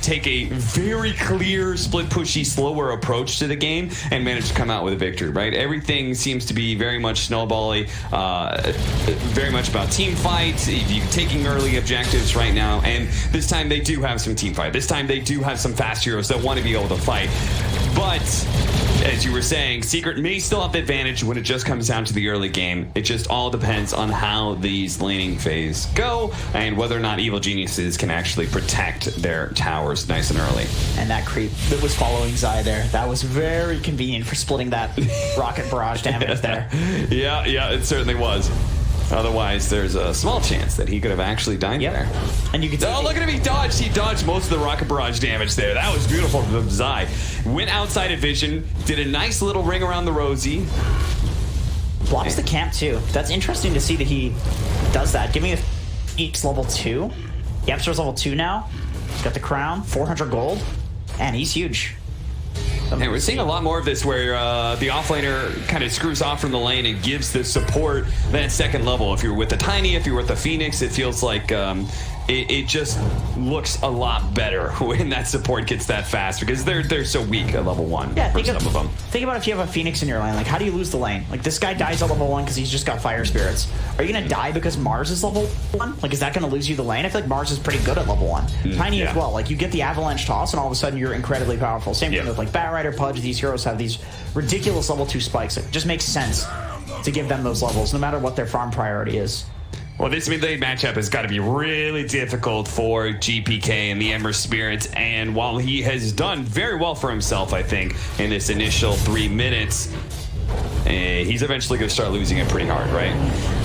take a very clear split pushy slower approach to the game and manage to come out with a victory, right? Everything seems to be very much snowbally, very much about team fights, taking early objectives right now, and this time they do have some team fight. This time they do have some fast heroes that want to be able to fight, but as you were saying, Secret may still have the advantage when it just comes down to the early game. It just all depends on how these laning phase go and whether or not Evil Geniuses can actually protect their towers nice and early. And that creep that was following Zai there, that was very convenient for splitting that rocket barrage damage there. Yeah, it certainly was. Otherwise, there's a small chance that he could have actually died there. And you can see look at him, he dodged. He dodged most of the rocket barrage damage there. That was beautiful from Zai. Went outside of vision, did a nice little ring around the Rosie. Blocks the camp too. That's interesting to see that he does that. Give me a Eeks level 2. Yapster's level 2 now. He's got the crown, 400 gold, and he's huge. And we're seeing a lot more of this where the offlaner kind of screws off from the lane and gives the support that second level. If you're with the Tiny, if you're with the Phoenix, it feels like it just looks a lot better when that support gets that fast because they're so weak at level 1 for some of them. Think about if you have a Phoenix in your lane. Like, how do you lose the lane? Like, this guy dies at level 1 because he's just got Fire Spirits. Are you going to die because Mars is level 1? Like, is that going to lose you the lane? I feel like Mars is pretty good at level 1. Tiny as well. Like, you get the Avalanche Toss, and all of a sudden you're incredibly powerful. Same thing with, like, Batrider, Pudge. These heroes have these ridiculous level 2 spikes. It just makes sense to give them those levels, no matter what their farm priority is. Well, this mid-lane matchup has got to be really difficult for GPK and the Ember Spirits, and while he has done very well for himself, I think, in this initial 3 minutes, he's eventually going to start losing it pretty hard, right?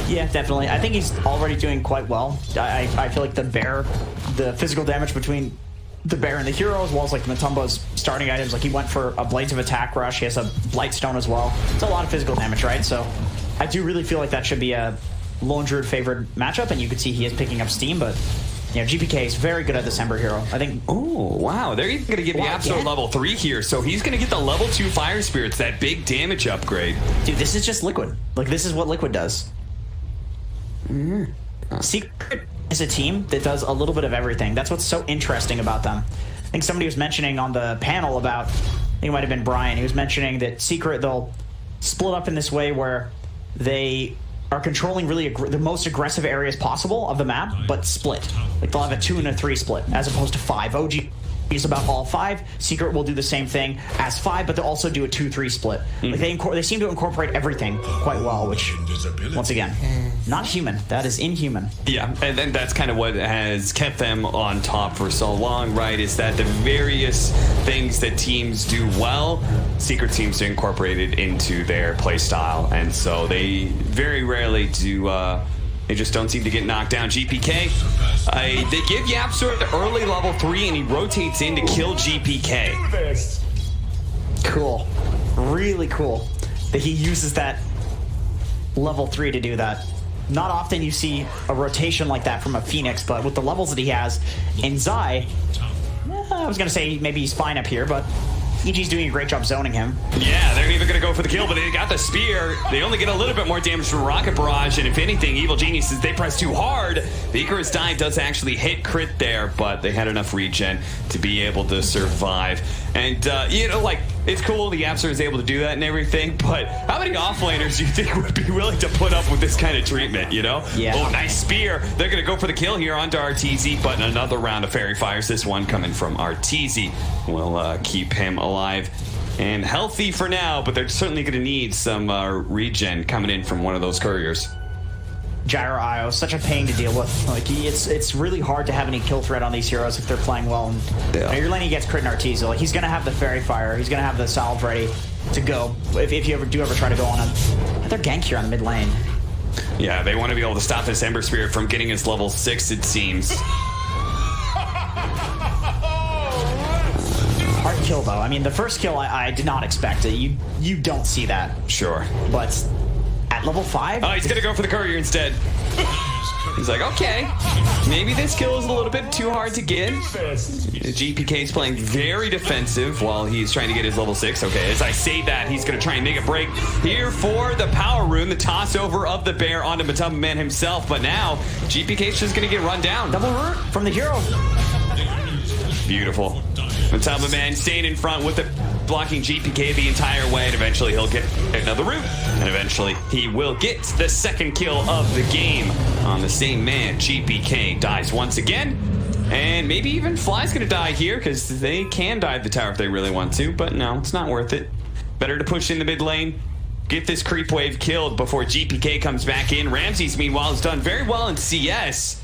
Yeah, definitely. I think he's already doing quite well. I feel like the physical damage between the Bear and the hero, as well as like Matumba's starting items, like he went for a Blades of Attack rush, he has a Blightstone as well. It's a lot of physical damage, right? So I do really feel like that should be a Lone Druid favored matchup, and you can see he is picking up steam, but GPK is very good at this Ember hero. I think. Oh, wow. They're even going to give the Absol level 3 here, so he's going to get the level 2 Fire Spirits, that big damage upgrade. Dude, this is just Liquid. Like, this is what Liquid does. Secret is a team that does a little bit of everything. That's what's so interesting about them. I think somebody was mentioning on the panel about, I think it might have been Brian, he was mentioning that Secret, they'll split up in this way where they are controlling really the most aggressive areas possible of the map, but split. Like, they'll have a 2 and a 3 split, as opposed to 5. OG is about all 5. Secret will do the same thing as 5, but they'll also do a 2-3 split. Like, they seem to incorporate everything quite well, which, once again, not human. That is inhuman. Yeah, and then that's kind of what has kept them on top for so long, right? Is that the various things that teams do well, Secret seems to incorporate it into their play style, and so they very rarely do. They just don't seem to get knocked down. GPK, they give Yapster the early level 3, and he rotates in to kill GPK. Cool. Really cool that he uses that level 3 to do that. Not often you see a rotation like that from a Phoenix, but with the levels that he has in Zai, I was going to say maybe he's fine up here, but EG's doing a great job zoning him. Yeah, they're even going to go for the kill, but they got the spear. They only get a little bit more damage from Rocket Barrage, and if anything, Evil Geniuses, they press too hard. The Icarus dive does actually hit crit there, but they had enough regen to be able to survive. And, it's cool the Yapster is able to do that and everything, but how many offlaners do you think would be willing to put up with this kind of treatment, Yeah. Oh, nice spear. They're going to go for the kill here onto Arteezy, but another round of Fairy Fires. This one coming from Arteezy will keep him alive and healthy for now, but they're certainly going to need some regen coming in from one of those couriers. Gyro IO, such a pain to deal with. Like, it's really hard to have any kill threat on these heroes if they're playing well. And your lane gets crit and Arteezy. Like, he's going to have the Fairy Fire. He's going to have the salve ready to go if you ever try to go on him. They're gank here on the mid lane. Yeah, they want to be able to stop this Ember Spirit from getting his level 6, it seems. Hard kill, though. I mean, the first kill I did not expect. You don't see that. Sure. But at level 5? Oh, he's going to go for the courier instead. He's like, okay, maybe this kill is a little bit too hard to get. GPK's playing very defensive while he's trying to get his level 6. Okay, as I say that, he's going to try and make a break here for the power rune, the toss over of the bear onto Matumba Man himself. But now, GPK's just going to get run down. Double root from the hero. Beautiful. Matumba Man staying in front with the blocking GPK the entire way, and eventually he'll get another root, and eventually he will get the second kill of the game on the same man. GPK dies once again, and maybe even Fly's gonna die here because they can dive the tower if they really want to, but no, it's not worth it. Better to push in the mid lane, get this creep wave killed before GPK comes back in. Ramses, meanwhile, has done very well in CS.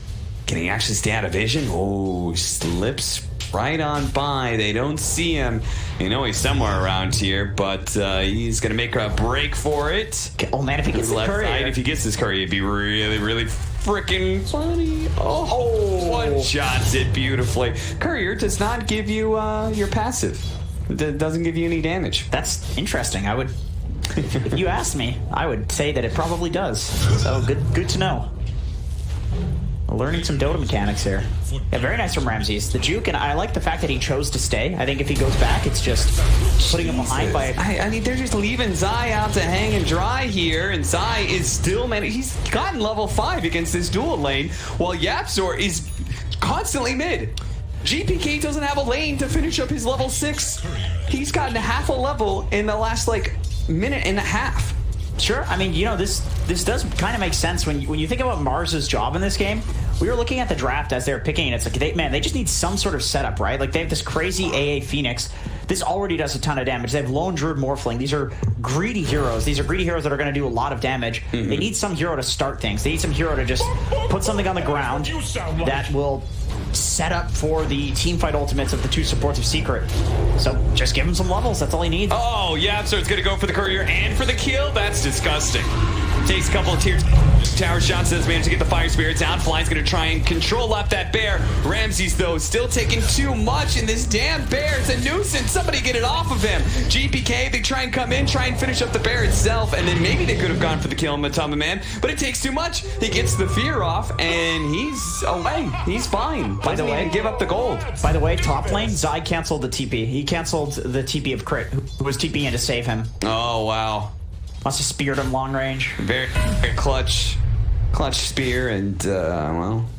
Can he actually stay out of vision? Oh, slips right on by. They don't see him. You know he's somewhere around here, but he's going to make a break for it. Oh, man, if he gets the left courier. side, if he gets this courier, it'd be really, really freaking funny. Oh, one shots it beautifully. Courier does not give you your passive. It doesn't give you any damage. That's interesting. I would, if you asked me, I would say that it probably does. So good to know. Learning some Dota mechanics here. Yeah, very nice from Ramses. The juke, and I like the fact that he chose to stay. I think if he goes back, it's just putting him behind by... I mean, they're just leaving Zai out to hang and dry here, and Zai is still... he's gotten level 5 against this dual lane, while Yapzor is constantly mid. GPK doesn't have a lane to finish up his level 6. He's gotten half a level in the last, like, minute and a half. Sure. I mean, you know, this does kind of make sense when you think about Mars's job in this game. We were looking at the draft as they were picking, and it's like, they just need some sort of setup, right? Like, they have this crazy AA Phoenix. This already does a ton of damage. They have Lone Druid Morphling. These are greedy heroes. These are greedy heroes that are going to do a lot of damage. They need some hero to start things. They need some hero to just put something on the ground that will set up for the teamfight ultimates of the two supports of Secret. So just give him some levels. That's all he needs. Oh, yeah, so it's going to go for the courier and for the kill. That's disgusting. Takes a couple of tower shots, does manage to get the fire spirits out. Fly's going to try and control up that bear. Ramses, though, still taking too much, and this damn bear is a nuisance. Somebody get it off of him. GPK, they try and come in, try and finish up the bear itself, and then maybe they could have gone for the kill on Matama Man, but it takes too much. He gets the fear off, and he's away. He's fine. By the way, give up the gold. By the way, top lane, Zai canceled the TP. He canceled the TP of Crit, who was TPing in to save him. Oh, wow. Must have speared him long range. Very clutch spear, and well,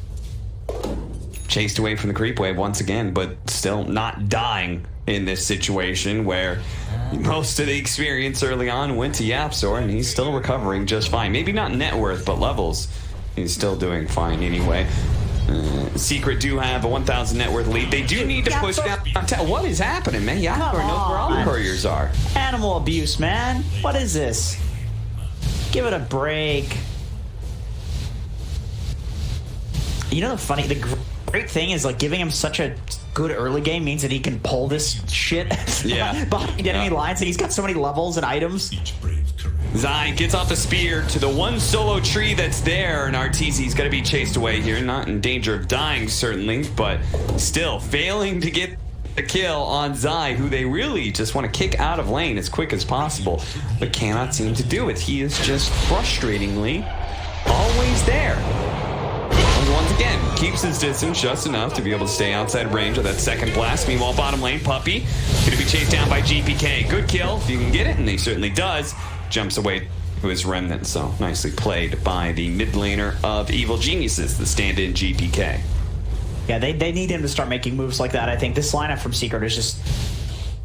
chased away from the creep wave once again, but still not dying in this situation where most of the experience early on went to Yapzor, and he's still recovering just fine. Maybe not net worth, but levels, he's still doing fine anyway. Secret do have a 1,000 net worth lead. They do need to push down. What is happening, man? Yapzor knows where all the couriers are. Animal abuse, man. What is this? Give it a break. You know the great thing is, like, giving him such a good early game means that he can pull this shit behind enemy lines, and he's got so many levels and items. Zai gets off the spear to the one solo tree that's there, and Arteezy's going to be chased away here. Not in danger of dying, certainly, but still failing to get the kill on Zai, who they really just want to kick out of lane as quick as possible, but cannot seem to do it. He is just frustratingly always there. And once again, keeps his distance just enough to be able to stay outside range of that second blast. Meanwhile, bottom lane, Puppey going to be chased down by GPK. Good kill if you can get it, and he certainly does. Jumps away to his remnant, so nicely played by the mid laner of Evil Geniuses, the stand-in GPK. Yeah, they need him to start making moves like that. I think this lineup from Secret is just,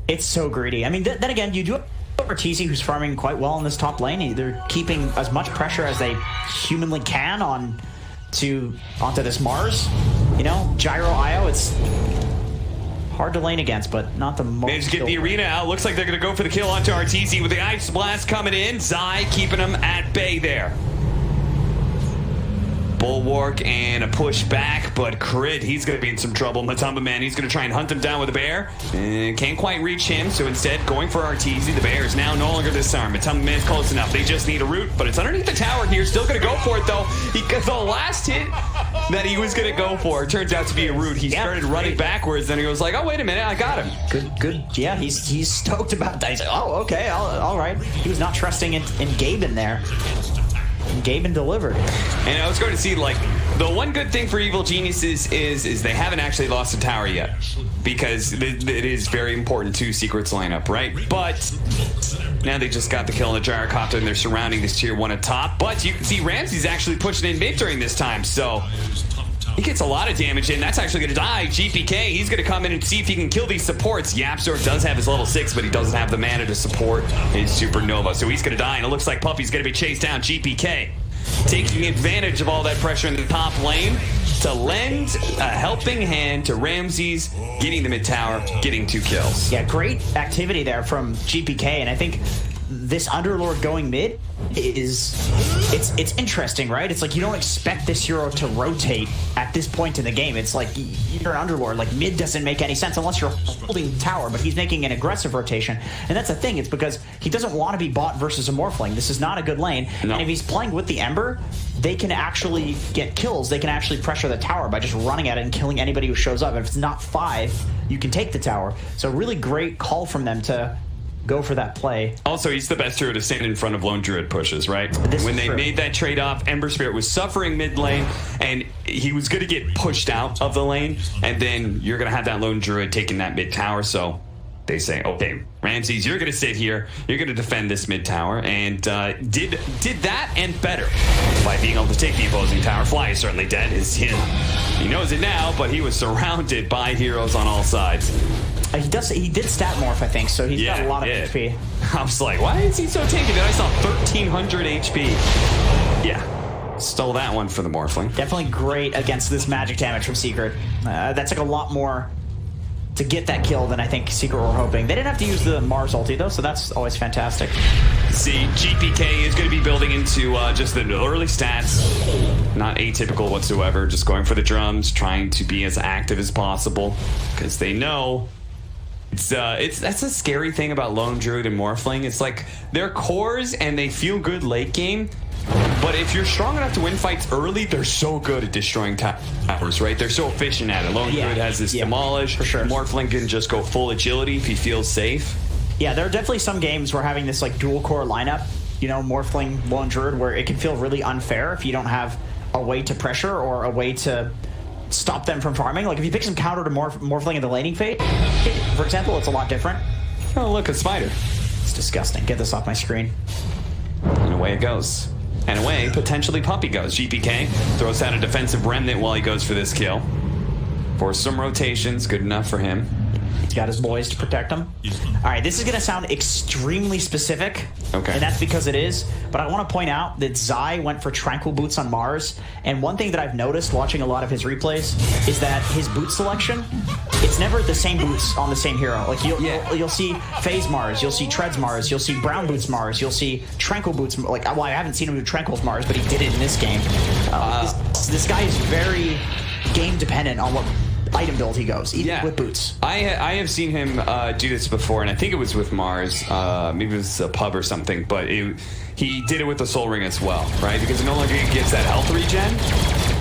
it's so greedy. I mean, then again, you do have Arteezy, who's farming quite well in this top lane. They're keeping as much pressure as they humanly can onto this Mars. You know, Gyro IO, it's hard to lane against, but not the most. Managed to get the arena out. Looks like they're going to go for the kill onto Arteezy with the Ice Blast coming in. Zai keeping him at bay there. Bulwark and a push back, but Crit, he's going to be in some trouble. Matamba Man, he's going to try and hunt him down with a bear. And can't quite reach him, so instead going for Arteezy. The bear is now no longer disarmed. Matamba Man's close enough. They just need a root, but it's underneath the tower here. Still going to go for it, though. The last hit that he was going to go for turns out to be a root. He started running backwards, then he was like, oh, wait a minute, I got him. Good. Yeah, he's stoked about that. He's like, oh, okay, all right. He was not trusting in Gaben there. Gaben delivered. And I was going to see, like, the one good thing for Evil Geniuses is they haven't actually lost a tower yet, because it is very important to Secret's lineup, right? But now they just got the kill on the Gyrocopter, and they're surrounding this tier 1 atop. But you can see Ramsey's actually pushing in mid during this time, so he gets a lot of damage in. That's actually going to die. GPK, he's going to come in and see if he can kill these supports. Yapzor does have his level 6, but he doesn't have the mana to support his Supernova, so he's going to die, and it looks like Puppey's going to be chased down. GPK taking advantage of all that pressure in the top lane. to lend a helping hand to Ramses, getting the mid tower, getting 2 kills. Yeah, great activity there from GPK, and I think this Underlord going mid it's interesting, right? It's like you don't expect this hero to rotate at this point in the game. It's like you're an Underlord, like mid doesn't make any sense unless you're holding tower, but he's making an aggressive rotation, and that's the thing. It's because he doesn't want to be bot versus a Morphling. This is not a good lane, and if he's playing with the Ember, they can actually get kills. They can actually pressure the tower by just running at it and killing anybody who shows up. If it's not 5, you can take the tower. So really great call from them to go for that play. Also, he's the best hero to stand in front of Lone Druid pushes, right? When they made that trade-off, Ember Spirit was suffering mid lane, and he was going to get pushed out of the lane, and then you're going to have that Lone Druid taking that mid tower, so they say, okay, Ramses, you're going to sit here, you're going to defend this mid tower, and did that and better by being able to take the opposing tower. Fly is certainly dead. He knows it now, but he was surrounded by heroes on all sides. He did stat morph, I think, so he's got a lot of HP. I was like, why is he so tanky? Then I saw 1,300 HP. Yeah, stole that one for the Morphling. Definitely great against this magic damage from Secret. That's like a lot more to get that kill than I think Secret were hoping. They didn't have to use the Mars ulti, though, so that's always fantastic. See, GPK is going to be building into just the early stats. Not atypical whatsoever, just going for the drums, trying to be as active as possible, because they know that's a scary thing about Lone Druid and Morphling. It's like they're cores and they feel good late game, but if you're strong enough to win fights early, they're so good at destroying towers, right? They're so efficient at it. Lone Druid has this demolish. For sure. Morphling can just go full agility if he feels safe. Yeah, there are definitely some games where having this like dual core lineup, you know, Morphling, Lone Druid, where it can feel really unfair if you don't have a way to pressure or a way to stop them from farming. Like if you pick some counter to Morphling in the laning phase, for example, it's a lot different. Oh, look, a spider. It's disgusting. Get this off my screen. And away it goes. And away, potentially Puppey goes. GPK throws out a defensive remnant while he goes for this kill. For some rotations, good enough for him. He's got his boys to protect him. All right, this is going to sound extremely specific, and that's because it is, but I want to point out that Zai went for Tranquil Boots on Mars, and one thing that I've noticed watching a lot of his replays is that his boot selection, it's never the same boots on the same hero. Like you'll see Phase Mars, you'll see Treads Mars, you'll see Brown Boots Mars, you'll see Tranquil Boots, like, well, I haven't seen him do Tranquil's Mars, but he did it in this game. This guy is very game dependent on what item build he goes, even with boots. I have seen him do this before, and I think it was with Mars. Maybe it was a pub or something, but he did it with the Soul Ring as well, right? Because it no longer gives that health regen.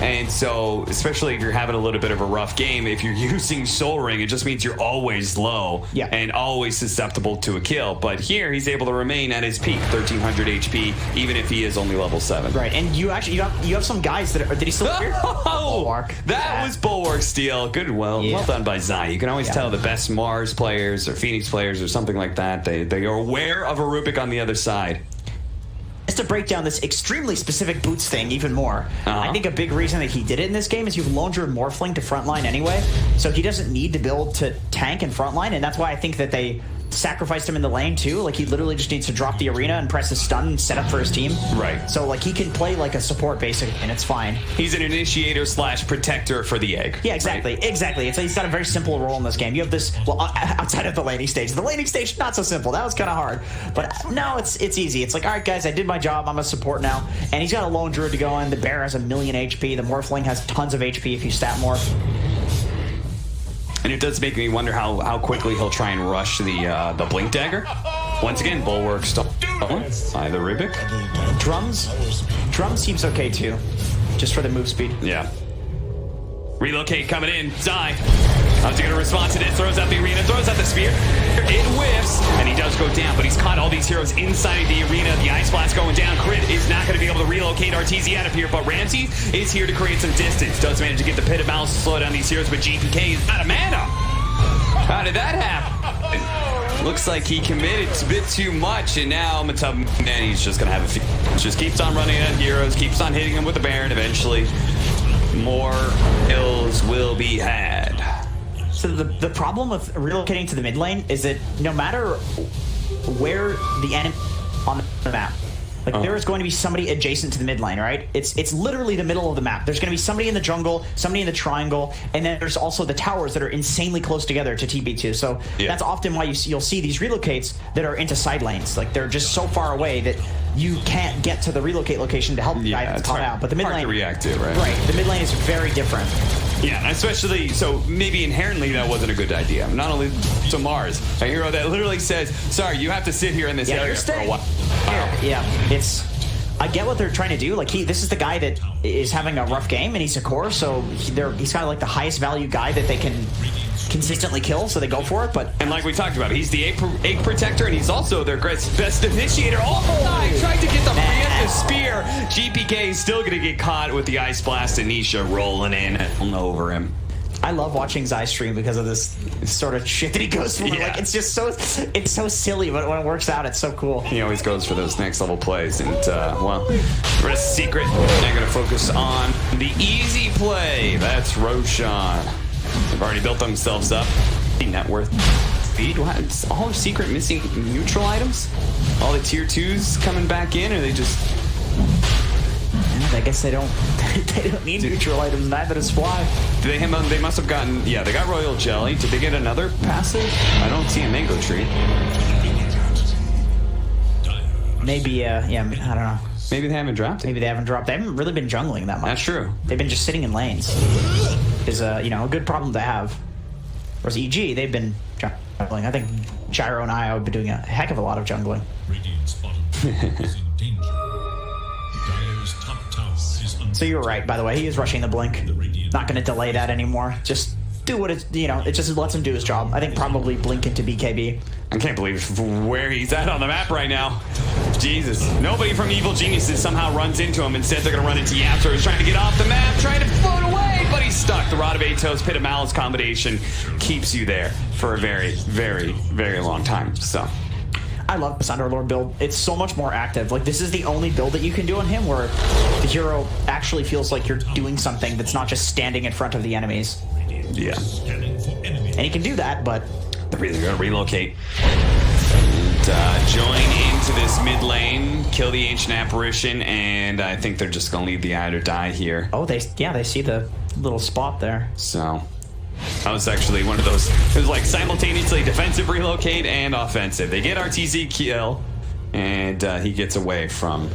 And so, especially if you're having a little bit of a rough game, if you're using Soul Ring, it just means you're always low and always susceptible to a kill. But here, he's able to remain at his peak, 1,300 HP, even if he is only level 7. Right, and you have some guys that are... Did he still appear? Bulwark. That was Bulwark steal. Good, well done by Zai. You can always tell the best Mars players or Phoenix players or something like that. They are aware of a Rubik on the other side. Just to break down this extremely specific boots thing even more, I think a big reason that he did it in this game is you have Lone Druid Morphling to frontline anyway, so he doesn't need to build to tank and frontline, and that's why I think that they sacrificed him in the lane too. Like he literally just needs to drop the arena and press his stun and set up for his team. Right. So like he can play like a support basically, and it's fine. He's an initiator / protector for the egg. Yeah, exactly. Right? Exactly. He's got a very simple role in this game. You have this, well, outside of the laning stage. The laning stage, not so simple. That was kind of hard. But no, it's easy. It's like, all right, guys, I did my job. I'm a support now. And he's got a Lone Druid to go in. The Bear has 1,000,000 HP. The Morphling has tons of HP if you stat morph. And it does make me wonder how quickly he'll try and rush the Blink Dagger. Once again, Bulwark stolen by the Rubik. Drums seems okay too, just for the move speed. Yeah. Relocate coming in. Zai. How's he going to respond to this? Throws out the arena, throws out the spear. It whiffs, and he does go down, but he's caught all these heroes inside the arena. The Ice Blast going down. Crit is not going to be able to relocate RTZ out of here, but Ramses is here to create some distance. Does manage to get the Pit of Malice to slow down these heroes, but GPK is out of mana. How did that happen? Looks like he committed a bit too much, and now he's just going to have a few. Just keeps on running at heroes, keeps on hitting them with the Baron. Eventually, more kills will be had. So the problem with relocating to the mid lane is that no matter where the enemy on the map, Like there is going to be somebody adjacent to the mid lane, right? It's literally the middle of the map. There's going to be somebody in the jungle, somebody in the triangle, and then there's also the towers that are insanely close together to TB2. So that's often why you'll see these relocates that are into side lanes. Like they're just so far away that you can't get to the relocate location to help the guy that's caught out. But the mid lane, to react to, right? Right. The mid lane is very different. Yeah, especially, so maybe inherently that wasn't a good idea. Not only to Mars, a hero that literally says, sorry, you have to sit here in this area for a while. Yeah, I get what they're trying to do. Like this is the guy that is having a rough game, and he's a core, so he's kind of like the highest value guy that they can consistently kill, so they go for it. But and like we talked about, he's the egg protector, and he's also their best initiator. Oh, he tried to get the preemptive spear. GPK is still gonna get caught with the ice blast, and Nisha rolling in over him. I love watching Zai stream because of this sort of shit that he goes for. Like it's just so silly, but when it works out, it's so cool. He always goes for those next level plays, and well, for a secret, they're gonna focus on the easy play. That's Roshan. They've already built themselves up. Net worth. Speed. What? It's all secret missing neutral items. All the tier 2s coming back in, or they just. I guess they don't need neutral items, neither does Fly. They must have gotten, they got Royal Jelly. Did they get another passive? I don't see a Mango Tree. Maybe, I don't know. Maybe they haven't dropped it. Maybe they haven't dropped. They haven't really been jungling that much. That's true. They've been just sitting in lanes. Is a good problem to have. Whereas EG, they've been jungling. I think Gyro and I have been doing a heck of a lot of jungling. So you're right, by the way. He is rushing the blink. Not going to delay that anymore. Just do what it just lets him do his job. I think probably blink into BKB. I can't believe where he's at on the map right now. Jesus. Nobody from Evil Geniuses somehow runs into him. Instead, they're going to run into Yapster, who's trying to get off the map, trying to float away, but he's stuck. The Rod of Atos, Pit of Malice combination keeps you there for a very, very, very long time. So I love this Underlord build. It's so much more active. Like, this is the only build that you can do on him where the hero actually feels like you're doing something that's not just standing in front of the enemies. Yeah. And he can do that, but they're really going to relocate. And join into this mid lane, kill the Ancient Apparition, and I think they're just going to leave the Eye or die here. Oh, they see the little spot there. So that was actually one of those. It was like simultaneously defensive relocate and offensive. They get RTZ kill, and he gets away from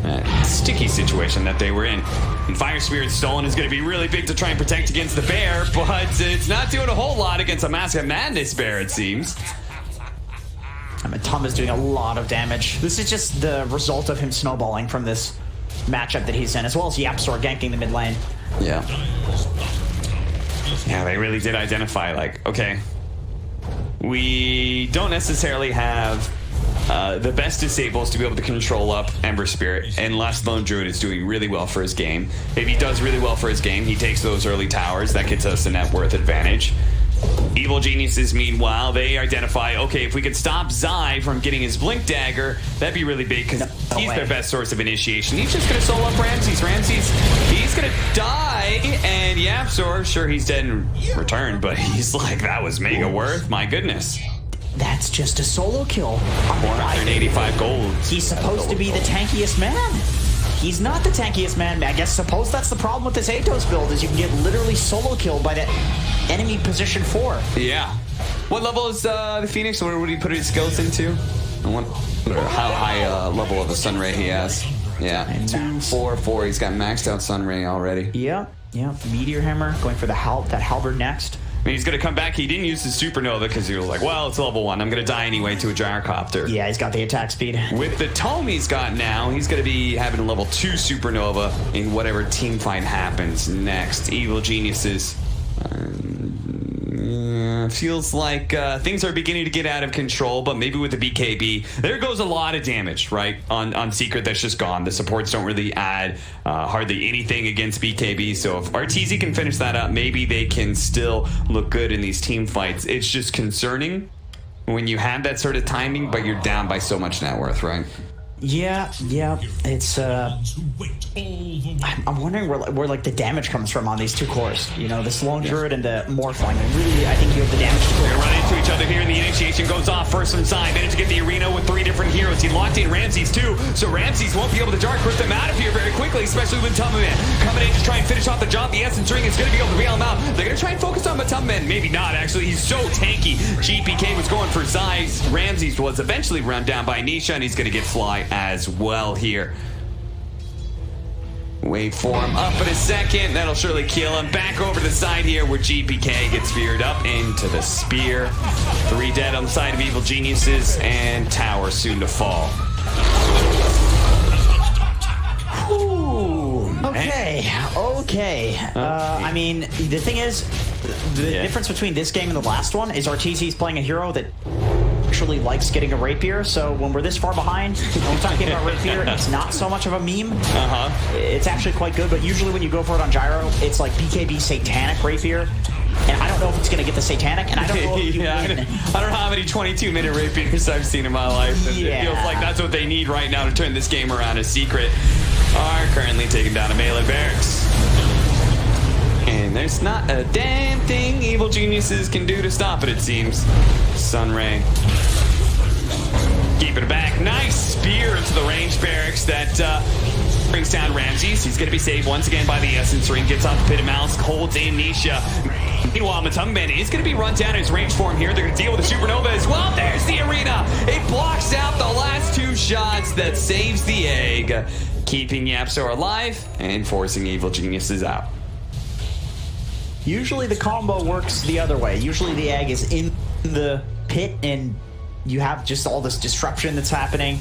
that sticky situation that they were in. And Fire Spirit stolen is going to be really big to try and protect against the bear, but it's not doing a whole lot against a Mask of Madness bear, it seems. I mean, Tom is doing a lot of damage. This is just the result of him snowballing from this matchup that he's in, as well as Yapsor ganking the mid lane. Yeah. Yeah, they really did identify, like, okay, we don't necessarily have the best disables to be able to control up Ember Spirit, and Last Lone Druid is doing really well for his game. If he does really well for his game, he takes those early towers. That gets us a net worth advantage. Evil Geniuses, meanwhile, they identify, okay, if we could stop Zai from getting his Blink Dagger, that'd be really big, because he's their best source of initiation. He's just going to solo up Ramses. He's going to die, and Yapsor, sure, he's dead in return, but he's like, that was mega worth, my goodness. That's just a solo kill. 485 gold. He's supposed to be the tankiest man. He's not the tankiest man. I guess suppose that's the problem with this Atos build, is you can get literally solo killed by that enemy position 4. Yeah. What level is the Phoenix? What would he put his skills into? I wonder how high level of a Sunray he has. Yeah, 2, 4, 4. He's got maxed out Sunray already. Yeah. Meteor Hammer, going for that halberd next. I mean, he's going to come back. He didn't use his Supernova because he was like, well, it's level 1. I'm going to die anyway to a Gyrocopter. Yeah, he's got the attack speed. With the tome he's got now, he's going to be having a level 2 Supernova in whatever team fight happens next. Evil Geniuses. Feels like things are beginning to get out of control, but maybe with the BKB, there goes a lot of damage, right? On Secret, that's just gone. The supports don't really add hardly anything against BKB, so if RTZ can finish that up, maybe they can still look good in these team fights. It's just concerning when you have that sort of timing, but you're down by so much net worth, right? Yeah. It's I'm wondering where like the damage comes from on these two cores. You know, this long druid and the morphling. And really, I think you have the damage. They're running into each other here, and the initiation goes off first from Sai. Managed to get the arena with 3 different heroes. He locked in Ramses too, so Ramses won't be able to dark rip them out of here very quickly, especially with Matumbaman coming in to try and finish off the job. The Essence Ring is going to be able to bail him out. They're going to try and focus on Matumbaman. Maybe not, actually. He's so tanky. GPK was going for Zai's. Ramses was eventually run down by Nisha, and he's going to get Fly as well here. Wait for him up in a second. That'll surely kill him. Back over to the side here where GPK gets feared up into the spear. 3 dead on the side of Evil Geniuses, and tower soon to fall. Okay. I mean, the thing is, the difference between this game and the last one is Arteezy's playing a hero that actually likes getting a rapier, so when we're this far behind, when we're talking about rapier, it's not so much of a meme. It's actually quite good, but usually when you go for it on Gyro, it's like BKB Satanic Rapier, and I don't know if it's going to get the Satanic, and I don't know if you win. I don't know how many 22-minute rapiers I've seen in my life. It feels like that's what they need right now to turn this game around. As Secret are currently taking down a melee barracks. And there's not a damn thing Evil Geniuses can do to stop it seems. Sunray keeping it back. Nice spear into the range barracks that brings down Ramses. He's going to be saved once again by the Essence Ring. Gets off the Pit of Malice, holds in Nisha. Meanwhile, Matumbaman is going to be run down in his range form here. They're going to deal with the Supernova as well. There's the arena. It blocks out the last 2 shots that saves the egg, keeping Yapzor alive and forcing Evil Geniuses out. Usually the combo works the other way. Usually the egg is in the pit and you have just all this disruption that's happening.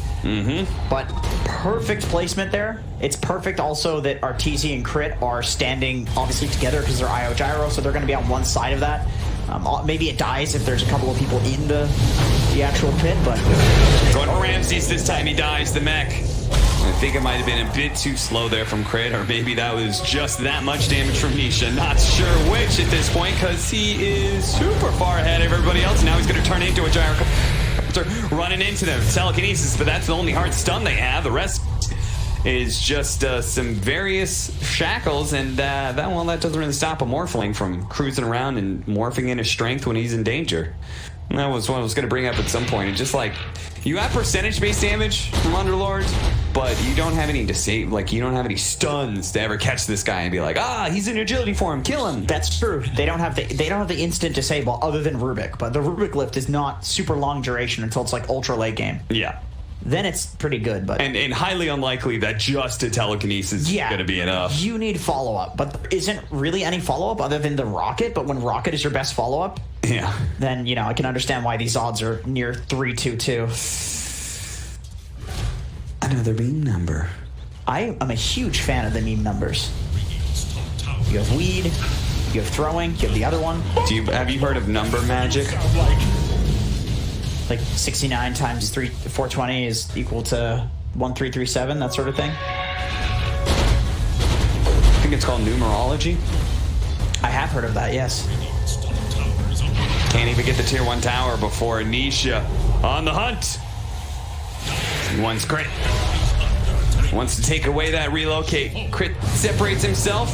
But perfect placement there. It's perfect also that Arteezy and Crit are standing obviously together because they're IO Gyro, so they're going to be on one side of that. Maybe it dies if there's a couple of people in the actual pit, but... Going for Ramses this time, he dies, the mech. I think it might have been a bit too slow there from Crit, or maybe that was just that much damage from Nisha. Not sure which at this point, because he is super far ahead of everybody else. Now he's going to turn into a gyro running into them. Telekinesis, but that's the only hard stun they have. The rest is just some various shackles, and that doesn't really stop a Morphling from cruising around and morphing in his strength when he's in danger. And that was what I was going to bring up at some point. It's just like, you have percentage-based damage from Underlord, but you don't have any you don't have any stuns to ever catch this guy and be like, he's in agility form, kill him. That's true. They don't have the instant disable other than Rubik, but the Rubik lift is not super long duration until it's like ultra late game. Yeah. Then it's pretty good, but and highly unlikely that just a telekinesis is going to be enough. You need follow-up, but there isn't really any follow-up other than the Rocket. But when Rocket is your best follow-up, then I can understand why these odds are near 3-2-2. Another meme number. I am a huge fan of the meme numbers. You have weed, you have throwing, you have the other one. Have you heard of number magic? Like 69 times 420 is equal to 1337, that sort of thing. I think it's called numerology. I have heard of that, yes. Can't even get the tier 1 tower before Nisha on the hunt. He wants Crit. Wants to take away that relocate. Crit separates himself,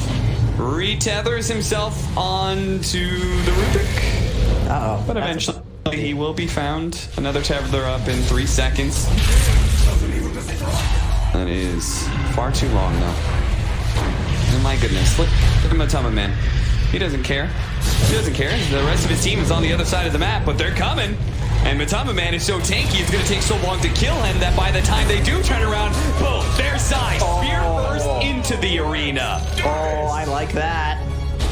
retethers himself onto the Rubik. But eventually he will be found. Another tether up in 3 seconds. That is far too long, though. Oh my goodness. Look at Matumbaman. He doesn't care. He doesn't care. The rest of his team is on the other side of the map, but they're coming. And Matumbaman is so tanky, it's going to take so long to kill him that by the time they do turn around, boom, there's Sai. Spear burst into the arena. Oh, I like that.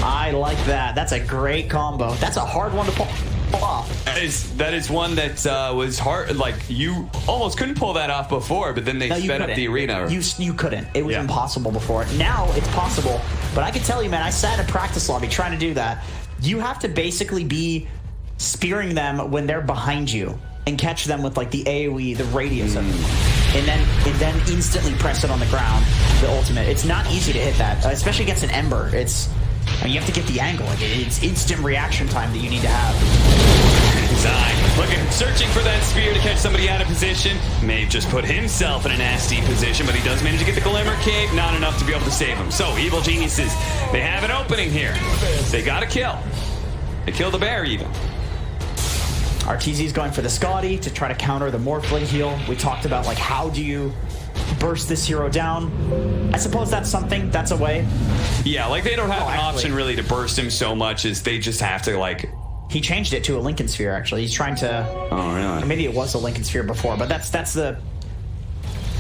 I like that. That's a great combo. That's a hard one to pull off. That is one that was hard. Like, you almost couldn't pull that off before, but then they sped up the arena. You couldn't. It was impossible before. Now it's possible. But I can tell you, man, I sat in a practice lobby trying to do that. You have to basically be spearing them when they're behind you and catch them with like the AoE, the radius of them. And then instantly press it on the ground, the ultimate. It's not easy to hit that, especially against an Ember. You have to get the angle. It's instant reaction time that you need to have. Zai, look at him searching for that spear to catch somebody out of position. May have just put himself in a nasty position, but he does manage to get the Glimmer Cape. Not enough to be able to save him. So, Evil Geniuses, they have an opening here. They got a kill. They kill the bear even. RTZ's going for the Scotty to try to counter the Morphling heal. We talked about, like, how do you burst this hero down? I suppose that's something. That's a way. Yeah, like, they don't have an option really to burst him so much as they just have to, like... He changed it to a Lincoln Sphere, actually. He's trying to... Oh, really? Maybe it was a Lincoln Sphere before, but that's the...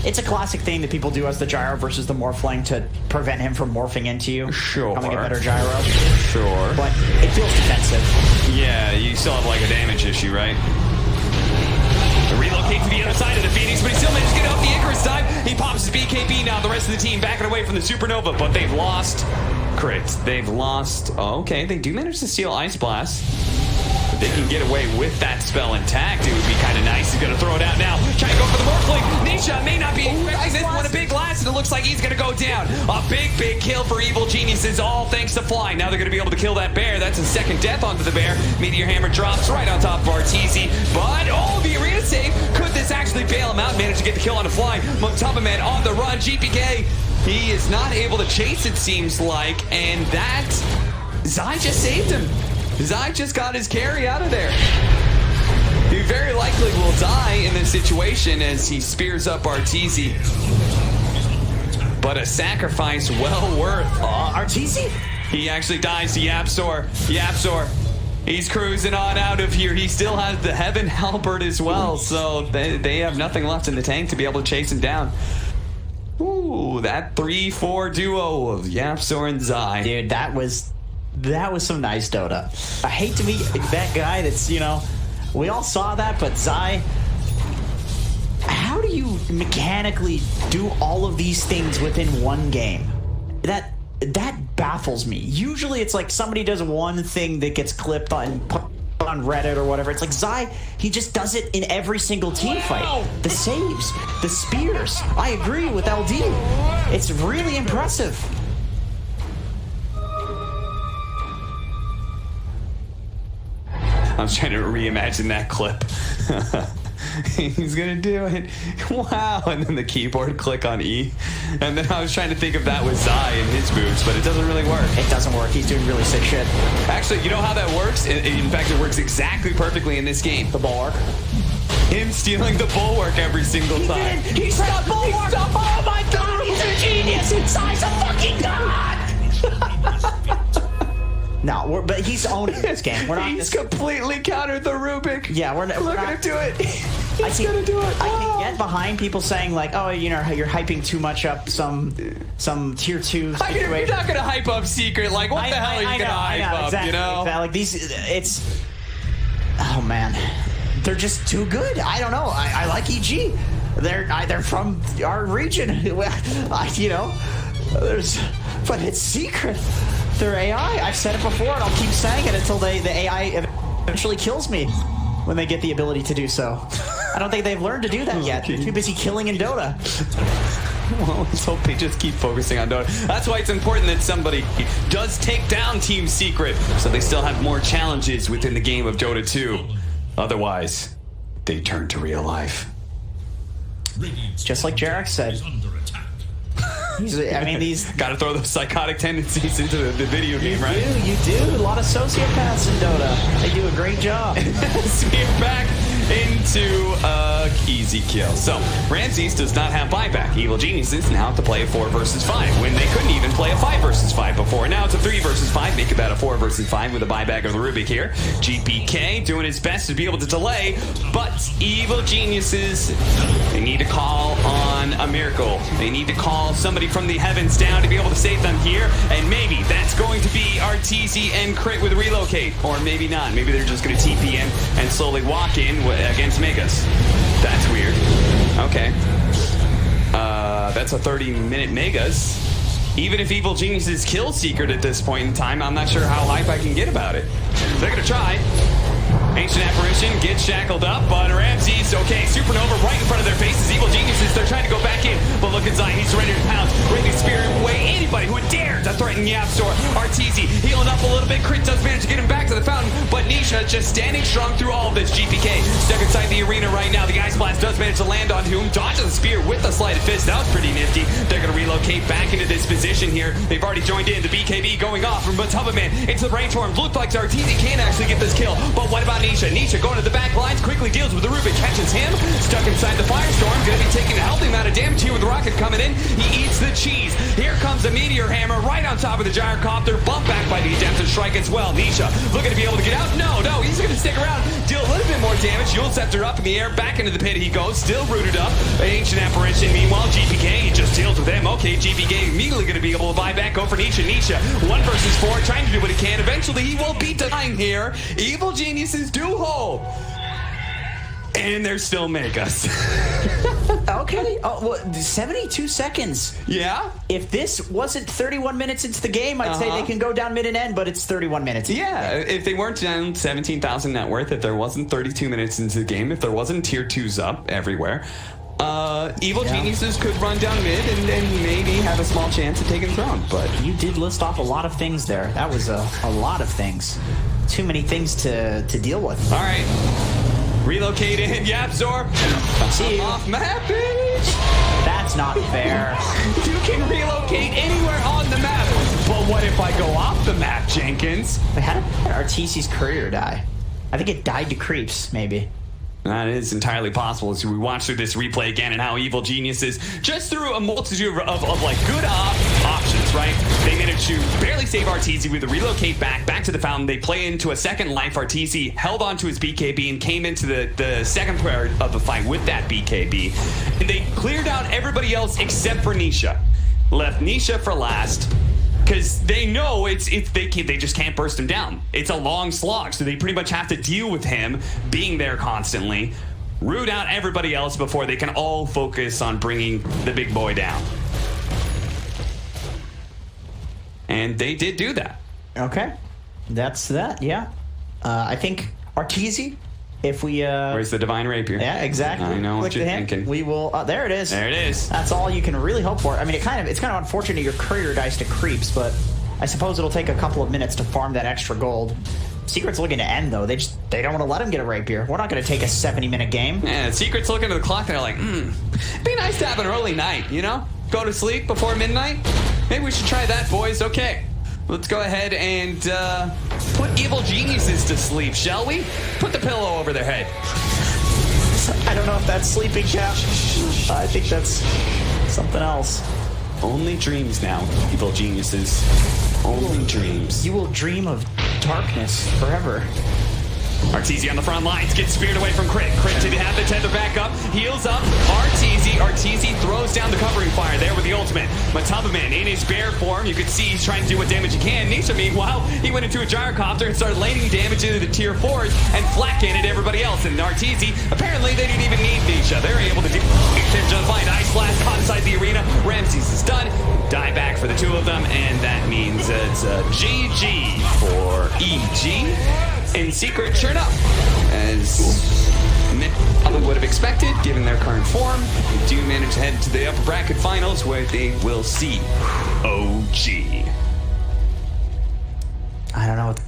It's a classic thing that people do as the gyro versus the Morphling to prevent him from morphing into you. Sure. Becoming a better gyro. Sure. But it feels defensive. Yeah, you still have like a damage issue, right? Relocate to the other side of the Phoenix, but he still managed to get off the Icarus time. He pops his BKB now. The rest of the team backing away from the Supernova, but they've lost. Crit. They've lost. Oh, okay, they do manage to steal Ice Blast. If they can get away with that spell intact, it would be kind of nice. He's going to throw it out now. Trying to go for the Morphling. Nisha may not be expecting this one. A big blast, and it looks like he's going to go down. A big, big kill for Evil Geniuses, all thanks to Fly. Now they're going to be able to kill that bear. That's a second death onto the bear. Meteor Hammer drops right on top of RTZ. But, oh, the arena save. Could this actually bail him out? Managed to get the kill on the Fly. Muntabaman on the run. GPK, he is not able to chase, it seems like. And that, Zai just saved him. Zai just got his carry out of there. He very likely will die in this situation as he spears up RTZ. But a sacrifice well worth. RTZ? He actually dies to Yapzor. Yapzor, he's cruising on out of here. He still has the Heaven Halberd as well, so they have nothing left in the tank to be able to chase him down. Ooh, that 3-4 duo of Yapzor and Zai. Dude, that was some nice Dota. I hate to be that guy that's, you know, we all saw that, but Zai, how do you mechanically do all of these things within one game? That baffles me. Usually it's like somebody does one thing that gets clipped on Reddit or whatever. It's like Zai, he just does it in every single team fight. The saves, the spears. I agree with LD. It's really impressive. I was trying to reimagine that clip. He's gonna do it. Wow. And then the keyboard click on E. And then I was trying to think if that was Zai and his moves, but it doesn't really work. It doesn't work. He's doing really sick shit. Actually, you know how that works? In fact, it works exactly perfectly in this game. The bulwark. Him stealing the bulwark every single time. He's the bulwark. Oh my god, he's a genius. Zai's a fucking god. No, but he's owning this game. We're not. He's completely countered the Rubik. Yeah, we're not. Look at him do it. He's gonna do it. I can get behind people saying like, "Oh, you know, you're hyping too much up some tier 2 I mean, you're not gonna hype up Secret. Like, what the hell are you gonna hype up? Exactly, you know, like it's. Oh man, they're just too good. I don't know. I like EG. They're from our region. But it's Secret. Their AI, I've said it before and I'll keep saying it until the AI eventually kills me when they get the ability to do so. I don't think they've learned to do that yet. They're too busy killing in Dota. Well, let's hope they just keep focusing on Dota. That's why it's important that somebody does take down Team Secret so they still have more challenges within the game of Dota 2. Otherwise, they turn to real life. Just like Jarek said. These gotta throw those psychotic tendencies into the video game, right? You do. A lot of sociopaths in Dota. They do a great job. Spear back into easy kill. So Ramses does not have buyback. Evil Geniuses now have to play a 4 versus 5 when they couldn't even play a 5 versus 5 before. Now it's a 3 versus 5, make that a 4 versus 5 with a buyback of the Rubik here. GPK doing his best to be able to delay, but Evil Geniuses, they need to call on a miracle. They need to call somebody from the heavens down to be able to save them here, and maybe that's going to be RTZ and Crit with Relocate, or maybe not. Maybe they're just going to TP in and slowly walk in against Megas. That's weird. Okay. That's a 30-minute Megas. Even if Evil Geniuses kill Secret at this point in time, I'm not sure how hype I can get about it. They're going to try. Ancient Apparition gets shackled up, but Ramsey's okay. Supernova right in front of their faces. Evil Geniuses, they're trying to go back in, but look at Zion. He's ready to pounce, ready to spear away anybody who would dare to threaten Yapzor. Arteezy healing up a little bit. Crit does manage to get him back to the fountain, but Nisha just standing strong through all of this. GPK stuck inside the arena right now. The Ice Blast does manage to land onto him, dodges the spear with the sleight of fist. That was pretty nifty. They're going to relocate back into this position here. They've already joined in. The BKB going off from Matubba-Man into the Brainstorm. Looked like Arteezy can actually get this kill, but what about Nisha? Nisha going to the back lines, quickly deals with the Rubik, catches him, stuck inside the Firestorm, going to be taking a healthy amount of damage here with the Rocket coming in. He eats the cheese. Here comes the Meteor Hammer right on top of the Gyrocopter, bumped back by the Adaptive Strike as well. Nisha looking to be able to get out. No, he's going to stick around, deal a little bit more damage. Yule Scepter up in the air, back into the pit he goes, still rooted up. Ancient Apparition, meanwhile, GPK just deals with him. Okay, GPK immediately going to be able to buy back, go for Nisha. Nisha, 1 versus 4, trying to do what he can. Eventually, he will be dying here. Evil Geniuses do hold. And they're still Megas. Okay. Oh, well, 72 seconds. Yeah? If this wasn't 31 minutes into the game, I'd say they can go down mid and end, but it's 31 minutes. Yeah, if they weren't down 17,000 net worth, if there wasn't 32 minutes into the game, if there wasn't tier 2s up everywhere, Evil Geniuses could run down mid and maybe have a small chance of taking throne. But you did list off a lot of things there. That was a lot of things. Too many things to deal with. All right. Relocate in, Yapzor. Off map, bitch. That's not fair. You can relocate anywhere on the map. But what if I go off the map, Jenkins? How did Arteezy's courier die? I think it died to creeps, maybe. That is entirely possible as we watch through this replay again and how Evil Geniuses, just through a multitude of like good options, right? They managed to barely save Arteezy with a relocate back to the fountain. They play into a second life. Arteezy held onto his BKB and came into the second part of the fight with that BKB. And they cleared out everybody else except for Nisha. Left Nisha for last. Because they know they just can't burst him down. It's a long slog, so they pretty much have to deal with him being there constantly, root out everybody else before they can all focus on bringing the big boy down. And they did do that. Okay, that's that. Yeah, I think Arteezy. If we where's the Divine Rapier? Yeah, exactly. I know what you're thinking. We will. There it is. There it is. That's all you can really hope for. I mean, it's kind of unfortunate your courier dies to creeps, but I suppose it'll take a couple of minutes to farm that extra gold. Secret's looking to end though. They don't want to let him get a rapier. We're not going to take a 70-minute game. Yeah, Secret's looking at the clock and they're like, be nice to have an early night, you know? Go to sleep before midnight. Maybe we should try that, boys. Okay. Let's go ahead and put Evil Geniuses to sleep, shall we? Put the pillow over their head. I don't know if that's sleeping, Cap. I think that's something else. Only dreams now, Evil Geniuses. Only dreams. You will dream of darkness forever. Arteezy on the front lines, gets speared away from Crit. Crit did have the tether back up, heals up. Arteezy throws down the covering fire there with the ultimate. Matubba-Man in his bear form, you can see he's trying to do what damage he can. Nisha, meanwhile, he went into a Gyrocopter and started laying damage into the tier 4s and flat-canned everybody else. And Arteezy, apparently they didn't even need Nisha. They're able to do just fine. Ice Blast caught inside the arena. Ramses is done. Die back for the two of them, and that means it's a GG for EG. And Secret, sure enough, as probably would have expected, given their current form, they do manage to head to the upper bracket finals where they will see OG. I don't know what